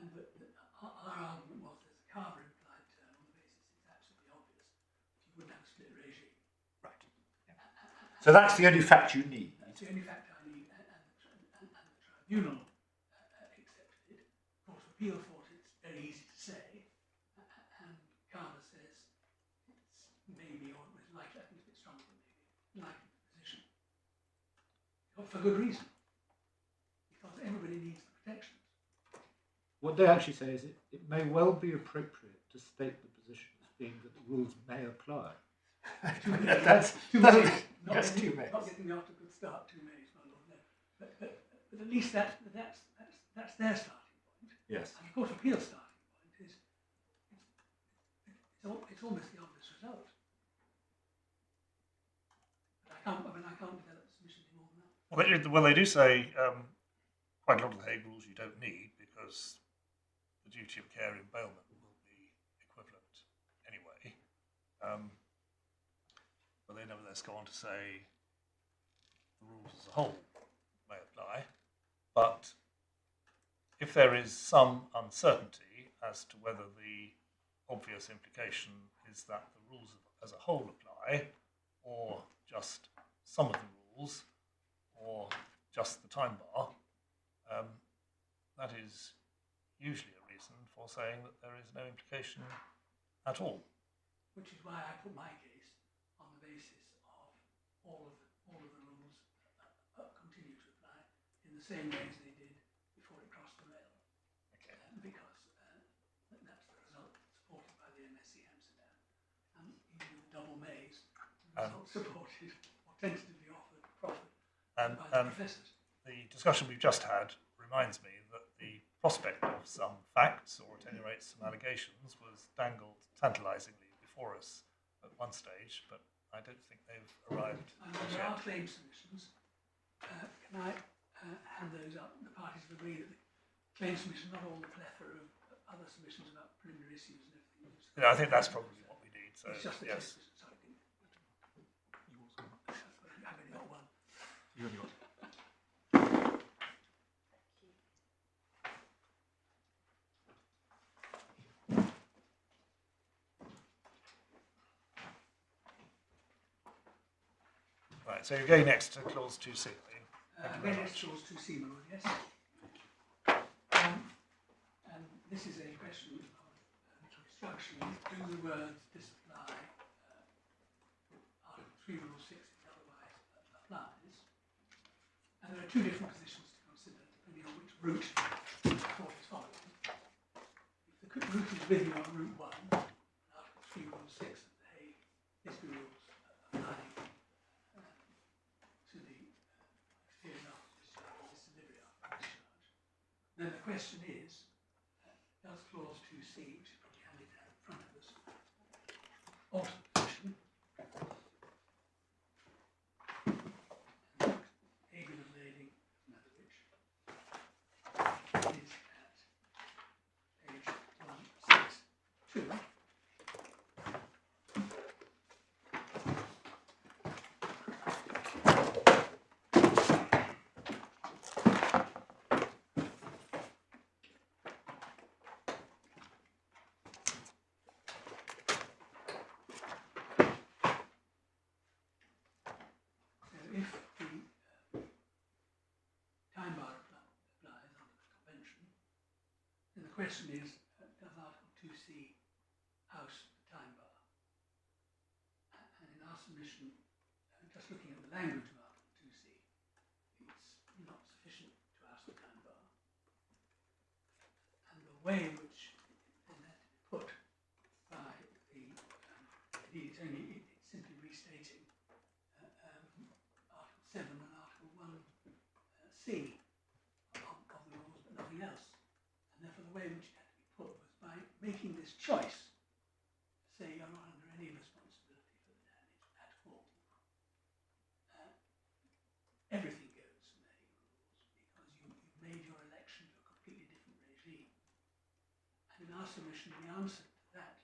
[SPEAKER 3] our argument was there's a Carver implied term on the basis it's absolutely obvious that you wouldn't have a split regime.
[SPEAKER 5] Right. Yeah. So that's the only fact you need.
[SPEAKER 3] That's the only fact I need, and the tribunal accepted it. Of course, appeal thought it's very easy to say, and Carver says it's maybe, or it's likely, I think it's a bit stronger than maybe, likely position. For good reason.
[SPEAKER 5] What they actually say is it may well be appropriate to state the position as being that the rules may apply.
[SPEAKER 3] That's two Mays.
[SPEAKER 5] Yes, 2 Mays.
[SPEAKER 3] Not getting off to a good start, 2 Mays, my lord. No. But at least that's their starting point.
[SPEAKER 5] Yes.
[SPEAKER 3] And the Court of Appeal's starting point is it's almost the obvious result. But I can't develop the submission any more than that.
[SPEAKER 2] Well, they do say quite a lot of the Hague Rules you don't need because the duty of care in bailment will be equivalent anyway. But they nevertheless go on to say the rules as a whole may apply. But if there is some uncertainty as to whether the obvious implication is that the rules as a whole apply, or just some of the rules, or just the time bar, that is usually a reason for saying that there is no implication at all.
[SPEAKER 3] Which is why I put my case on the basis of all of the rules continue to apply in the same way as they did before it crossed the rail.
[SPEAKER 2] Okay.
[SPEAKER 3] Because that's the result supported by the MSC Amsterdam. And even with double Mays, the result supported or tentatively proffered by the professors.
[SPEAKER 2] The discussion we've just had reminds me that the prospect of some facts, or at any rate some allegations, was dangled tantalisingly before us at one stage, but I don't think they've arrived
[SPEAKER 3] And
[SPEAKER 2] as
[SPEAKER 3] there are
[SPEAKER 2] yet.
[SPEAKER 3] claim submissions. Can I hand those up? The parties have agreed that the claim submission, not all the plethora of other submissions about preliminary issues and everything.
[SPEAKER 2] Yeah, I think that's probably what we need. So
[SPEAKER 3] It's just the
[SPEAKER 2] yes.
[SPEAKER 3] case. Sorry, I've only got one.
[SPEAKER 5] You only got
[SPEAKER 2] Right, so you're going next to clause 2C. Thank you very
[SPEAKER 3] Then
[SPEAKER 2] much.
[SPEAKER 3] it's clause 2C, my lord, yes. And this is a question of construction. Do the words disapply? Article 3, Rule 6, it otherwise applies. And there are two different positions to consider, depending on which route the court is following. If the route is with you on Route 1, Article 3, Rule 6 of the Hague Visby Rules applying to the exterior after discharge, misdelivery after discharge, then the question is, does clause 2C, which is probably handed down in front of us, alter the position? And Hague of Lading, another which is at page 162. If the time bar applies under the convention, then the question is, does Article 2C oust the time bar? And in our submission, just looking at the language of Article 2C, it's not sufficient to oust the time bar. And the way in which then that is put by the, indeed it's simply restating Article 7 and Article 1C of the rules, but nothing else. And therefore the way in which it had to be put was by making this choice, say you're not under any responsibility for the damage at all. Everything goes from the Hague Rules because you've made your election to a completely different regime. And in our submission, the answer to that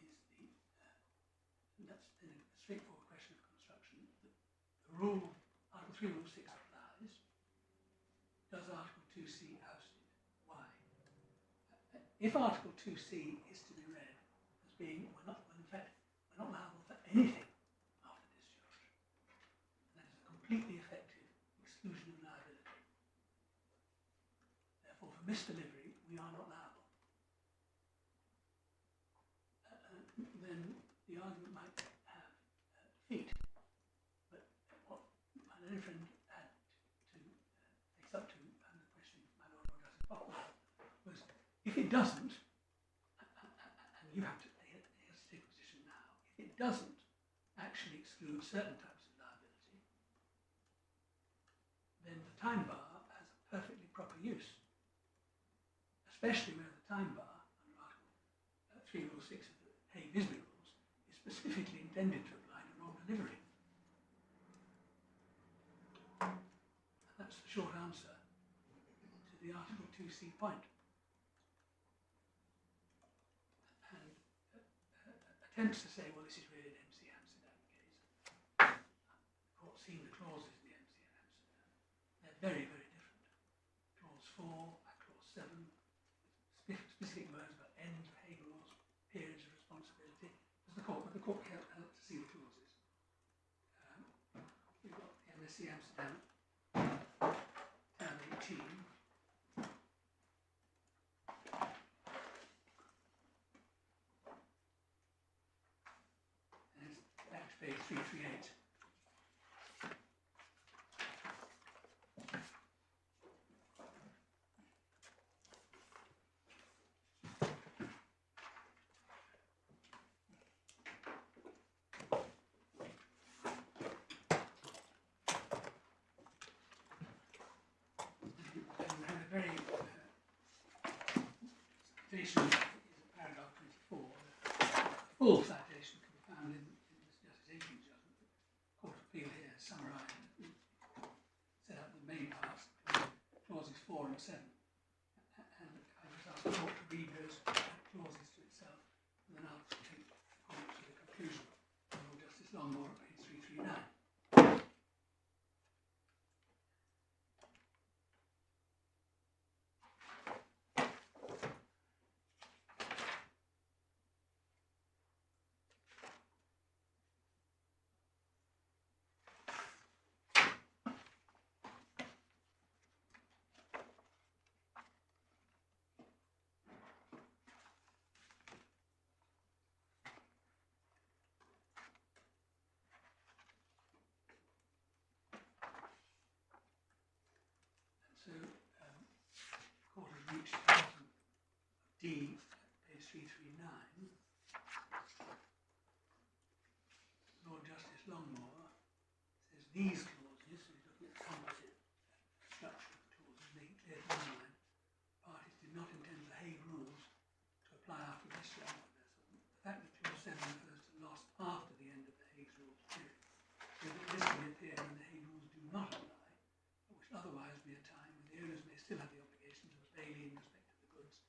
[SPEAKER 3] is that's then a straightforward question of construction. The rule, Article 3, Rule 6 applies. Does Article 2C oust it? Why? If Article 2C is to be read as being, we're not liable for anything after discharge, that is a completely effective exclusion of liability. Therefore, for misdelivery, we are not liable. Then the argument might have feet. But what my learned friend had to face up to, and the question my Lord Justice Popplewell, was doesn't, and you have to take a position now, if it doesn't actually exclude certain types of liability, then the time bar has a perfectly proper use, especially where the time bar under Article 3 Rule 6 of the Hague Visby Rules is specifically intended to apply to wrong delivery. And that's the short answer to the Article 2C point. And attempts to say, well, this is really an MC Amsterdam case. The court's seen the clauses in the MC Amsterdam. They're very, very different. Clause 4 and Clause 7, specific words about end of Hague rules, periods of responsibility. The court helped to see the clauses. We've got the MSc Amsterdam, tab 18. And it's back to page 338. Very citation is paragraph 24. The full citation can be found in Mr. Justice Aiken's judgment. The Court of Appeal here has summarised and set out the main parts, clauses 4 and 7. And I just ask the Court to read those clauses to itself, and then I'll take the Court to the conclusion of Lord Justice Longmore at page 339. So, Court has reached the bottom of D, page 339. Lord Justice Longmore says these clauses, so he's looking at the composite structure of the clauses, make it clear to underline, parties did not intend the Hague rules to apply after discharge of their vessel. The fact that clause 7 refers to loss after the end of the Hague rules period, so that this may appear when the Hague rules do not apply, but which otherwise be a time when the owners may still have the obligation to obey in respect of the goods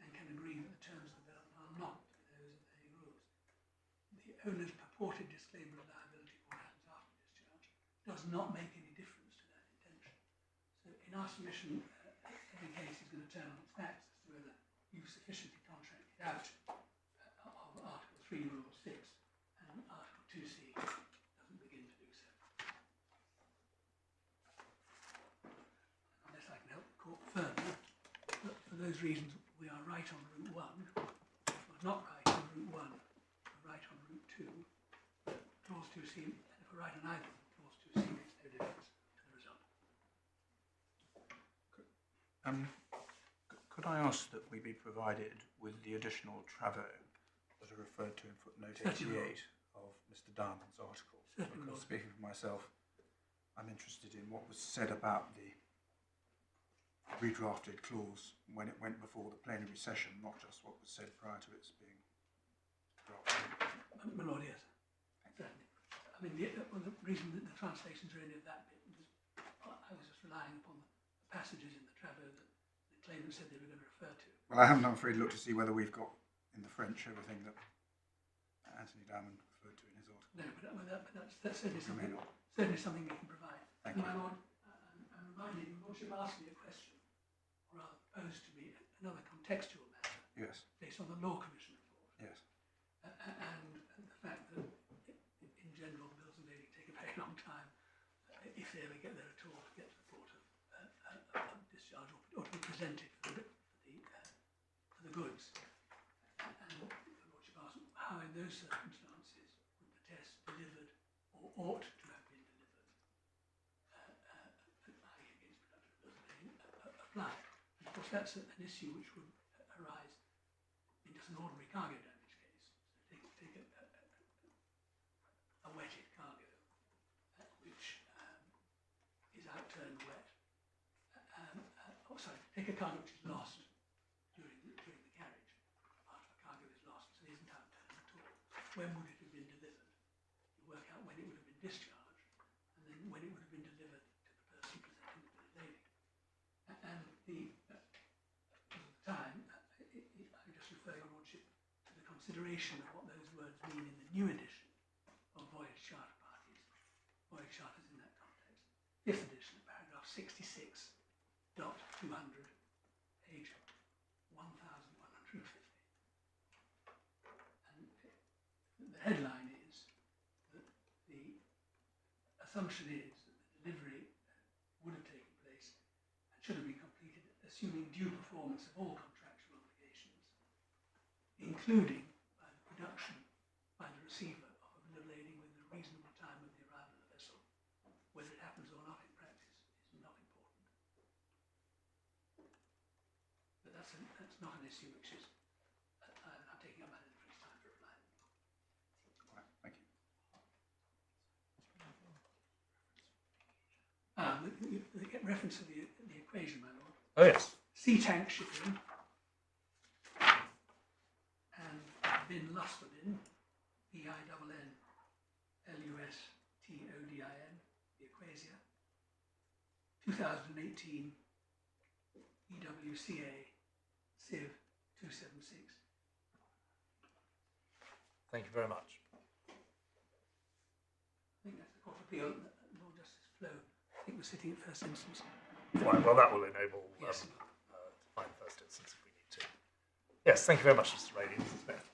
[SPEAKER 3] and can agree that the terms of the vessel are not those of the Hague rules. The owner's purported disclaimer of liability for what happens after discharge does not make any difference to that intention. So in our submission, every case is going to turn on its facts as to whether you've sufficiently contracted out of Article 3, Rule 6, and Article 2C doesn't begin to do so. Unless I can help the court further, but for those reasons we are right on route 1. If we're not right on route 1, we're right on route 2. Clause 2C, and if we're right on either, clause 2C makes no difference to the result.
[SPEAKER 4] Could I ask that we be provided with the additional travaux that are referred to in footnote 88 of Mr. Diamond's article?
[SPEAKER 3] Certainly,
[SPEAKER 4] because speaking for myself, I'm interested in what was said about the redrafted clause when it went before the plenary session, not just what was said prior to its being drafted.
[SPEAKER 3] My Lord, yes, certainly. I mean, the reason that the translations are any of that bit was I was just relying upon the passages in the travaux that the claimant said they were going to refer to.
[SPEAKER 4] Well, I haven't, I'm afraid, looked to see whether we've got in the French everything that Anthony Diamond referred to in his article.
[SPEAKER 3] No, but that's certainly something we can provide.
[SPEAKER 4] Thank you.
[SPEAKER 3] My Lord, I'm reminded you should ask me a question, or rather posed to me another contextual matter.
[SPEAKER 4] Yes.
[SPEAKER 3] Based on the Law Commission report.
[SPEAKER 4] Yes.
[SPEAKER 3] And the fact that, in general, bills of lading take a very long time, if they ever get there at all, to get to the port of discharge or to be presented for the goods. And the Lordship asked how, in those circumstances, would the test delivered or ought to have been delivered, against productive bills of lading, apply? And of course, that's an issue which would arise it's an ordinary cargo damage case. So take a wetted cargo, which is outturned wet. Take a cargo which is lost during the carriage. Part of a cargo is lost, so it isn't outturned at all. When would it have been delivered? You work out when it would have been discharged, and then when it would have been delivered to the person presenting the bill of lading. And time, I just refer your lordship to the consideration of what those words mean in the new edition of voyage charter parties, voyage charters in that context. 5th edition, paragraph 66.200, page 1150. And the headline is that the assumption is that the delivery would have taken place and should have been completed assuming due performance of all contractual obligations, including by the production by the receiver of a bill of lading within a reasonable time of the arrival of the vessel. Whether it happens or not in practice is not important. But that's not an issue which is, I'm taking up my delivery's time to reply.
[SPEAKER 4] Right, thank you.
[SPEAKER 3] The reference to the equation, my lord.
[SPEAKER 2] Oh, yes.
[SPEAKER 3] KCH Shipping and Bin Lustodin, BINNLUSTODIN, the Equasia, 2018 EWCA Civ 276.
[SPEAKER 2] Thank you very much.
[SPEAKER 3] I think that's the Court of Appeal. Lord Justice Flo, I think we're sitting at first instance.
[SPEAKER 2] Right, well, that will enable
[SPEAKER 3] Yes.
[SPEAKER 2] to find first instance if we need to. Yes, thank you very much, Mr. Rady. Mrs. Smith.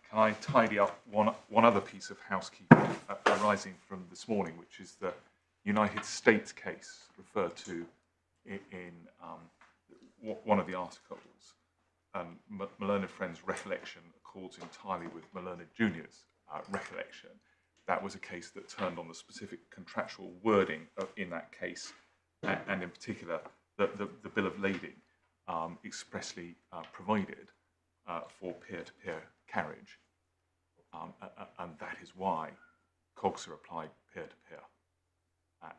[SPEAKER 6] Can I tidy up one other piece of housekeeping arising from this morning, which is the United States case referred to in one of the articles. Malerned Friend's recollection accords entirely with Malerned Junior's recollection. That was a case that turned on the specific contractual wording in that case, and in particular, the bill of lading expressly provided for peer-to-peer carriage, and that is why COGSA applied peer-to-peer,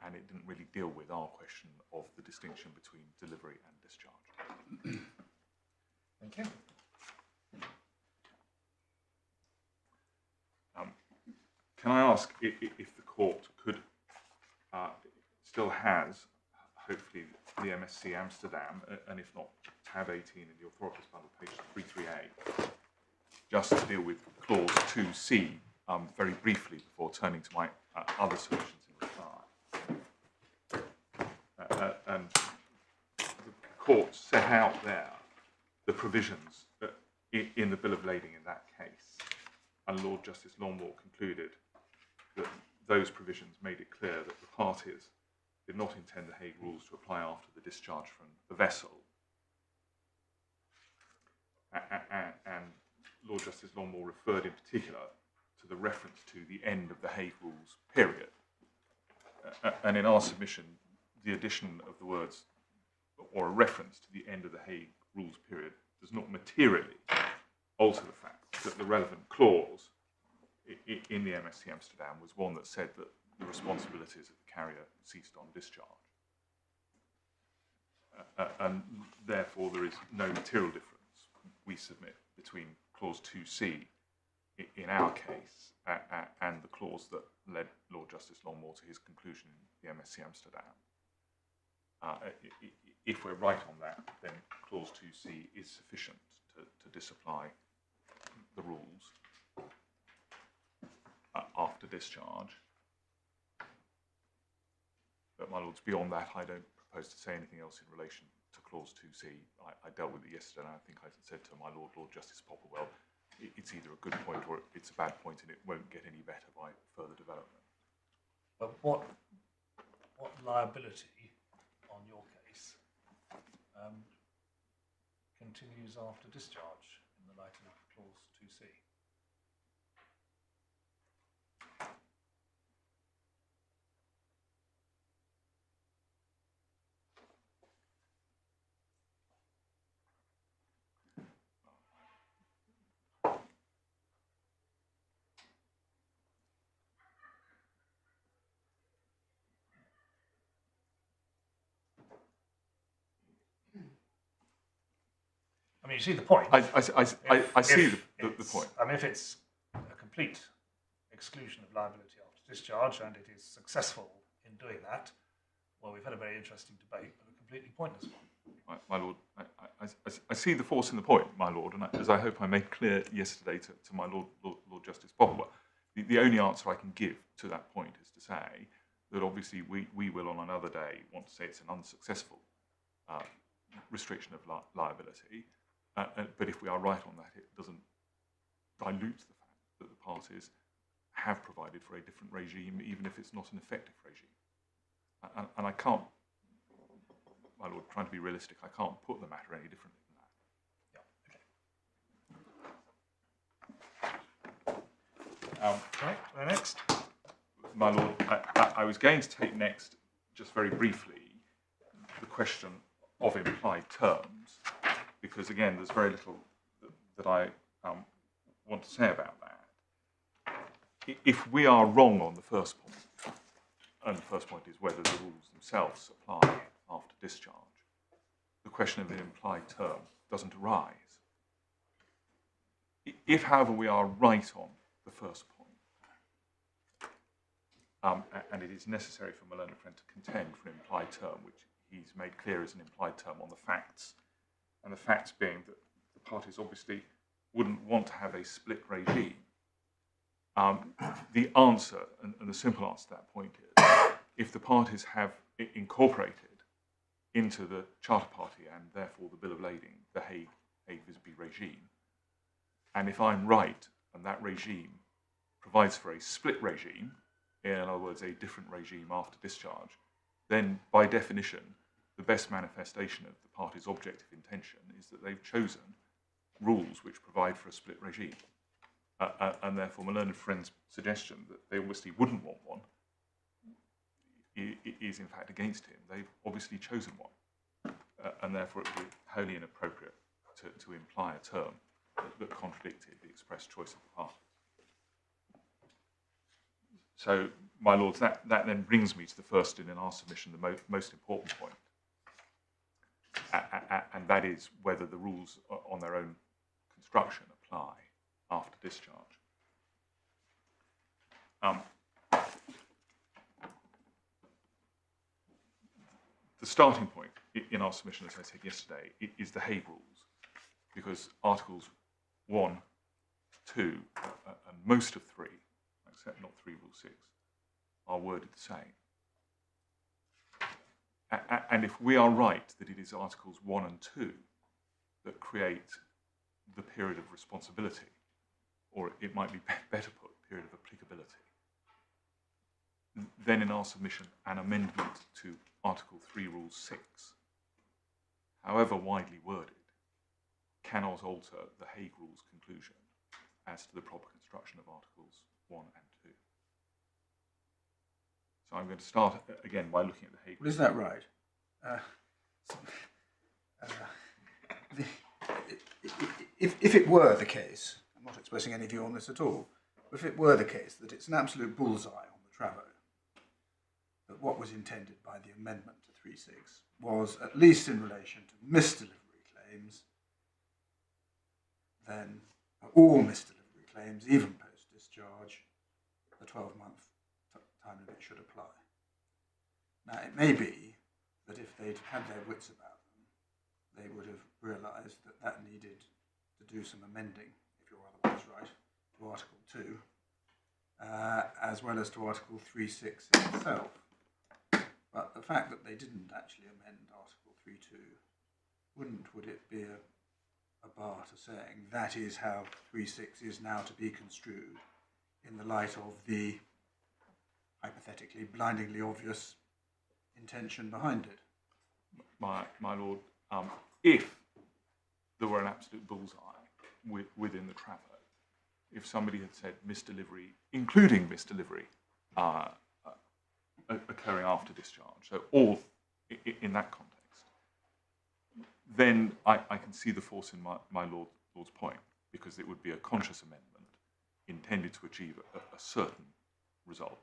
[SPEAKER 6] and it didn't really deal with our question of the distinction between delivery and discharge.
[SPEAKER 2] Thank you.
[SPEAKER 6] Can I ask if the court could still has, hopefully, the MSC Amsterdam, and if not, tab 18 in the authorities bundle, page 338, just to deal with clause 2C very briefly before turning to my other solutions in reply. And the court set out there the provisions in the bill of lading in that case, and Lord Justice Longmore concluded that those provisions made it clear that the parties did not intend the Hague Rules to apply after the discharge from the vessel. And Lord Justice Longmore referred in particular to the reference to the end of the Hague Rules period. And in our submission, the addition of the words or a reference to the end of the Hague Rules period does not materially alter the fact that the relevant clause in the MSC Amsterdam was one that said that the responsibilities of the carrier ceased on discharge. And therefore there is no material difference, we submit, between clause 2C in our case and the clause that led Lord Justice Longmore to his conclusion in the MSC Amsterdam. If we're right on that, then clause 2C is sufficient to disapply the rules after discharge. But my lords, beyond that, I don't propose to say anything else in relation to clause 2C. I dealt with it yesterday, and I think I said to my Lord Justice Popplewell, it's either a good point or it's a bad point, and it won't get any better by further development.
[SPEAKER 2] But what liability on your case continues after discharge in the light of clause 2C? mean, you see the point.
[SPEAKER 6] I see the point.
[SPEAKER 2] I mean, if it's a complete exclusion of liability after discharge and it is successful in doing that, well, we've had a very interesting debate, but a completely pointless one.
[SPEAKER 6] My Lord, I see the force in the point, my Lord, and as I hope I made clear yesterday to my Lord Justice Popplewell, the only answer I can give to that point is to say that obviously we will on another day want to say it's an unsuccessful restriction of liability, but if we are right on that, it doesn't dilute the fact that the parties have provided for a different regime, even if it's not an effective regime. And I can't, my Lord, trying to be realistic, I can't put the matter any differently than that.
[SPEAKER 2] Right, where next?
[SPEAKER 6] My Lord, I was going to take next, just very briefly, the question of implied terms, because again, there's very little that I want to say about that. If we are wrong on the first point, and the first point is whether the rules themselves apply after discharge, the question of the implied term doesn't arise. If, however, we are right on the first point, and it is necessary for my learned friend to contend for an implied term, which he's made clear is an implied term on the facts, and the facts being that the parties obviously wouldn't want to have a split regime. The answer, and the simple answer to that point is, if the parties have incorporated into the Charter Party and therefore the Bill of Lading the Hague Visby regime, and if I'm right and that regime provides for a split regime, in other words, a different regime after discharge, then by definition, the best manifestation of the party's objective intention is that they've chosen rules which provide for a split regime. And therefore, my learned friend's suggestion that they obviously wouldn't want one is in fact against him. They've obviously chosen one. And therefore, it would be wholly inappropriate to imply a term that contradicted the express choice of the parties. So, my lords, that then brings me to the first in our submission, the most important point. And that is whether the rules on their own construction apply after discharge. The starting point in our submission, as I said yesterday, is the Hague Rules, because Articles 1, 2, and most of 3, except not 3 Rule 6, are worded the same. And if we are right that it is Articles 1 and 2 that create the period of responsibility, or it might be better put, period of applicability, then in our submission, an amendment to Article 3, Rule 6, however widely worded, cannot alter the Hague Rules conclusion as to the proper construction of Articles 1 and 2. So I'm going to start again by looking at the Hague Rules.
[SPEAKER 4] Well, is that right? If it were the case, I'm not expressing any view on this at all, but if it were the case that it's an absolute bullseye on the Travo, that what was intended by the amendment to 3.6 was, at least in relation to misdelivery claims, then all misdelivery claims, even post-discharge, the 12-month time limit should apply. Now, it may be that if they'd had their wits about them, they would have realised that that needed to do some amending, if you're otherwise right, to Article 2, as well as to Article 3.6 itself. But the fact that they didn't actually amend Article 3.2, would it be a bar to saying that is how 3.6 is now to be construed in the light of the hypothetically blindingly obvious intention behind it?
[SPEAKER 6] My lord, if there were an absolute bullseye within the Travo, if somebody had said misdelivery, including misdelivery, occurring after discharge, so all in that context, then I can see the force in my lord's point, because it would be a conscious amendment intended to achieve a certain result.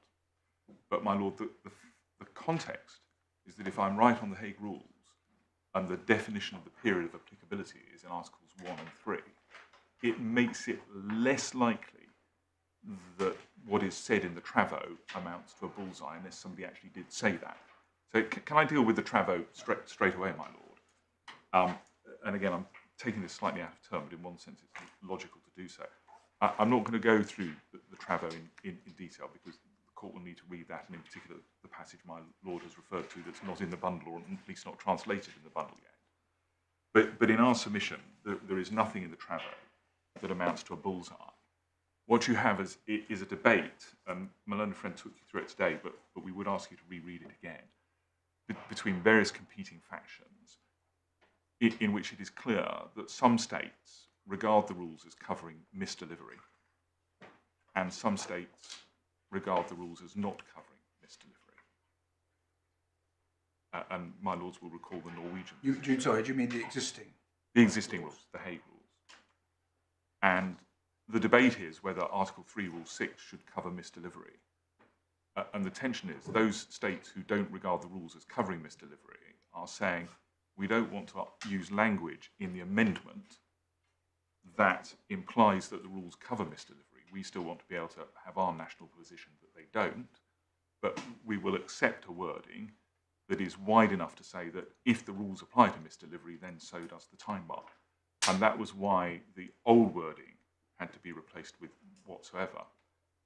[SPEAKER 6] But my lord, the context is that if I'm right on the Hague Rules, and the definition of the period of applicability is in Articles 1 and 3, it makes it less likely that what is said in the Travo amounts to a bullseye unless somebody actually did say that. So can I deal with the Travo straight away, my lord? And again, I'm taking this slightly out of turn, but in one sense it's logical to do so. I'm not going to go through the Travo in detail because the court will need to read that, and in particular the passage my lord has referred to that's not in the bundle, or at least not translated in the bundle yet. But in our submission, there is nothing in the Travo that amounts to a bullseye. What you have is a debate, and my learned friend took you through it today, but we would ask you to reread it again, between various competing factions, in which it is clear that some states regard the rules as covering misdelivery, and some states regard the rules as not covering misdelivery. And my lords will recall the Norwegian.
[SPEAKER 4] Sorry, do you mean the existing?
[SPEAKER 6] The existing rules, the Hague rules. And the debate is whether Article 3, Rule 6 should cover misdelivery. And the tension is those states who don't regard the rules as covering misdelivery are saying we don't want to use language in the amendment that implies that the rules cover misdelivery. We still want to be able to have our national position that they don't, but we will accept a wording that is wide enough to say that if the rules apply to misdelivery, then so does the time bar. And that was why the old wording had to be replaced with whatsoever,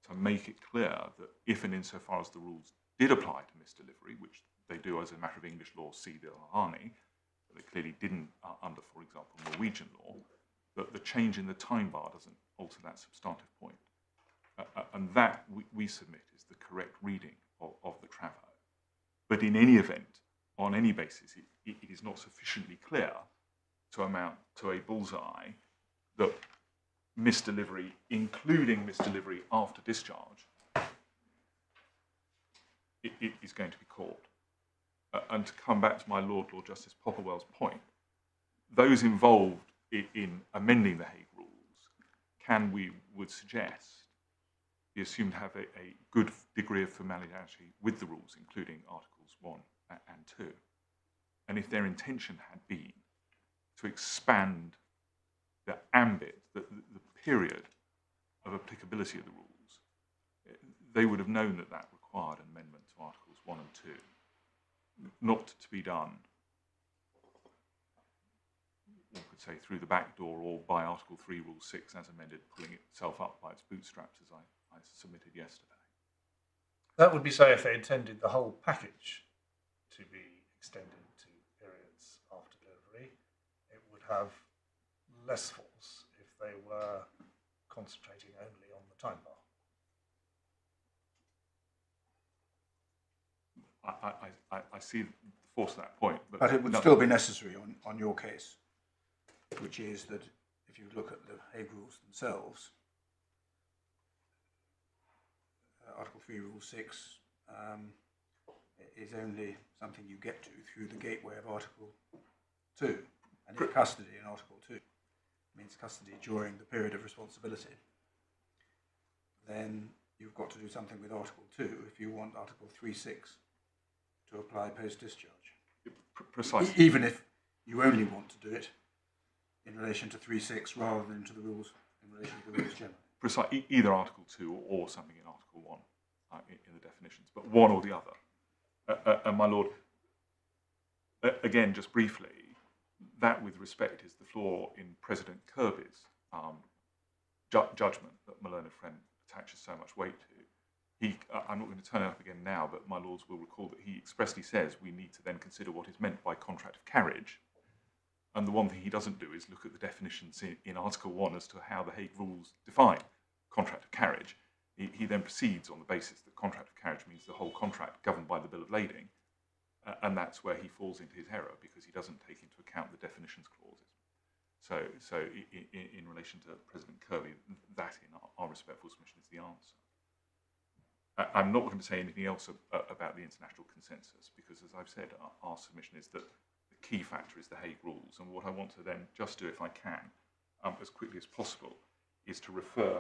[SPEAKER 6] to make it clear that if and insofar as the rules did apply to misdelivery, which they do as a matter of English law, see the Harney, but they clearly didn't under, for example, Norwegian law, that the change in the time bar doesn't alter that substantive point. And that, we submit, is the correct reading of the Travo. But in any event, on any basis, it is not sufficiently clear to amount to a bullseye that misdelivery, including misdelivery after discharge, it is going to be called. And to come back to my Lord Justice Popplewell's point, those involved in amending the Hague Rules can, we would suggest, be assumed to have a good degree of familiarity with the rules, including Articles 1 and 2. And if their intention had been to expand the ambit, the period of applicability of the rules, they would have known that that required an amendment to Articles 1 and 2, not to be done, one could say, through the back door or by Article 3, Rule 6 as amended, pulling itself up by its bootstraps, as I submitted yesterday.
[SPEAKER 2] That would be so if they intended the whole package to be extended to periods after delivery. It would have less force if they were concentrating only on the time bar.
[SPEAKER 6] I see the force of that point.
[SPEAKER 4] But it would still be necessary on your case, which is that if you look at the Hague Rules themselves, Article 3, Rule 6 is only something you get to through the gateway of Article 2. And if custody in Article 2 means custody during the period of responsibility, then you've got to do something with Article 2 if you want Article 3.6 to apply post-discharge.
[SPEAKER 6] Precisely.
[SPEAKER 4] Even if you only want to do it in relation to 3.6 rather than to the rules in relation to the rules generally.
[SPEAKER 6] Precisely, either Article 2 or something in Article 1 in the definitions, but one or the other. And my Lord, again, just briefly, that with respect is the flaw in President Kirby's judgment that my learned friend attaches so much weight to. I'm not going to turn it up again now, but my Lords will recall that he expressly says we need to then consider what is meant by contract of carriage. And the one thing he doesn't do is look at the definitions in Article 1 as to how the Hague Rules define contract of carriage. He then proceeds on the basis that contract of carriage means the whole contract governed by the Bill of Lading, and that's where he falls into his error because he doesn't take into account the definitions clauses. So in relation to President Kirby, that in our respectful submission is the answer. I'm not going to say anything else about the international consensus because, as I've said, our submission is that the key factor is the Hague Rules, and what I want to then just do, if I can, as quickly as possible, is to refer.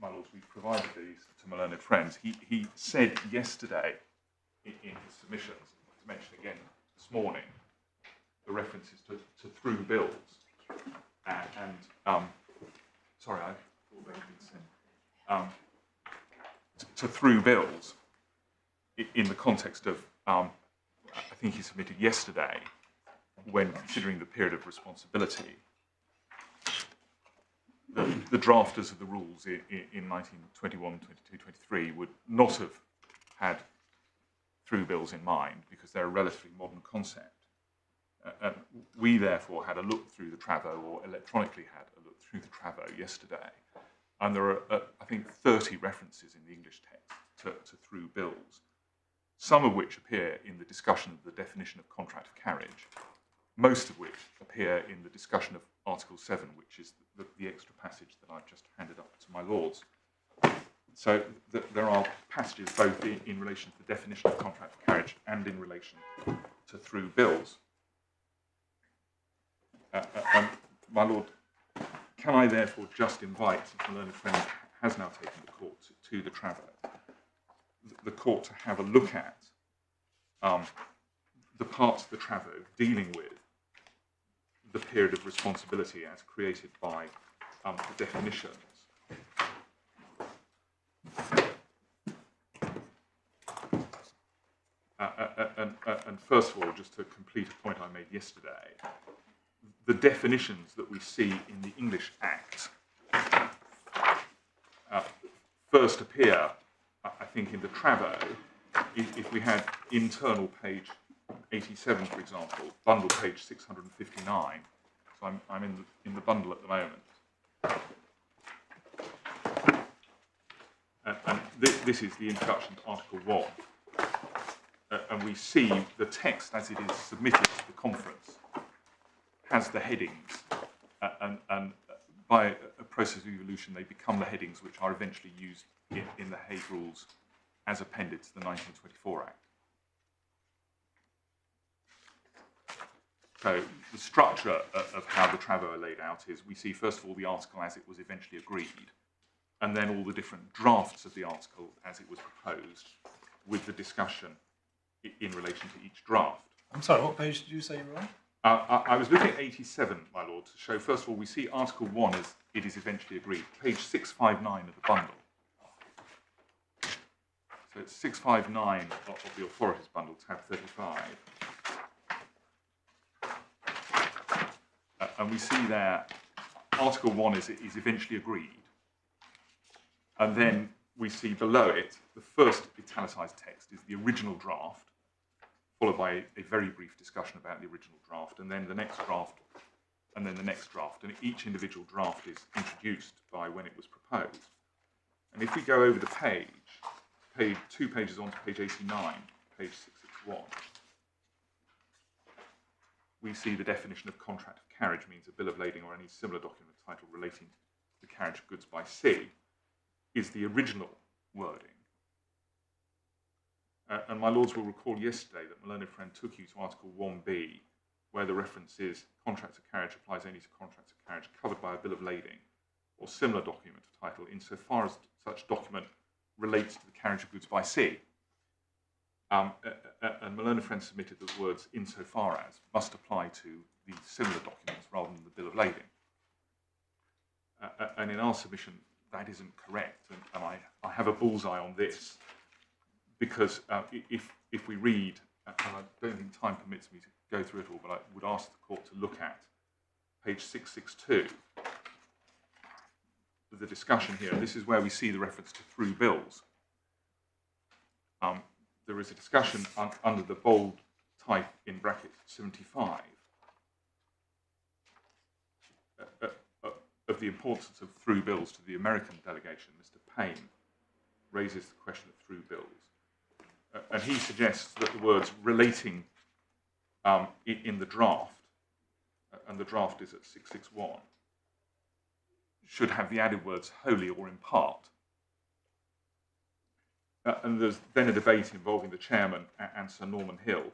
[SPEAKER 6] My Lords, we've provided these to my learned friends. He said yesterday in his submissions, to mention again this morning, the references to through bills. Sorry, I thought they had been sent. To through bills in the context of, I think he submitted yesterday, when considering the period of responsibility, the drafters of the rules in 1921, 22, 23 would not have had through bills in mind because they're a relatively modern concept. We therefore had a look through the Travo, or electronically had a look through the Travo yesterday, and there are, I think, 30 references in the English text to through bills, some of which appear in the discussion of the definition of contract of carriage, most of which appear in the discussion of Article 7, which is the extra passage that I've just handed up to my lords. So there are passages both in relation to the definition of contract of carriage and in relation to through bills. My lord, can I therefore just invite, since my learned friend has now taken the court to the Travo, the court to have a look at the parts of the Travo dealing with the period of responsibility as created by the definitions. And first of all, just to complete a point I made yesterday, the definitions that we see in the English Act first appear, I think, in the Travo. If we had internal page 87, for example, bundle page 659, so I'm in the bundle at the moment. And this is the introduction to Article 1. And we see the text as it is submitted to the conference has the headings, and by a process of evolution, they become the headings which are eventually used in the Hague Rules as appended to the 1924 Act. So the structure of how the Travo are laid out is we see, first of all, the article as it was eventually agreed, and then all the different drafts of the article as it was proposed, with the discussion in relation to each draft.
[SPEAKER 2] I'm sorry, what page did you say you were on?
[SPEAKER 6] I was looking at 87, my lord, to show, first of all, we see Article 1 as it is eventually agreed, page 659 of the bundle. So it's 659 of the authorities bundle, tab 35. And we see there, Article 1 is eventually agreed. And then we see below it, the first italicized text is the original draft, followed by a very brief discussion about the original draft, and then the next draft, and then the next draft. And each individual draft is introduced by when it was proposed. And if we go over the page 2 pages on to page 89, page 661, we see the definition of contract of carriage means a bill of lading or any similar document title relating to the carriage of goods by sea is the original wording. And my lords will recall yesterday that my learned friend took you to Article 1b, where the reference is contract of carriage applies only to contracts of carriage covered by a bill of lading or similar document of title insofar as such document relates to the carriage of goods by sea. And my learned friend submitted that the words insofar as must apply to the similar documents rather than the bill of lading. And in our submission, that isn't correct. And I have a bullseye on this because if we read, and I don't think time permits me to go through it all, but I would ask the court to look at page 662, the discussion here. And this is where we see the reference to through bills. There is a discussion under the bold type in bracket 75 of the importance of through bills to the American delegation. Mr. Payne raises the question of through bills. And he suggests that the words relating in the draft, and the draft is at 661, should have the added words wholly or in part. And there's then a debate involving the chairman and Sir Norman Hill,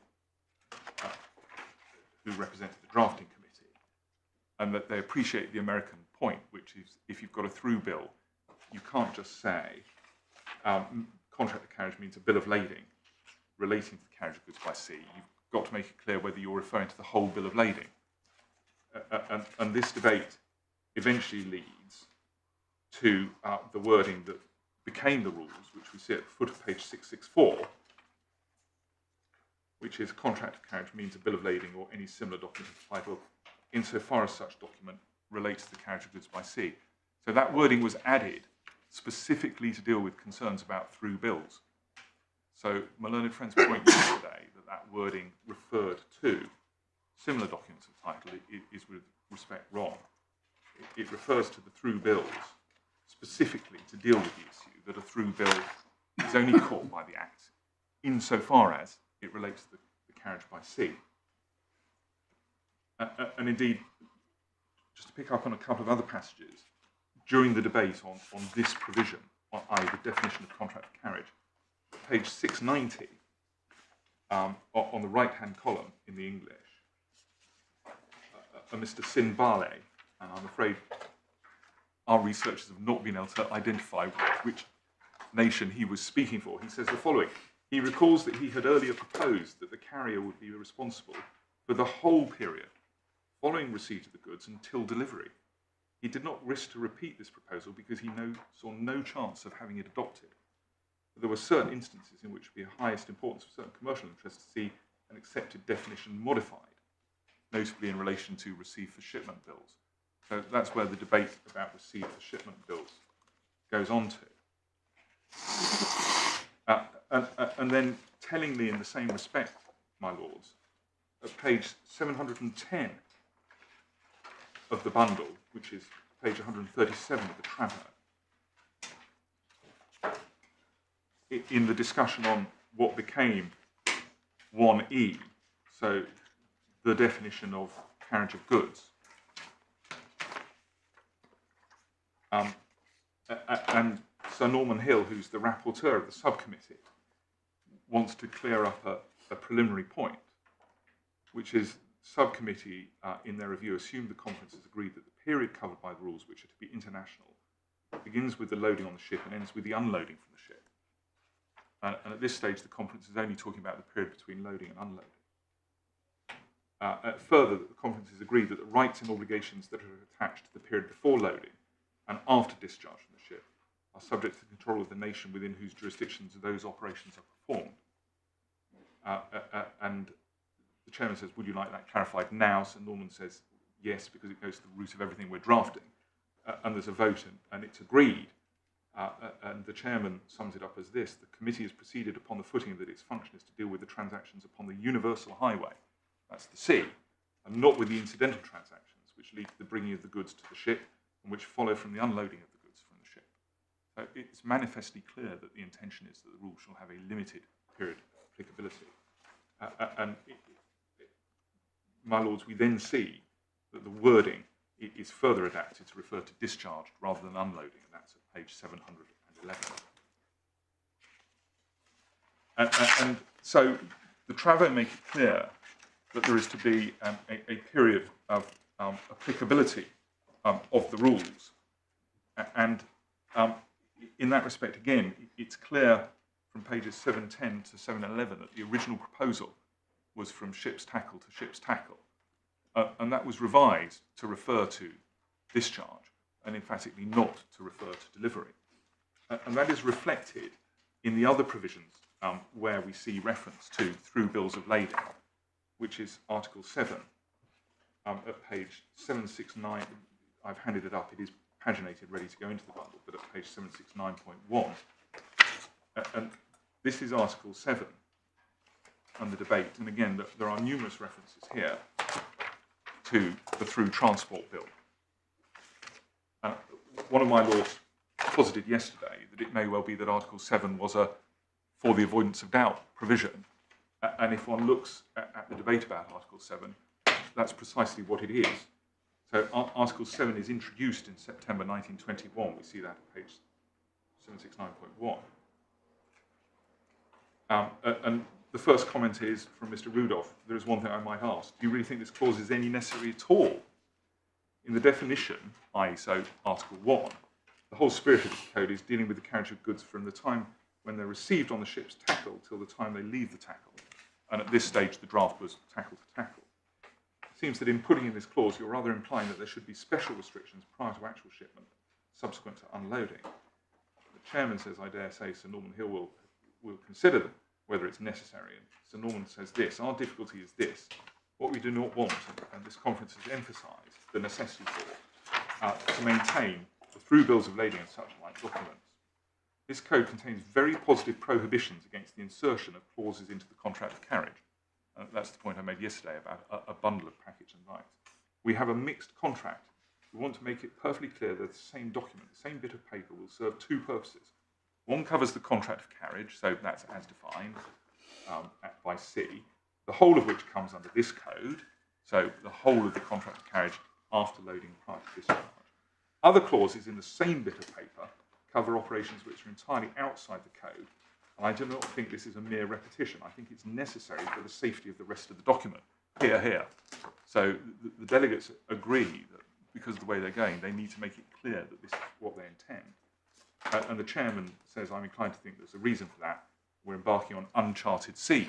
[SPEAKER 6] who represented the drafting committee, and that they appreciate the American point, which is if you've got a through bill, you can't just say contract of carriage means a bill of lading relating to the carriage of goods by sea. got to make it clear whether you're referring to the whole bill of lading. And this debate eventually leads to the wording that became the rules, which we see at the foot of page 664, which is contract of carriage means a bill of lading or any similar document of title insofar as such document relates to the carriage of goods by sea. So that wording was added specifically to deal with concerns about through bills. So my learned friend's point yesterday that that wording referred to similar documents of title is with respect wrong. It refers to the through bills specifically to deal with the issue that a through bill is only caught by the Act insofar as it relates to the carriage by sea. And indeed, just to pick up on a couple of other passages, during the debate on this provision, i.e. the definition of contract of carriage, page 690, on the right-hand column in the English, Mr. Sin Bale, and I'm afraid our researchers have not been able to identify which nation he was speaking for. He says the following: he recalls that he had earlier proposed that the carrier would be responsible for the whole period following receipt of the goods until delivery. He did not wish to repeat this proposal because he saw no chance of having it adopted. But there were certain instances in which it would be of highest importance for certain commercial interests to see an accepted definition modified, notably in relation to receipt for shipment bills. So that's where the debate about receipt for shipment bills goes on to. And then tellingly in the same respect, my lords, at page 710 of the bundle, which is page 137 of the Tribunal, in the discussion on what became 1E, so the definition of carriage of goods, and Sir Norman Hill, who's the rapporteur of the subcommittee, wants to clear up a preliminary point, which is subcommittee, in their review, assumed the conference has agreed that the period covered by the rules, which are to be international, begins with the loading on the ship and ends with the unloading from the ship. And at this stage, the conference is only talking about the period between loading and unloading. Further, the conference has agreed that the rights and obligations that are attached to the period before loading and after discharge from the ship are subject to the control of the nation within whose jurisdictions those operations are performed. And the chairman says, would you like that clarified now? So Norman says, yes, because it goes to the root of everything we're drafting. And there's a vote, and it's agreed. And the chairman sums it up as this: the committee has proceeded upon the footing that its function is to deal with the transactions upon the universal highway, that's the sea, and not with the incidental transactions, which lead to the bringing of the goods to the ship and which follow from the unloading of the goods from the ship. So it's manifestly clear that the intention is that the rule shall have a limited period of applicability. My lords, we then see that the wording is further adapted to refer to discharged rather than unloading, and that's at page 711. And so the Travo make it clear that there is to be a period of applicability of the rules. And in that respect, again, it's clear from pages 710 to 711 that the original proposal was from ship's tackle to ship's tackle. And that was revised to refer to discharge and emphatically not to refer to delivery. And that is reflected in the other provisions where we see reference to through bills of lading, which is Article 7 at page 769. I've handed it up. It is paginated, ready to go into the bundle, but at page 769.1. And this is Article 7 and the debate. And again, there are numerous references here to the through transport bill. One of my lords posited yesterday that it may well be that Article 7 was a for the avoidance of doubt provision. And if one looks at the debate about Article 7, that's precisely what it is. So Article 7 is introduced in September 1921. We see that at page 769.1. And the first comment is from Mr. Rudolph. There is one thing I might ask. Do you really think this clause is any necessary at all? In the definition, i.e. so Article 1, the whole spirit of the code is dealing with the carriage of goods from the time when they're received on the ship's tackle till the time they leave the tackle. and at this stage the draft was tackle to tackle. It seems that in putting in this clause, you're rather implying that there should be special restrictions prior to actual shipment, subsequent to unloading. The chairman says, I dare say, Sir Norman Hill will consider them, whether it's necessary. And Sir Norman says this, our difficulty is this. What we do not want, and this conference has emphasised the necessity for, to maintain the through bills of lading and such like documents. This code contains very positive prohibitions against the insertion of clauses into the contract of carriage. That's the point I made yesterday about a bundle of package and rights. We have a mixed contract. We want to make it perfectly clear that the same document, the same bit of paper will serve two purposes. One covers the contract of carriage, so that's as defined by C, the whole of which comes under this code, so the whole of the contract of carriage after loading prior to discharge. Other clauses in the same bit of paper cover operations which are entirely outside the code, and I do not think this is a mere repetition. I think it's necessary for the safety of the rest of the document. Here. So the delegates agree that because of the way they're going, they need to make it clear that this is what they intend. And the chairman says, I'm inclined to think there's a reason for that. We're embarking on uncharted sea.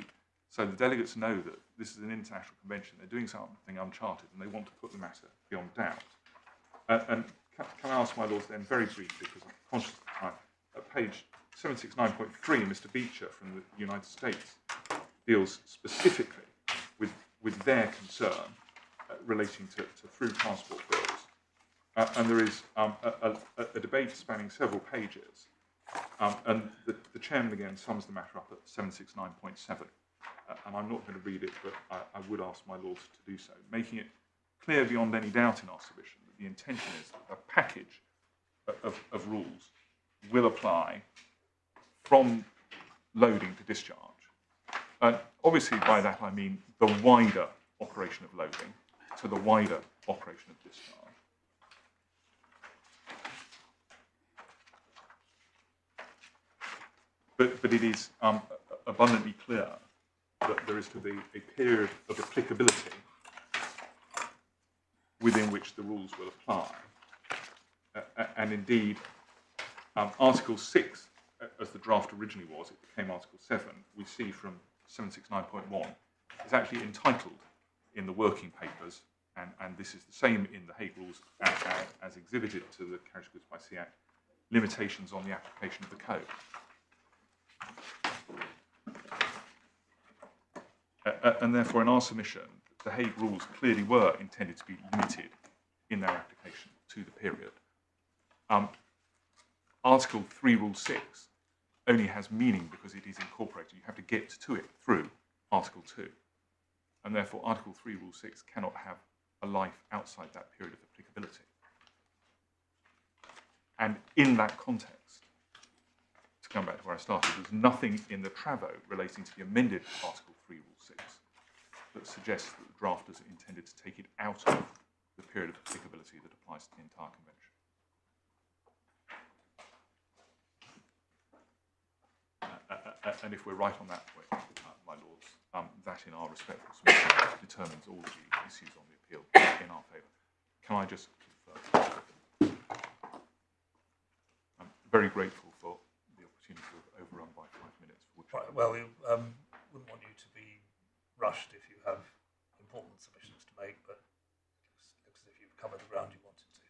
[SPEAKER 6] So the delegates know that this is an international convention. They're doing something uncharted, and they want to put the matter beyond doubt. And can I ask my lords then, very briefly, because I'm conscious of time, at page 769.3, Mr. Beecher from the United States deals specifically with their concern relating to through transport bills. And there is a debate spanning several pages. And the chairman again sums the matter up at 769.7. And I'm not going to read it, but I would ask my lords to do so, making it clear beyond any doubt in our submission that the intention is that a package of rules will apply from loading to discharge. And obviously by that I mean the wider operation of loading to the wider operation of discharge. But it is abundantly clear that there is to be a period of applicability within which the rules will apply. And indeed, Article 6, as the draft originally was, it became Article 7, we see from 769.1, is actually entitled in the working papers, and this is the same in the Hague Rules as exhibited to the Carriage Goods by Sea Act, limitations on the application of the code. And therefore, in our submission, the Hague Rules clearly were intended to be limited in their application to the period. Article 3, Rule 6 only has meaning because it is incorporated. You have to get to it through Article 2. And therefore, Article 3, Rule 6 cannot have a life outside that period of applicability. And in that context, to come back to where I started, there's nothing in the Travo relating to the amended Article 3, Rule 6 that suggests that the drafters intended to take it out of the period of applicability that applies to the entire convention. And if we're right on that point, my lords, that in our respectful submission determines all of the issues on the appeal in our favour. Can I just confirm? I'm very grateful for the opportunity to have overrun by 5 minutes.
[SPEAKER 2] Right, well, we wouldn't want you to be rushed if you have important submissions to make, but it looks as if you've covered the ground you wanted to.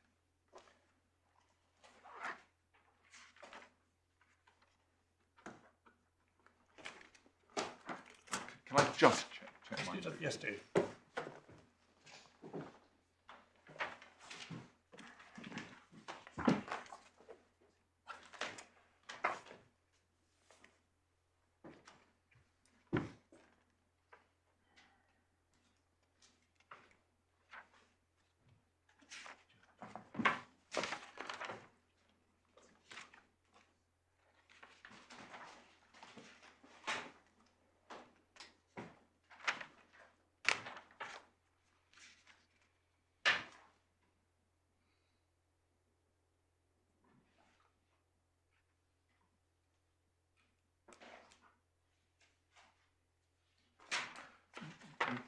[SPEAKER 6] Can I just check my...
[SPEAKER 2] Yes, do.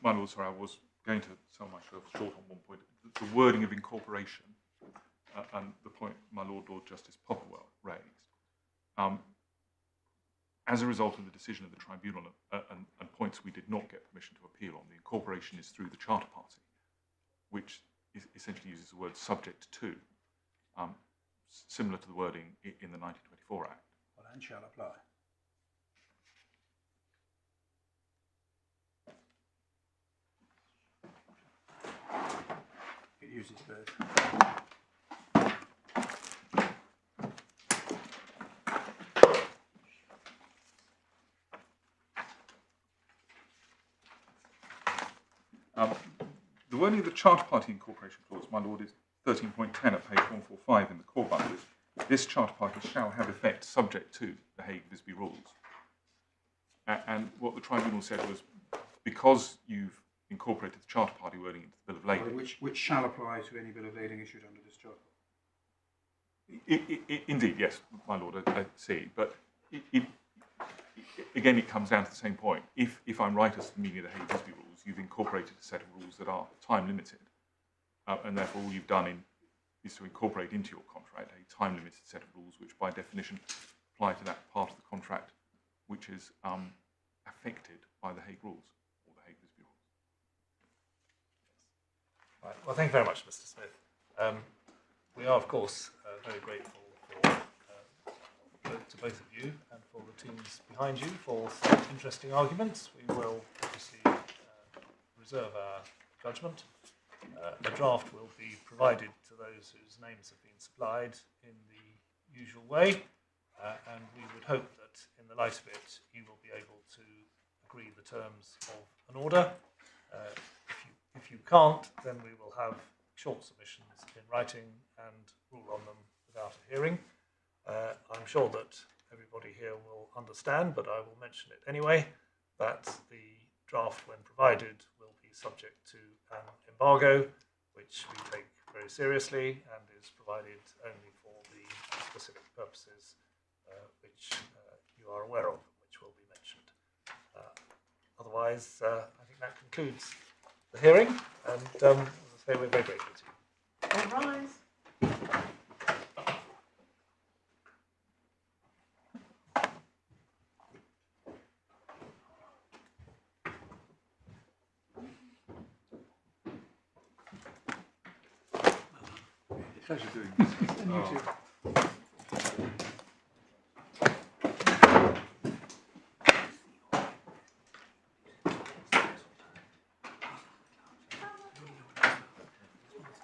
[SPEAKER 6] My lord, sorry, I was going to sell myself short on one point. The wording of incorporation and the point my Lord Justice Popplewell raised. as a result of the decision of the tribunal and points we did not get permission to appeal on, the incorporation is through the charter party, which essentially uses the word subject to, similar to the wording in the 1924 Act.
[SPEAKER 4] Well, and shall apply. It uses both.
[SPEAKER 6] The wording of the Charter Party Incorporation Clause, my Lord, is 13.10 at page 145 in the core bundle. This Charter Party shall have effect subject to the Hague Visby Rules. And what the tribunal said was, because you've incorporated the Charter Party wording into the Bill of Lading...
[SPEAKER 4] Which shall apply to any Bill of Lading issued under this Charter.
[SPEAKER 6] Indeed, yes, my Lord, I see. But again, it comes down to the same point. If I'm right as to the meaning of the Hague Visby Rules, you've incorporated a set of rules that are time limited, and therefore all you've done is to incorporate into your contract a time limited set of rules which by definition apply to that part of the contract which is affected by the Hague Rules or the Hague Visby Rules.
[SPEAKER 2] Right. Well, thank you very much, Mr. Smith. We are, of course, very grateful to both of you and for the teams behind you for some interesting arguments. We will obviously reserve our judgment. A draft will be provided to those whose names have been supplied in the usual way, and we would hope that in the light of it you will be able to agree the terms of an order. If you can't, then we will have short submissions in writing and rule on them without a hearing. I'm sure that everybody here will understand, but I will mention it anyway, that the draft, when provided, will be subject to an embargo, which we take very seriously and is provided only for the specific purposes which you are aware of, which will be mentioned. Otherwise, I think that concludes the hearing, and as I say, we're very grateful to you.
[SPEAKER 1] All rise.
[SPEAKER 6] Pleasure doing this.
[SPEAKER 3] And you too.